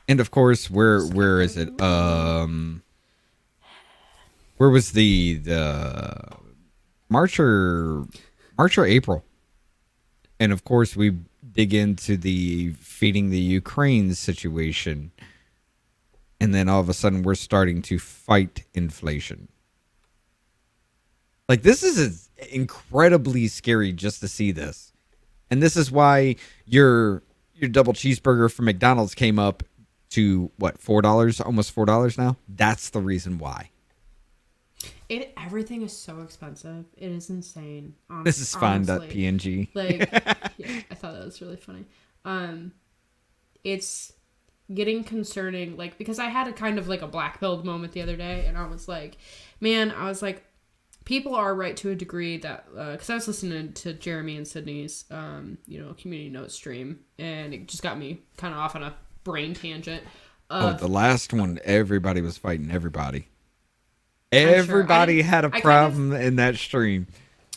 And of course, where is it? Where was the March or April? And of course, we dig into the feeding the Ukraine situation. And then all of a sudden, we're starting to fight inflation. Like, this is incredibly scary just to see this. And this is why your double cheeseburger from McDonald's came up to, what, $4? Almost $4 now? That's the reason why. Everything is so expensive. It is insane. This is fine.png. Like, yeah, I thought that was really funny. It's getting concerning, like, because I had a kind of like a black pilled moment the other day, and I was like, people are right to a degree that, because I was listening to Jeremy and Sydney's, community note stream, and it just got me kind of off on a brain tangent. The last one, everybody was fighting everybody. Everybody had a problem in that stream.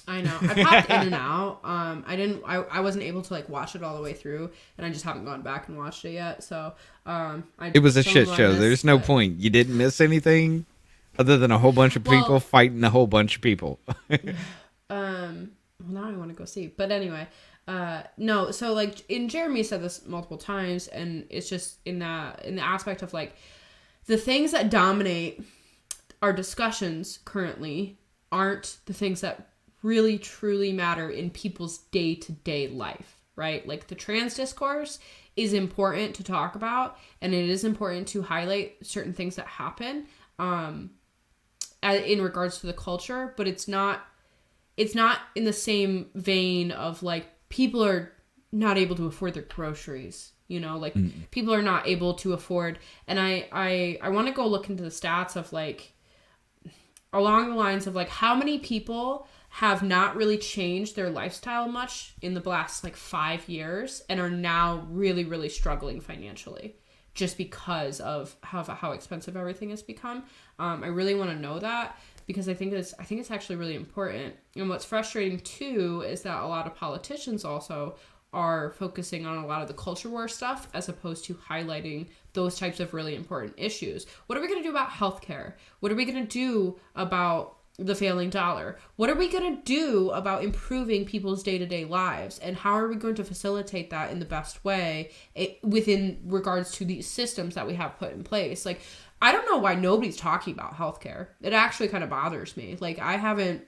I know. I popped in and out. I wasn't able to like watch it all the way through, and I just haven't gone back and watched it yet. So, it was a shit show. There's no point. You didn't miss anything other than a whole bunch of people fighting a whole bunch of people. Well, now I want to go see. But anyway, no. So like, Jeremy said this multiple times, and it's just in the aspect of like, the things that dominate our discussions currently aren't the things that really truly matter in people's day-to-day life, right? Like the trans discourse is important to talk about, and it is important to highlight certain things that happen in regards to the culture, but it's not in the same vein of like people are not able to afford their groceries, you know, like people are not able to afford. And I want to go look into the stats of like along the lines of like how many people have not really changed their lifestyle much in the last like 5 years and are now really, really struggling financially just because of how expensive everything has become. I really want to know that, because I think it's actually really important. And what's frustrating too is that a lot of politicians also are focusing on a lot of the culture war stuff as opposed to highlighting those types of really important issues. What are we going to do about healthcare? What are we going to do about the failing dollar? What are we going to do about improving people's day-to-day lives? And how are we going to facilitate that in the best way within regards to these systems that we have put in place? Like, I don't know why nobody's talking about healthcare. It actually kind of bothers me. Like, I haven't,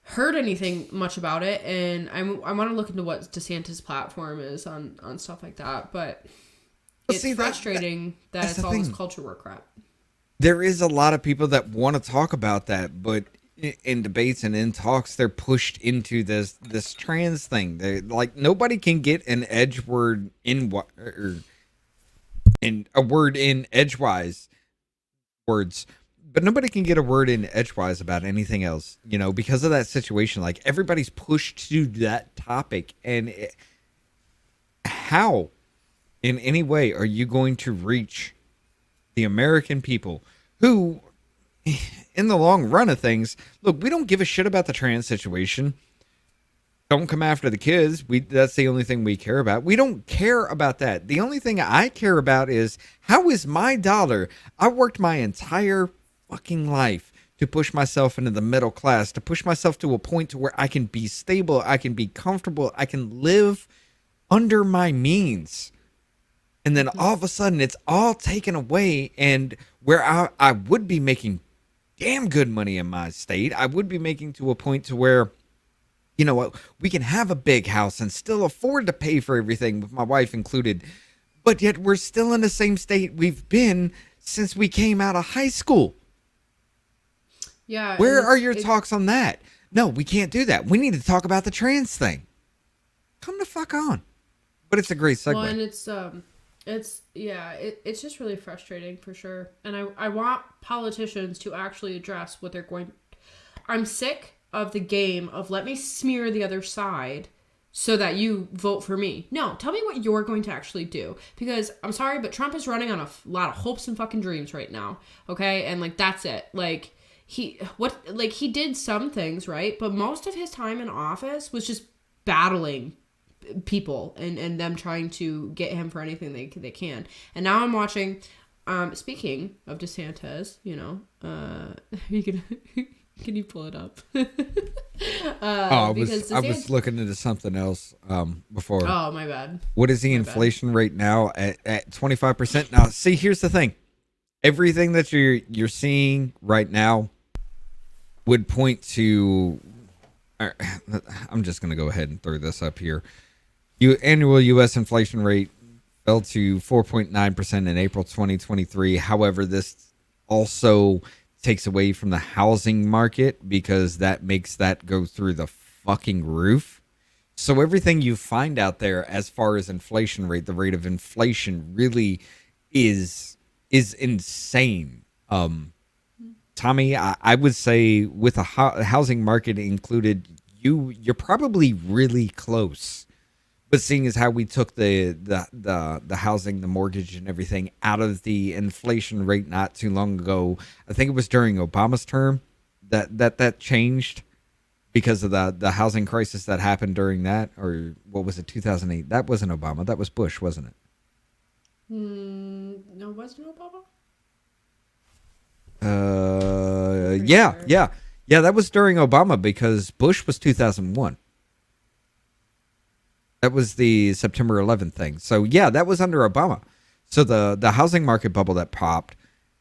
heard anything much about it, and I want to look into what DeSantis' platform is on stuff like that. But it's frustrating that it's all this culture war crap. There is a lot of people that want to talk about that, but in debates and in talks, they're pushed into this trans thing. They like nobody can get an edge word in a word in edgewise words. But nobody can get a word in edgewise about anything else, because of that situation. Like, everybody's pushed to that topic. And how, in any way, are you going to reach the American people who, in the long run of things, look, we don't give a shit about the trans situation. Don't come after the kids. That's the only thing we care about. We don't care about that. The only thing I care about is, how is my dollar? I worked my entire fucking life to push myself into the middle class, to push myself to a point to where I can be stable, I can be comfortable, I can live under my means. And then all of a sudden it's all taken away, and where I would be making damn good money in my state, I would be making to a point to where, we can have a big house and still afford to pay for everything, with my wife included. But yet we're still in the same state we've been since we came out of high school. Yeah. Where are your talks on that? No, we can't do that. We need to talk about the trans thing. Come the fuck on. But it's a great segue. Well, and it's just really frustrating for sure. And I want politicians to actually address what they're going. I'm sick of the game of let me smear the other side so that you vote for me. No, tell me what you're going to actually do. Because I'm sorry, but Trump is running on a lot of hopes and fucking dreams right now. Okay? And that's it. He did some things, right? But most of his time in office was just battling people and them trying to get him for anything they can. And now I'm watching, speaking of DeSantis, can you pull it up? I was looking into something else before. Oh, my bad. What is the inflation rate now at 25%? Now, see, here's the thing. Everything that you're seeing right now would point to. I'm just going to go ahead and throw this up here. Annual U.S. inflation rate fell to 4.9% in April 2023. However, this also takes away from the housing market, because that makes that go through the fucking roof. So everything you find out there as far as inflation rate, the rate of inflation really is insane. Tommy, I would say with a housing market included, you're probably really close. But seeing as how we took the housing, the mortgage, and everything out of the inflation rate not too long ago, I think it was during Obama's term that changed because of the housing crisis that happened during that, or what was it, 2008? That wasn't Obama. That was Bush, wasn't it? No, wasn't Obama? Yeah. That was during Obama, because Bush was 2001. That was the September 11th thing. So yeah, that was under Obama. So the housing market bubble that popped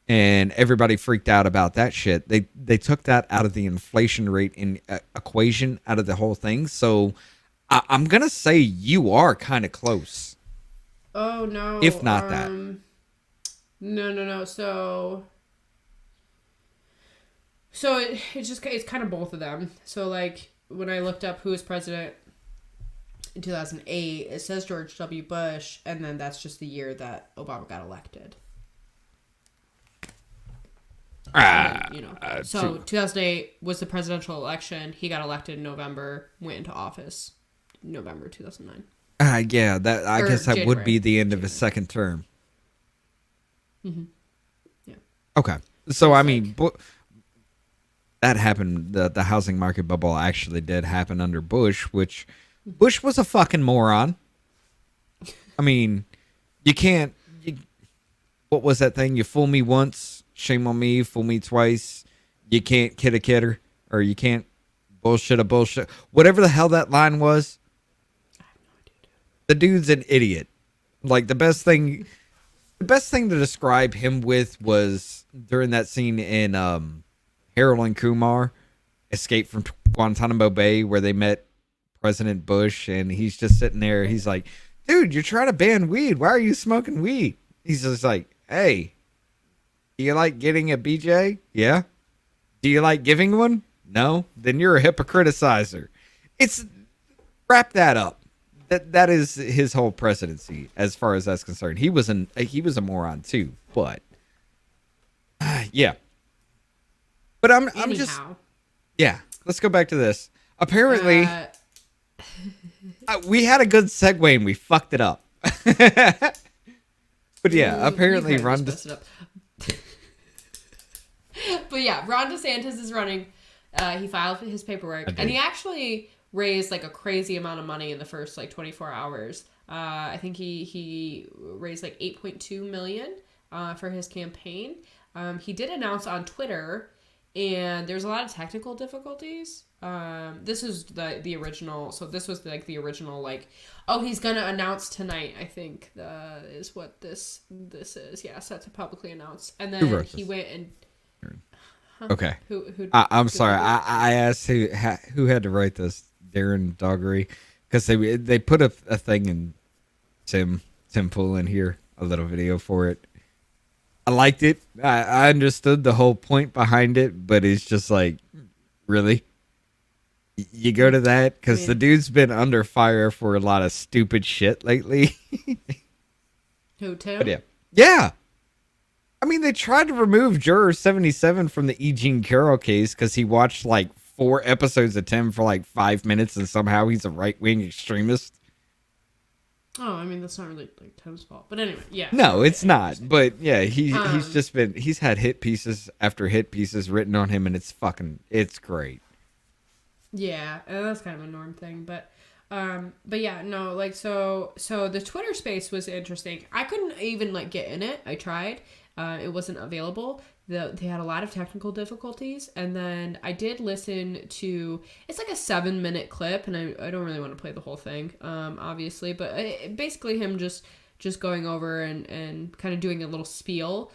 and everybody freaked out about that shit. They took that out of the inflation rate in equation out of the whole thing. So I'm going to say you are kind of close. Oh no. If not that. No. So it's kind of both of them. So like when I looked up who was president in 2008, it says George W. Bush, and then that's just the year that Obama got elected. So 2008 was the presidential election. He got elected in November, went into office November 2009. Yeah, that I guess that would be the end of his January. second term. Mm-hmm. Yeah. Okay. So, It's I mean, that happened. The housing market bubble actually did happen under Bush, which Bush was a fucking moron. I mean, you can't. What was that thing? You fool me once, shame on me. Fool me twice, you can't kid a kidder, or you can't bullshit a bullshit. Whatever the hell that line was. I have no idea. The dude's an idiot. Like the best thing to describe him with was during that scene in Harold and Kumar Escape from Guantanamo Bay, where they met President Bush, and he's just sitting there. He's like, dude, you're trying to ban weed. Why are you smoking weed? He's just like, hey, do you like getting a BJ? Yeah. Do you like giving one? No. Then you're a hypocriticizer. It's wrap that up. That is his whole presidency, as far as that's concerned. He was a moron too, but yeah. But I'm just yeah. Let's go back to this. Apparently, we had a good segue and we fucked it up. But yeah, apparently Ron. But yeah, Ron DeSantis is running. He filed his paperwork, and he actually raised like a crazy amount of money in the first like 24 hours. I think he raised like 8.2 million for his campaign. He did announce on Twitter, and there's a lot of technical difficulties. This is the original. So this was like the original, like, oh, he's gonna announce tonight, I think is what this is. Yeah, set to publicly announce. And then he went and Okay. Who I'm sorry. I asked who had to write this. Darren Doggery, because they put a thing in Tim Pool in here, a little video for it. I liked it. I understood the whole point behind it, but it's just like, really? You go to that? Because the dude's been under fire for a lot of stupid shit lately. Who, Tim? But yeah. I mean, they tried to remove Juror 77 from the E. Jean Carroll case because he watched like 4 episodes of Tim for like 5 minutes, and somehow he's a right-wing extremist. Oh, I mean, that's not really like Tim's fault. But anyway, yeah. No, it's not. But yeah, he's had hit pieces after hit pieces written on him, and it's great. Yeah, and that's kind of a norm thing, but yeah, no, like so the Twitter space was interesting. I couldn't even like get in it. I tried. It wasn't available. They had a lot of technical difficulties, and then I did listen to, it's like a 7-minute clip, and I don't really want to play the whole thing, obviously, but basically him just going over and kind of doing a little spiel.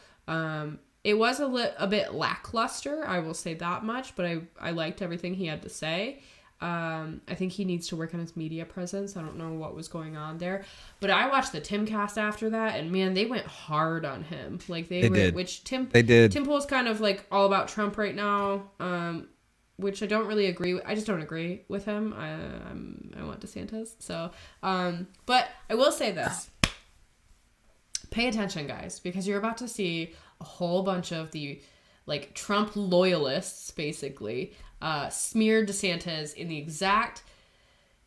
It was a bit lackluster, I will say that much, but I liked everything he had to say. I think he needs to work on his media presence. I don't know what was going on there, but I watched the Timcast after that, and man, they went hard on him. Like they did. Which Tim Pool's kind of like all about Trump right now, which I don't really agree with. I just don't agree with him. I want DeSantis. So, but I will say this: pay attention, guys, because you're about to see a whole bunch of the like Trump loyalists, basically. Smeared DeSantis in the exact,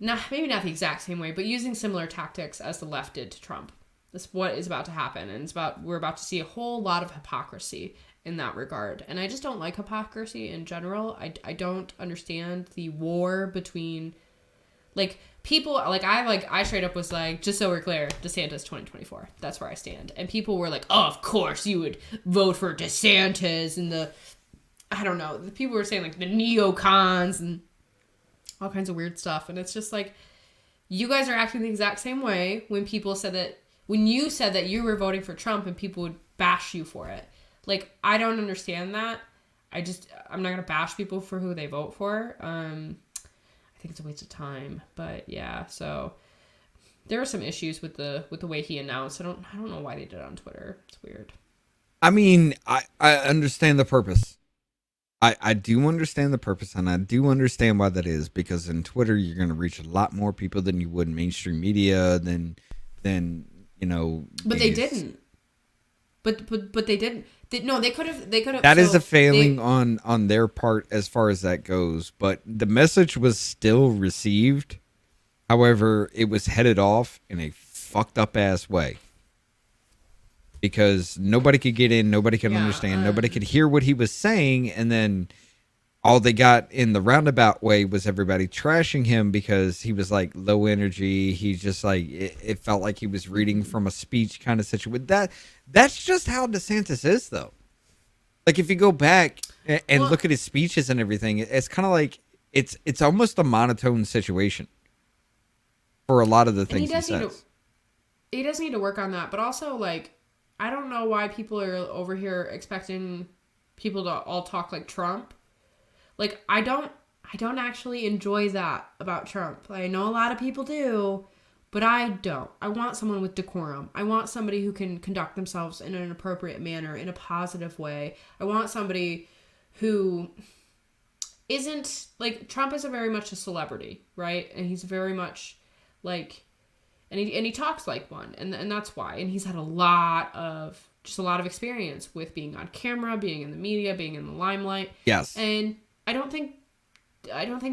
maybe not the exact same way, but using similar tactics as the left did to Trump. That's what is about to happen, and we're about to see a whole lot of hypocrisy in that regard. And I just don't like hypocrisy in general. I don't understand the war between, like, people, I straight up was like, just so we're clear, DeSantis 2024. That's where I stand. And people were like, oh, of course you would vote for DeSantis, and I don't know. The people were saying like the neocons and all kinds of weird stuff. And it's just like, you guys are acting the exact same way when when you said that you were voting for Trump and people would bash you for it. Like, I don't understand that. I'm not going to bash people for who they vote for. I think it's a waste of time, but yeah, so there are some issues with the way he announced. I don't know why they did it on Twitter. It's weird. I mean, I understand the purpose. I do understand the purpose, and I do understand why that is, because in Twitter you're going to reach a lot more people than you would in mainstream media, than you know. But they didn't. But they didn't. They could have. That is a failing on their part as far as that goes. But the message was still received. However, it was headed off in a fucked up ass way. Because nobody could get in, nobody could understand, nobody could hear what he was saying, and then all they got in the roundabout way was everybody trashing him because he was like low energy. He's just like, it felt like he was reading from a speech kind of situation. That's just how DeSantis is, though. Like, if you go back and look at his speeches and everything, it's kind of like it's almost a monotone situation for a lot of the things he says. He does need to work on that, but also, like, I don't know why people are over here expecting people to all talk like Trump. Like, I don't actually enjoy that about Trump. I know a lot of people do, but I don't. I want someone with decorum. I want somebody who can conduct themselves in an appropriate manner, in a positive way. I want somebody who isn't, like, Trump is very much a celebrity, right? And he's very much, like, and he talks like one, and that's why. And he's had a lot of experience with being on camera, being in the media, being in the limelight. Yes. And I don't think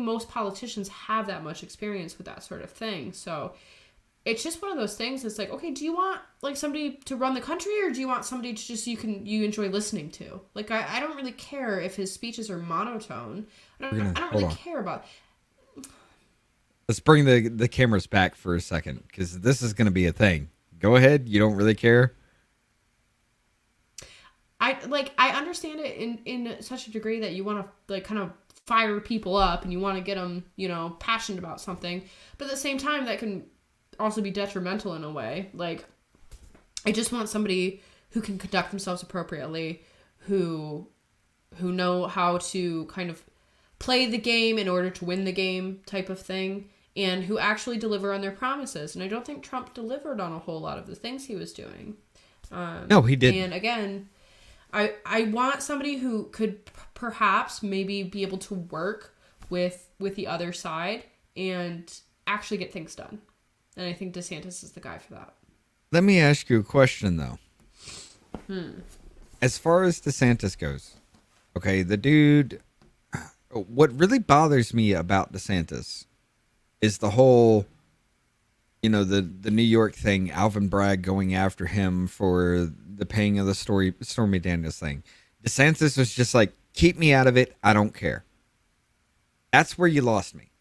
most politicians have that much experience with that sort of thing. So it's just one of those things. It's like, okay, do you want, like, somebody to run the country, or do you want somebody to just you enjoy listening to? Like, I don't really care if his speeches are monotone. I don't really care about. Let's bring the cameras back for a second, because this is going to be a thing. Go ahead. You don't really care? I understand it in such a degree that you want to, like, kind of fire people up and you want to get them, you know, passionate about something. But at the same time, that can also be detrimental in a way. Like, I just want somebody who can conduct themselves appropriately, who know how to kind of play the game in order to win the game type of thing, and who actually deliver on their promises. And I don't think Trump delivered on a whole lot of the things he was doing. No, he didn't. And again, I want somebody who could perhaps maybe be able to work with the other side and actually get things done. And I think DeSantis is the guy for that. Let me ask you a question, though. As far as DeSantis goes, okay, the dude, what really bothers me about DeSantis is the whole, you know, the New York thing, Alvin Bragg going after him for the paying of the Stormy Daniels thing. DeSantis was just like, keep me out of it. I don't care. That's where you lost me.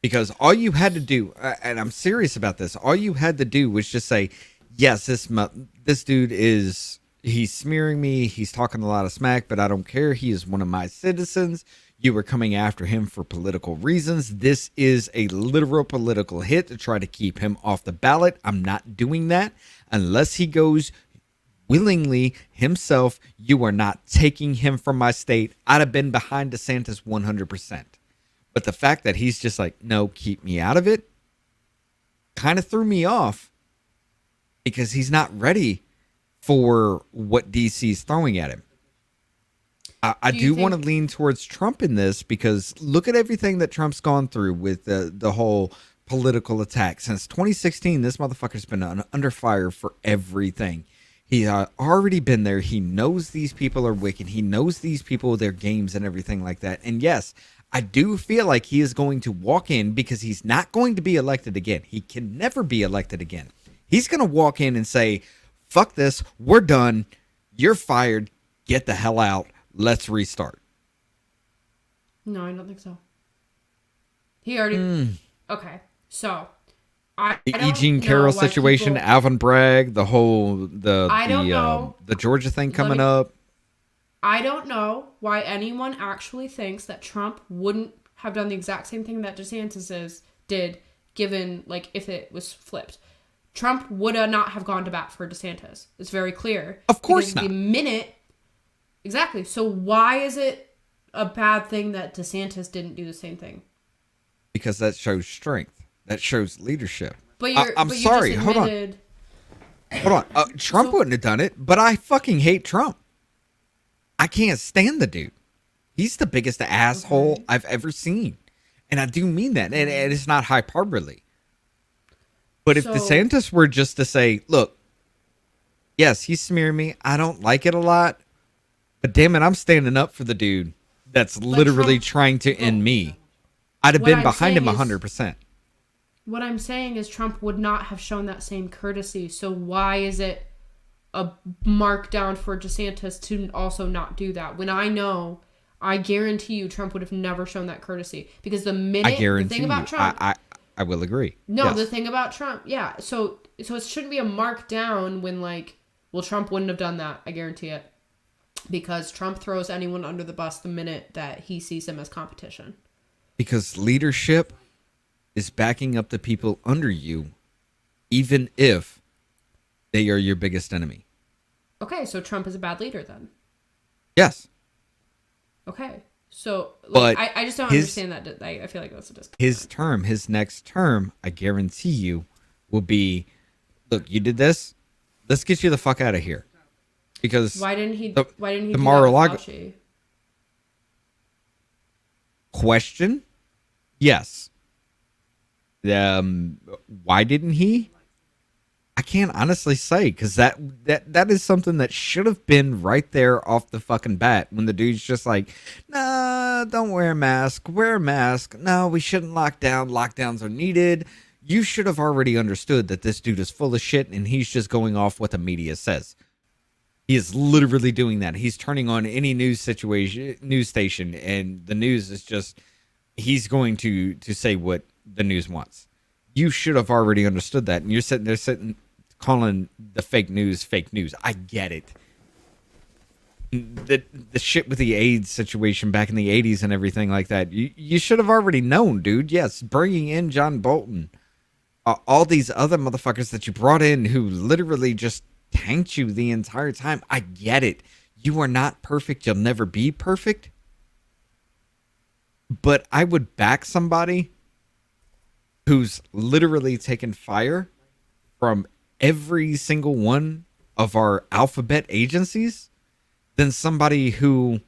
Because all you had to do, and I'm serious about this, all you had to do was just say, yes, this dude he's smearing me. He's talking a lot of smack, but I don't care. He is one of my citizens. You were coming after him for political reasons. This is a literal political hit to try to keep him off the ballot. I'm not doing that unless he goes willingly himself. You are not taking him from my state. I'd have been behind DeSantis 100%. But the fact that he's just like, no, keep me out of it, kind of threw me off, because he's not ready for what DC's throwing at him. I do want to lean towards Trump in this, because look at everything that Trump's gone through with the whole political attack. Since 2016, this motherfucker's been under fire for everything. He already been there. He knows these people are wicked. He knows these people, their games and everything like that. And yes, I do feel like he is going to walk in, because he's not going to be elected again. He can never be elected again. He's going to walk in and say, fuck this. We're done. You're fired. Get the hell out. Let's restart. No, I don't think so. He already... Okay, so... The E. Jean Carroll situation, Alvin Bragg, the whole... the Georgia thing coming up. I don't know why anyone actually thinks that Trump wouldn't have done the exact same thing that DeSantis did, given, like, if it was flipped. Trump would not have gone to bat for DeSantis. It's very clear. Of course because not. The minute, exactly. So why is it a bad thing that DeSantis didn't do the same thing? Because that shows strength. That shows leadership. But I'm but you sorry. just Hold on. admitted- Hold on. Trump wouldn't have done it, but I fucking hate Trump. I can't stand the dude. He's the biggest asshole I've ever seen. And I do mean that. And it's not hyperbole. But if So- DeSantis were just to say, look, yes, he's smearing me. I don't like it a lot. But damn it, I'm standing up for the dude that's literally Trump- trying to end me. I'd have What been I'm behind him saying is- 100%. What I'm saying is Trump would not have shown that same courtesy. So why is it a markdown for DeSantis to also not do that? When I guarantee you Trump would have never shown that courtesy. Because the minute, I guarantee the thing about you. Trump... I will agree. No, Yes. the thing about Trump, yeah. So it shouldn't be a markdown when Trump wouldn't have done that. I guarantee it. Because Trump throws anyone under the bus the minute that he sees them as competition. Because leadership is backing up the people under you, even if they are your biggest enemy. Okay, so Trump is a bad leader then. Yes. Okay. So But I just don't his- understand that. I feel like that's a disconnect. His next term, I guarantee you, will be, look, you did this. Let's get you the fuck out of here. Because Why didn't he? the Why didn't he? Do Mar-a-Lago that with Fauci? question, yes. Why didn't he? I can't honestly say, because that is something that should have been right there off the fucking bat when the dude's just like, nah, don't wear a mask. Wear a mask. No, we shouldn't lock down. Lockdowns are needed. You should have already understood that this dude is full of shit and he's just going off what the media says. He is literally doing that. He's turning on any news station, and the news is just, he's going to say what the news wants. You should have already understood that, and you're sitting there calling the fake news. I get it. The shit with the AIDS situation back in the 80s and everything like that. You should have already known, dude. Yes, bringing in John Bolton, all these other motherfuckers that you brought in who literally just tanked you the entire time. I get it. You are not perfect. You'll never be perfect. But I would back somebody who's literally taken fire from every single one of our alphabet agencies than somebody who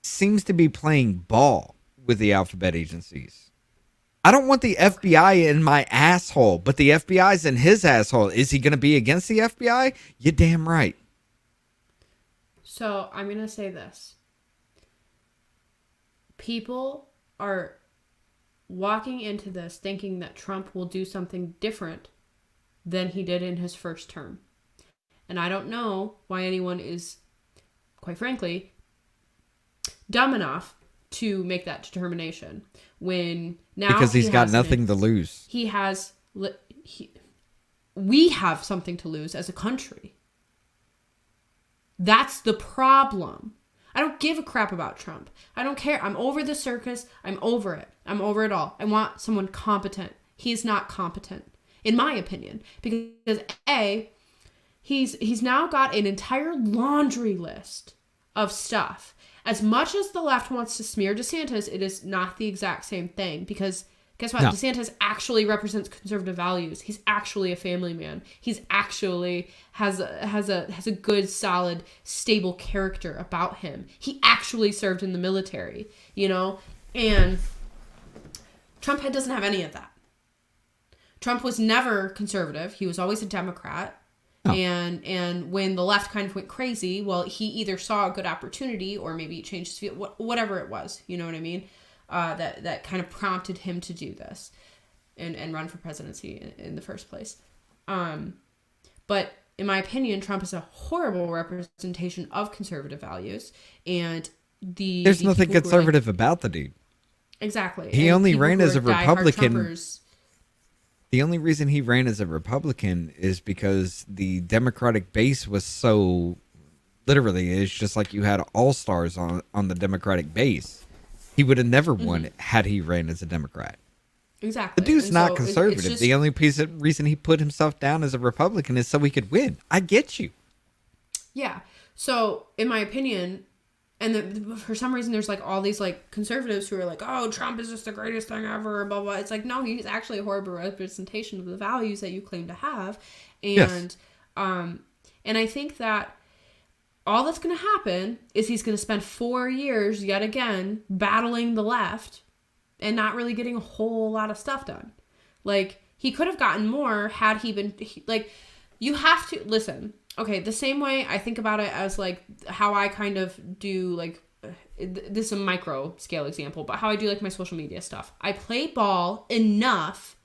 seems to be playing ball with the alphabet agencies. I don't want the FBI in my asshole, but the FBI's in his asshole. Is he going to be against the FBI? You're damn right. So I'm gonna say this: people are walking into this thinking that Trump will do something different than he did in his first term. And I don't know why anyone is, quite frankly, dumb enough to make that determination when now Because he's got has nothing to lose. He has we have something to lose as a country. That's the problem. I don't give a crap about Trump. I don't care. I'm over the circus. I'm over it. I'm over it all. I want someone competent. He's not competent, in my opinion, because he's now got an entire laundry list of stuff. As much as the left wants to smear DeSantis, it is not the exact same thing, because guess what? No. DeSantis actually represents conservative values. He's actually a family man. He's actually has a good, solid, stable character about him. He actually served in the military, and Trump doesn't have any of that. Trump was never conservative. He was always a Democrat. Oh. And when the left kind of went crazy, well, he either saw a good opportunity or maybe he changed his view, whatever it was, you know what I mean? That kind of prompted him to do this and run for presidency in the first place. But in my opinion, Trump is a horrible representation of conservative values, and There's nothing people who are conservative about the dude. exactly. He And only people ran who as are a diehard Republican. Trumpers- The only reason he ran as a Republican is because the Democratic base was so, literally, it's just like you had all-stars on the Democratic base. He would have never won had he ran as a Democrat. Exactly. The dude's And not so conservative. just, The only reason he put himself down as a Republican is so he could win. I get you. yeah. So in my opinion, and for some reason there's like all these like conservatives who are like, oh, Trump is just the greatest thing ever, blah blah. It's like, no, he's actually a horrible representation of the values that you claim to have. And Yes. and I think that all that's going to happen is he's going to spend 4 years yet again battling the left and not really getting a whole lot of stuff done. Like, he could have gotten more had he been, like, you have to, listen, okay, the same way I think about it as, like, how I kind of do, like, this is a micro scale example, but how I do, like, my social media stuff. I play ball enough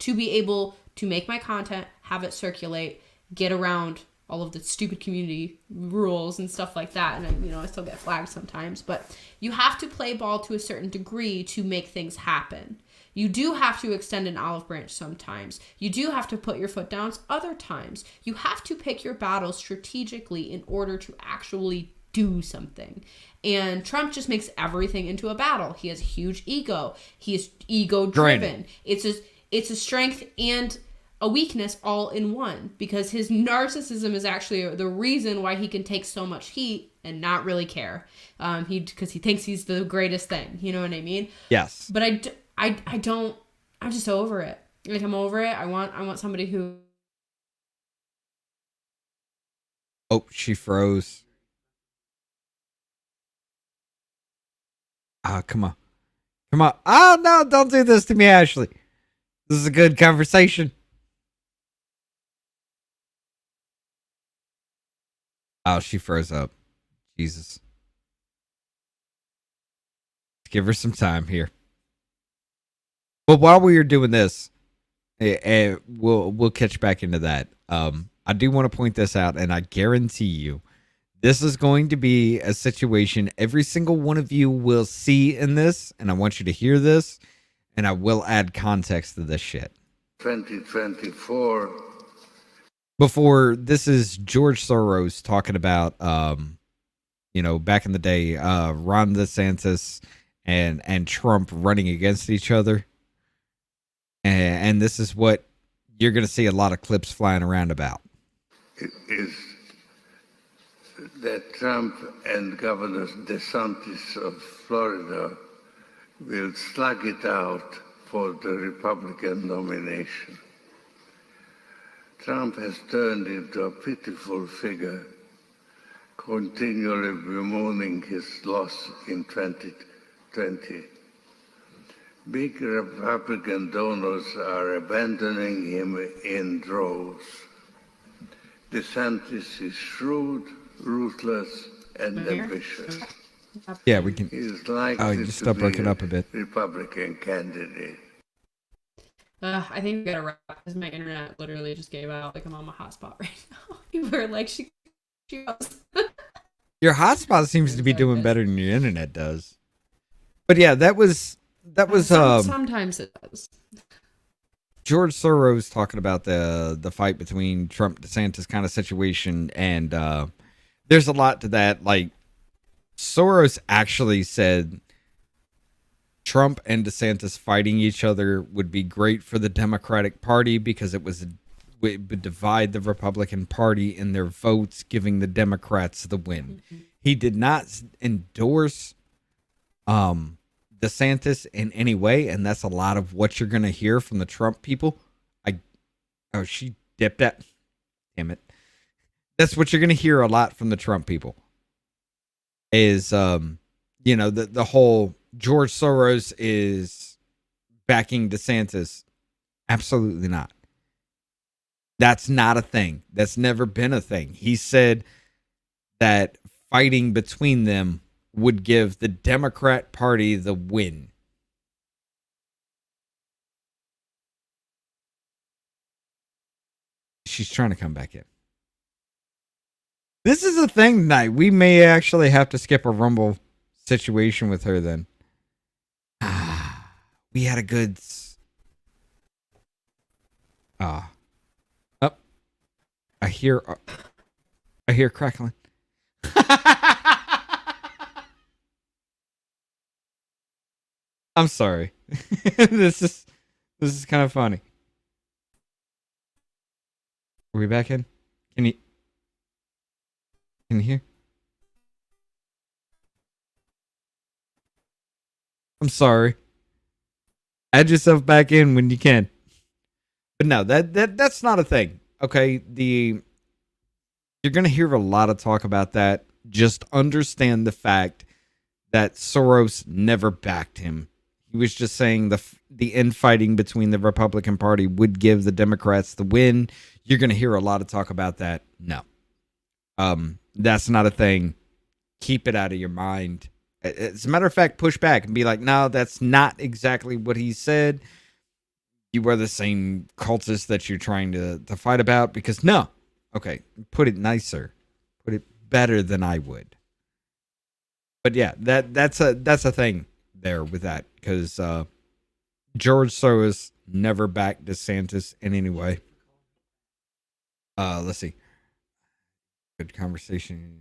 to be able to make my content, have it circulate, get around all of the stupid community rules and stuff like that. And I still get flagged sometimes, but you have to play ball to a certain degree to make things happen. You do have to extend an olive branch sometimes. You do have to put your foot down other times. You have to pick your battles strategically in order to actually do something. And Trump just makes everything into a battle. He has huge ego. He is ego driven. It's a strength and a weakness all in one, because his narcissism is actually the reason why he can take so much heat and not really care. Because he thinks he's the greatest thing. You know what I mean? Yes. But I don't. I'm just over it. Like, I'm over it. I want somebody who. Oh, she froze. Come on. Come on. Oh, no, don't do this to me, Ashley. This is a good conversation. Oh, she froze up. Jesus. Give her some time here. But while we are doing this, we'll catch back into that. I do want to point this out, and I guarantee you, this is going to be a situation every single one of you will see in this, and I want you to hear this, and I will add context to this shit. 2024. Before, this is George Soros talking about, back in the day, Ron DeSantis and Trump running against each other. And this is what you're going to see a lot of clips flying around about. Is that Trump and Governor DeSantis of Florida will slug it out for the Republican nomination. Trump has turned into a pitiful figure, continually bemoaning his loss in 2020. Big Republican donors are abandoning him in droves. DeSantis is shrewd, ruthless, and ambitious. Yeah, we can. He is likely you to stop be breaking up a bit. Republican candidate. I think we gotta wrap because my internet literally just gave out. Like, I'm on my hotspot right now. You were like, she goes. Your hotspot seems to be doing better than your internet does. But yeah, that was sometimes it does. George Soros talking about the fight between Trump DeSantis kind of situation, and there's a lot to that. Like, Soros actually said Trump and DeSantis fighting each other would be great for the Democratic Party because it would divide the Republican Party in their votes, giving the Democrats the win. Mm-hmm. He did not endorse DeSantis in any way, and that's a lot of what you're going to hear from the Trump people. She dipped that. Damn it. That's what you're going to hear a lot from the Trump people. Is the whole George Soros is backing DeSantis. Absolutely not. That's not a thing. That's never been a thing. He said that fighting between them would give the Democrat Party the win. She's trying to come back in. This is a thing tonight. We may actually have to skip a Rumble situation with her then. We had a good... I hear crackling. I'm sorry. This This is kind of funny. Are we back in? Can you hear? I'm sorry. Add yourself back in when you can. But no, that's not a thing. Okay, you're gonna hear a lot of talk about that. Just understand the fact that Soros never backed him. He was just saying the infighting between the Republican Party would give the Democrats the win. You're gonna hear a lot of talk about that. No, that's not a thing. Keep it out of your mind. As a matter of fact, push back and be like, no, that's not exactly what he said. You are the same cultist that you're trying to fight about, because no. Okay, put it nicer. Put it better than I would. But yeah, that's a thing there with that, because George Soros never backed DeSantis in any way. Let's see. Good conversation.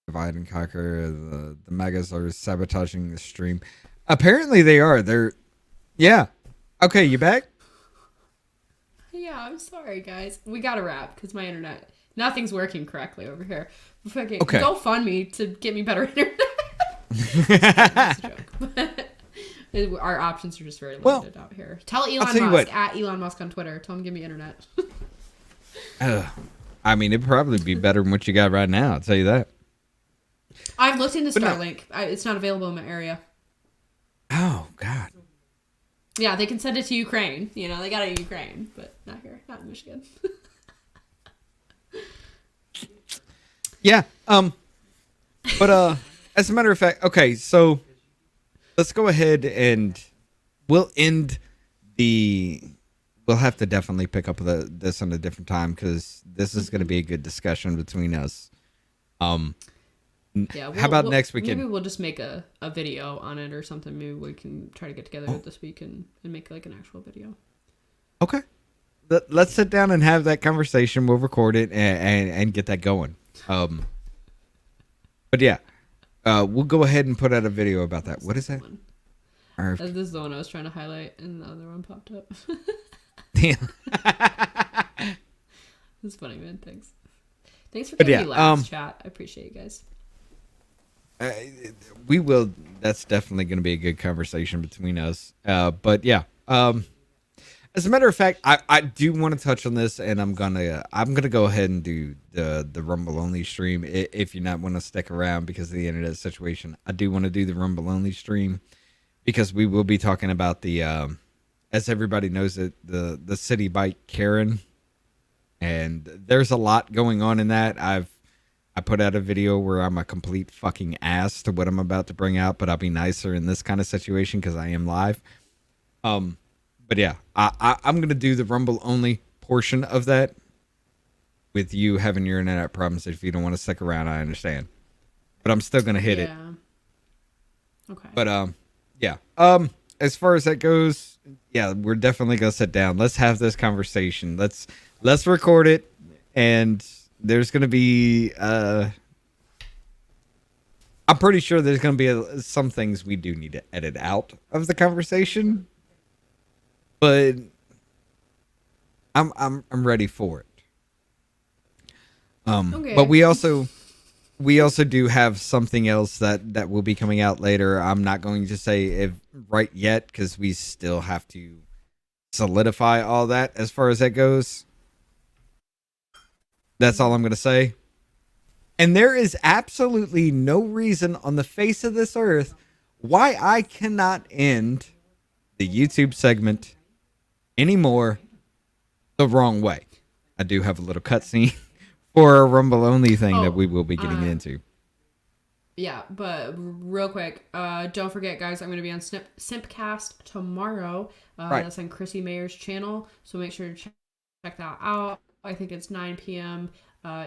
Divide and conquer. The megas are sabotaging the stream. Apparently they are. Yeah. Okay, you back? Yeah, I'm sorry, guys. We gotta wrap because my internet, nothing's working correctly over here. Fucking Okay. Go fund me to get me better internet. That's a joke. But our options are just very limited out here. Tell Elon Musk at Elon Musk on Twitter. Tell him to give me internet. I mean, it'd probably be better than what you got right now. I'll tell you that. I've looked into But no. Starlink. It's not available in my area. Oh God. Yeah, they can send it to Ukraine. You know, they got it in Ukraine, but not here, not in Michigan. Yeah. But as a matter of fact, okay, so let's go ahead and we'll end we'll have to definitely pick up this on a different time, because this is going to be a good discussion between us. Yeah. How about next weekend? Maybe we'll just make a video on it or something. Maybe we can try to get together this week and make like an actual video. Okay. Let's sit down and have that conversation. We'll record it and get that going. But yeah, we'll go ahead and put out a video about that. What is that? This is the one I was trying to highlight, and the other one popped up. Damn. It's funny, man. Thanks for giving me laughs, chat. I appreciate you guys. We will. That's definitely going to be a good conversation between us. But yeah. As a matter of fact, I do want to touch on this, and I'm gonna go ahead and do the Rumble only stream if you're not want to stick around because of the internet situation. I do want to do the Rumble only stream because we will be talking about the as everybody knows it, the city bike Karen, and there's a lot going on in that. I put out a video where I'm a complete fucking ass to what I'm about to bring out, but I'll be nicer in this kind of situation because I am live. But yeah, I'm going to do the Rumble only portion of that with you having your internet problems. If you don't want to stick around, I understand. But I'm still going to hit it. Okay. But yeah. As far as that goes, yeah, we're definitely going to sit down. Let's have this conversation. Let's record it, and there's going to be I'm pretty sure there's going to be some things we do need to edit out of the conversation. But I'm ready for it. Okay. But we also do have something else that will be coming out later. I'm not going to say if right yet because we still have to solidify all that as far as that goes. That's all I'm going to say. And there is absolutely no reason on the face of this earth why I cannot end the YouTube segment anymore the wrong way. I do have a little cutscene for a Rumble only thing that we will be getting into. Yeah, but real quick, don't forget, guys, I'm going to be on Simpcast tomorrow. Right. That's on Chrissy Mayer's channel, so make sure to check that out. I think it's 9 p.m.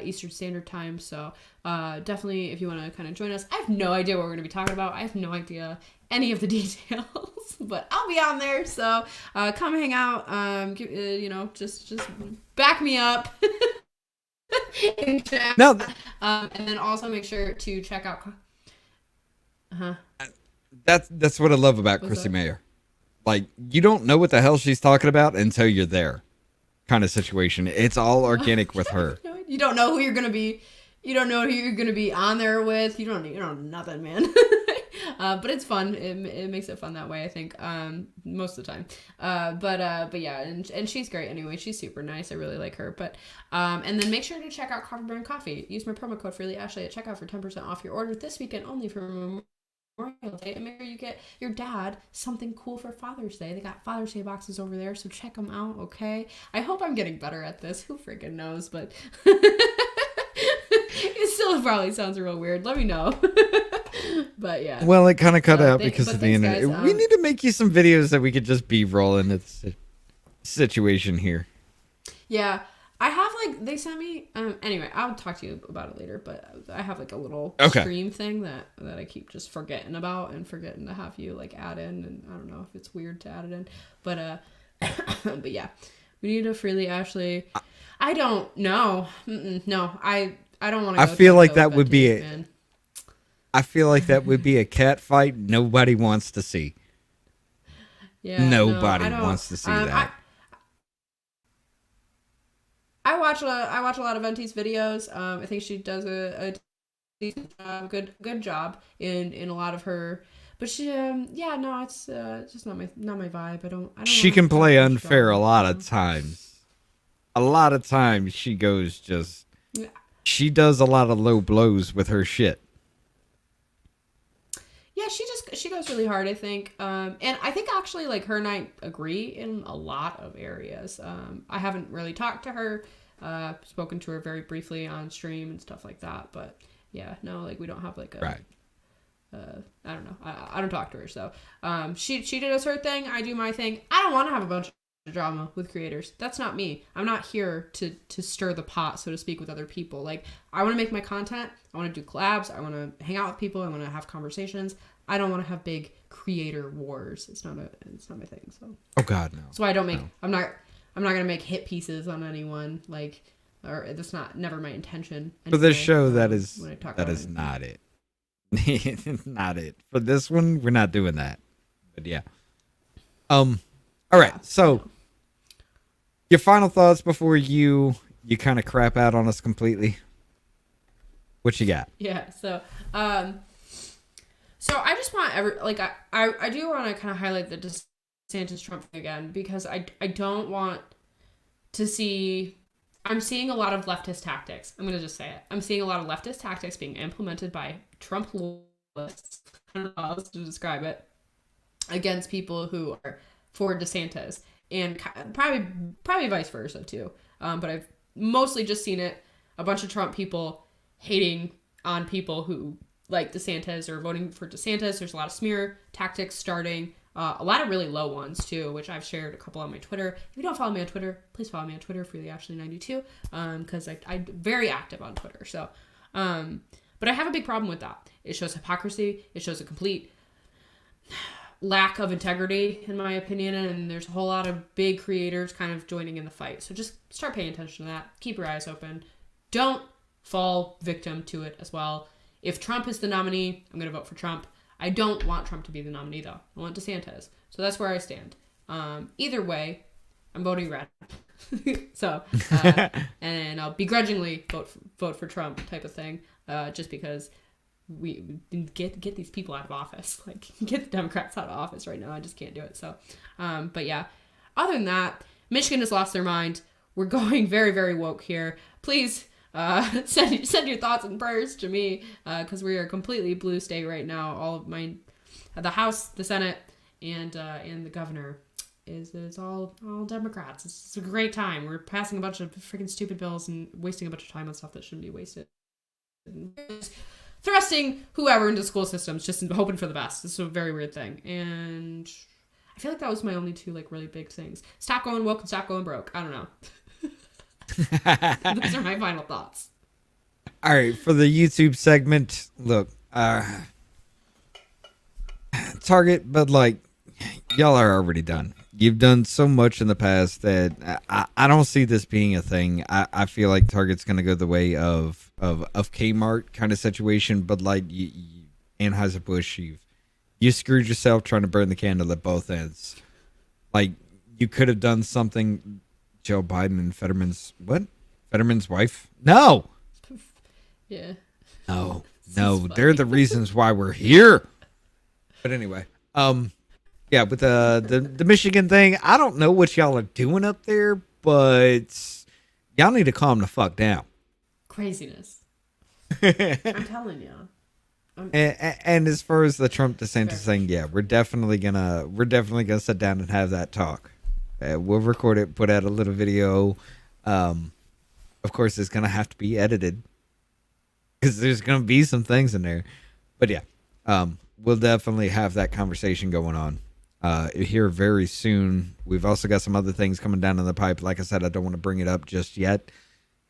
Eastern Standard Time, so definitely if you want to kind of join us. I have no idea what we're going to be talking about. I have no idea any of the details, but I'll be on there, so come hang out. Just back me up. No, and then also make sure to check out. that's what I love about What's Chrissy that? Mayer. like you don't know what the hell she's talking about until you're there, kind of situation. It's all organic with her. You don't know who you're gonna be. You don't know who you're gonna be on there with. You don't know nothing, man. But it's fun. It makes it fun that way, I think. Most of the time. But yeah, and she's great anyway. She's super nice. I really like her. But and then make sure to check out Coffee Brand Coffee. Use my promo code FreelyAshley at checkout for 10% off your order this weekend only for Memorial Day. And make sure you get your dad something cool for Father's Day. They got Father's Day boxes over there, so check them out. Okay. I hope I'm getting better at this. Who freaking knows? But it still probably sounds real weird. Let me know. But yeah. Well, it kind of cut out because of the internet. Guys, we need to make you some videos that we could just be rolling the situation here. Yeah. I have like, they sent me, anyway, I'll talk to you about it later, but I have like a little stream thing that I keep just forgetting about and forgetting to have you like add in. And I don't know if it's weird to add it in, but but yeah, we need a Freely Ashley. I don't know. No, I don't want to. I feel like that would be a. I feel like that would be a cat fight nobody wants to see. Yeah, nobody wants to see that. I watch a lot of Venti's videos. I think she does a decent job, good job in a lot of her. But she, it's just not my vibe. I don't. She can play unfair a lot of times. A lot of times she goes just. Yeah. She does a lot of low blows with her shit. Yeah, she goes really hard, I think. And I think actually like her and I agree in a lot of areas. I haven't really talked to her, spoken to her very briefly on stream and stuff like that. But yeah, no, like we don't have like a, right. I don't know. I don't talk to her. So, she does her thing. I do my thing. I don't want to have a bunch of drama with creators. That's not me. I'm not here to stir the pot, so to speak, with other people. Like, I want to make my content. I want to do collabs. I want to hang out with people. I want to have conversations. I don't want to have big creator wars. It's not my thing. So. Oh God, no. So I don't make. No. I'm not gonna make hit pieces on anyone. Like, or that's never my intention. For this show, that is not it. Not it. For this one, we're not doing that. But yeah. All right. So, your final thoughts before you kind of crap out on us completely. What you got? Yeah. So, so I just want I do want to kind of highlight the DeSantis Trump thing again, because I don't want to see. I'm seeing a lot of leftist tactics. I'm going to just say it. I'm seeing a lot of leftist tactics being implemented by Trump loyalists. I don't know how else to describe it, against people who are for DeSantis, and probably vice versa too. But I've mostly just seen it, a bunch of Trump people hating on people who like DeSantis or voting for DeSantis. There's a lot of smear tactics starting. A lot of really low ones too, which I've shared a couple on my Twitter. If you don't follow me on Twitter, please follow me on Twitter, FreelyAshley92, because I'm very active on Twitter. So, but I have a big problem with that. It shows hypocrisy. It shows a complete lack of integrity, in my opinion, and there's a whole lot of big creators kind of joining in the fight. So just start paying attention to that. Keep your eyes open. Don't fall victim to it as well. If Trump is the nominee, I'm going to vote for Trump. I don't want Trump to be the nominee, though. I want DeSantis. So that's where I stand. Either way, I'm voting red. So, and I'll begrudgingly vote for Trump type of thing, just because we get these people out of office. Like, get the Democrats out of office right now. I just can't do it. So, but yeah. Other than that, Michigan has lost their mind. We're going very, very woke here. Please send your thoughts and prayers to me, because we are a completely blue state right now. All of the House, the Senate, and the governor is all Democrats. It's a great time. We're passing a bunch of freaking stupid bills and wasting a bunch of time on stuff that shouldn't be wasted. Thrusting whoever into school systems, just hoping for the best. It's a very weird thing, and I feel like that was my only two like really big things. Stop going woke and stop going broke. I don't know. Those are my final thoughts. All right, for the YouTube segment, look, Target, but like, y'all are already done. You've done so much in the past that I don't see this being a thing. I feel like Target's going to go the way of Kmart kind of situation, but like Anheuser-Busch, you screwed yourself trying to burn the candle at both ends. Like, you could have done something. Joe Biden and Fetterman's wife? No. Yeah. No. They're the reasons why we're here. But anyway, yeah, with the Michigan thing, I don't know what y'all are doing up there, but y'all need to calm the fuck down. Craziness. I'm telling you. And as far as the Trump DeSantis thing, yeah, we're definitely gonna sit down and have that talk. We'll record it, put out a little video. Of course, it's gonna have to be edited because there's gonna be some things in there. But yeah, we'll definitely have that conversation going on here very soon. We've also got some other things coming down in the pipe. Like I said, I don't want to bring it up just yet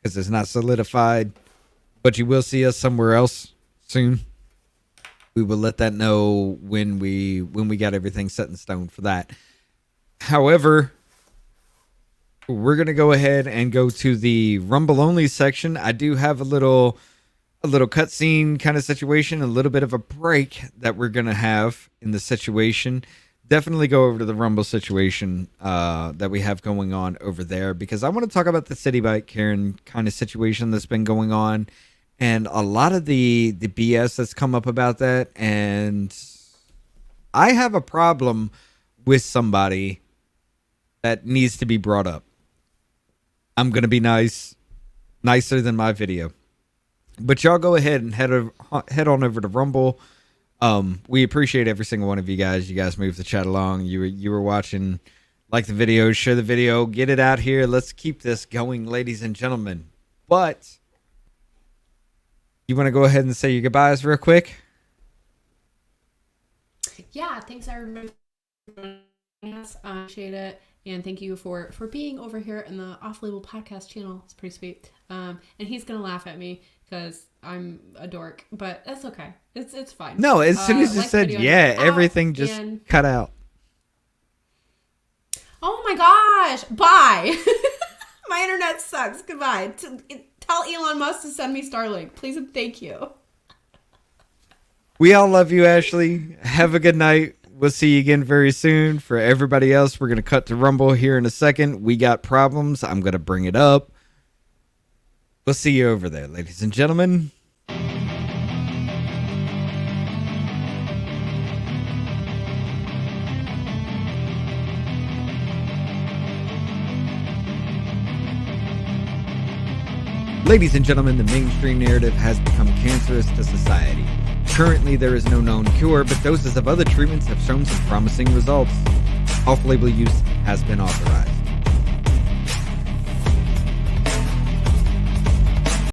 because it's not solidified. But you will see us somewhere else soon. We will let that know when we got everything set in stone for that. However, we're gonna go ahead and go to the Rumble only section. I do have a little cutscene kind of situation, a little bit of a break that we're gonna have in the situation. Definitely go over to the Rumble situation that we have going on over there because I want to talk about the City Bike Karen kind of situation that's been going on. And a lot of the BS that's come up about that. And I have a problem with somebody that needs to be brought up. I'm going to be nicer than my video. But y'all go ahead and head on over to Rumble. We appreciate every single one of you guys. You guys move the chat along. You were watching, like the video, share the video, get it out here. Let's keep this going, ladies and gentlemen. But you want to go ahead and say your goodbyes real quick? Yeah, thanks everyone. Appreciate it. And thank you for being over here in the Off Label Podcast channel. It's pretty sweet. And he's going to laugh at me because I'm a dork, but that's okay. It's fine. No, as soon as you said, yeah, everything just cut out. Oh my gosh. Bye. My internet sucks. Goodbye. Tell Elon Musk to send me Starlink, please and thank you. We all love you, Ashley. Have a good night. We'll see you again very soon. For everybody else, we're going to cut to Rumble here in a second. We got problems. I'm going to bring it up. We'll see you over there, ladies and gentlemen. Ladies and gentlemen, the mainstream narrative has become cancerous to society. Currently, there is no known cure, but doses of other treatments have shown some promising results. Off-label use has been authorized.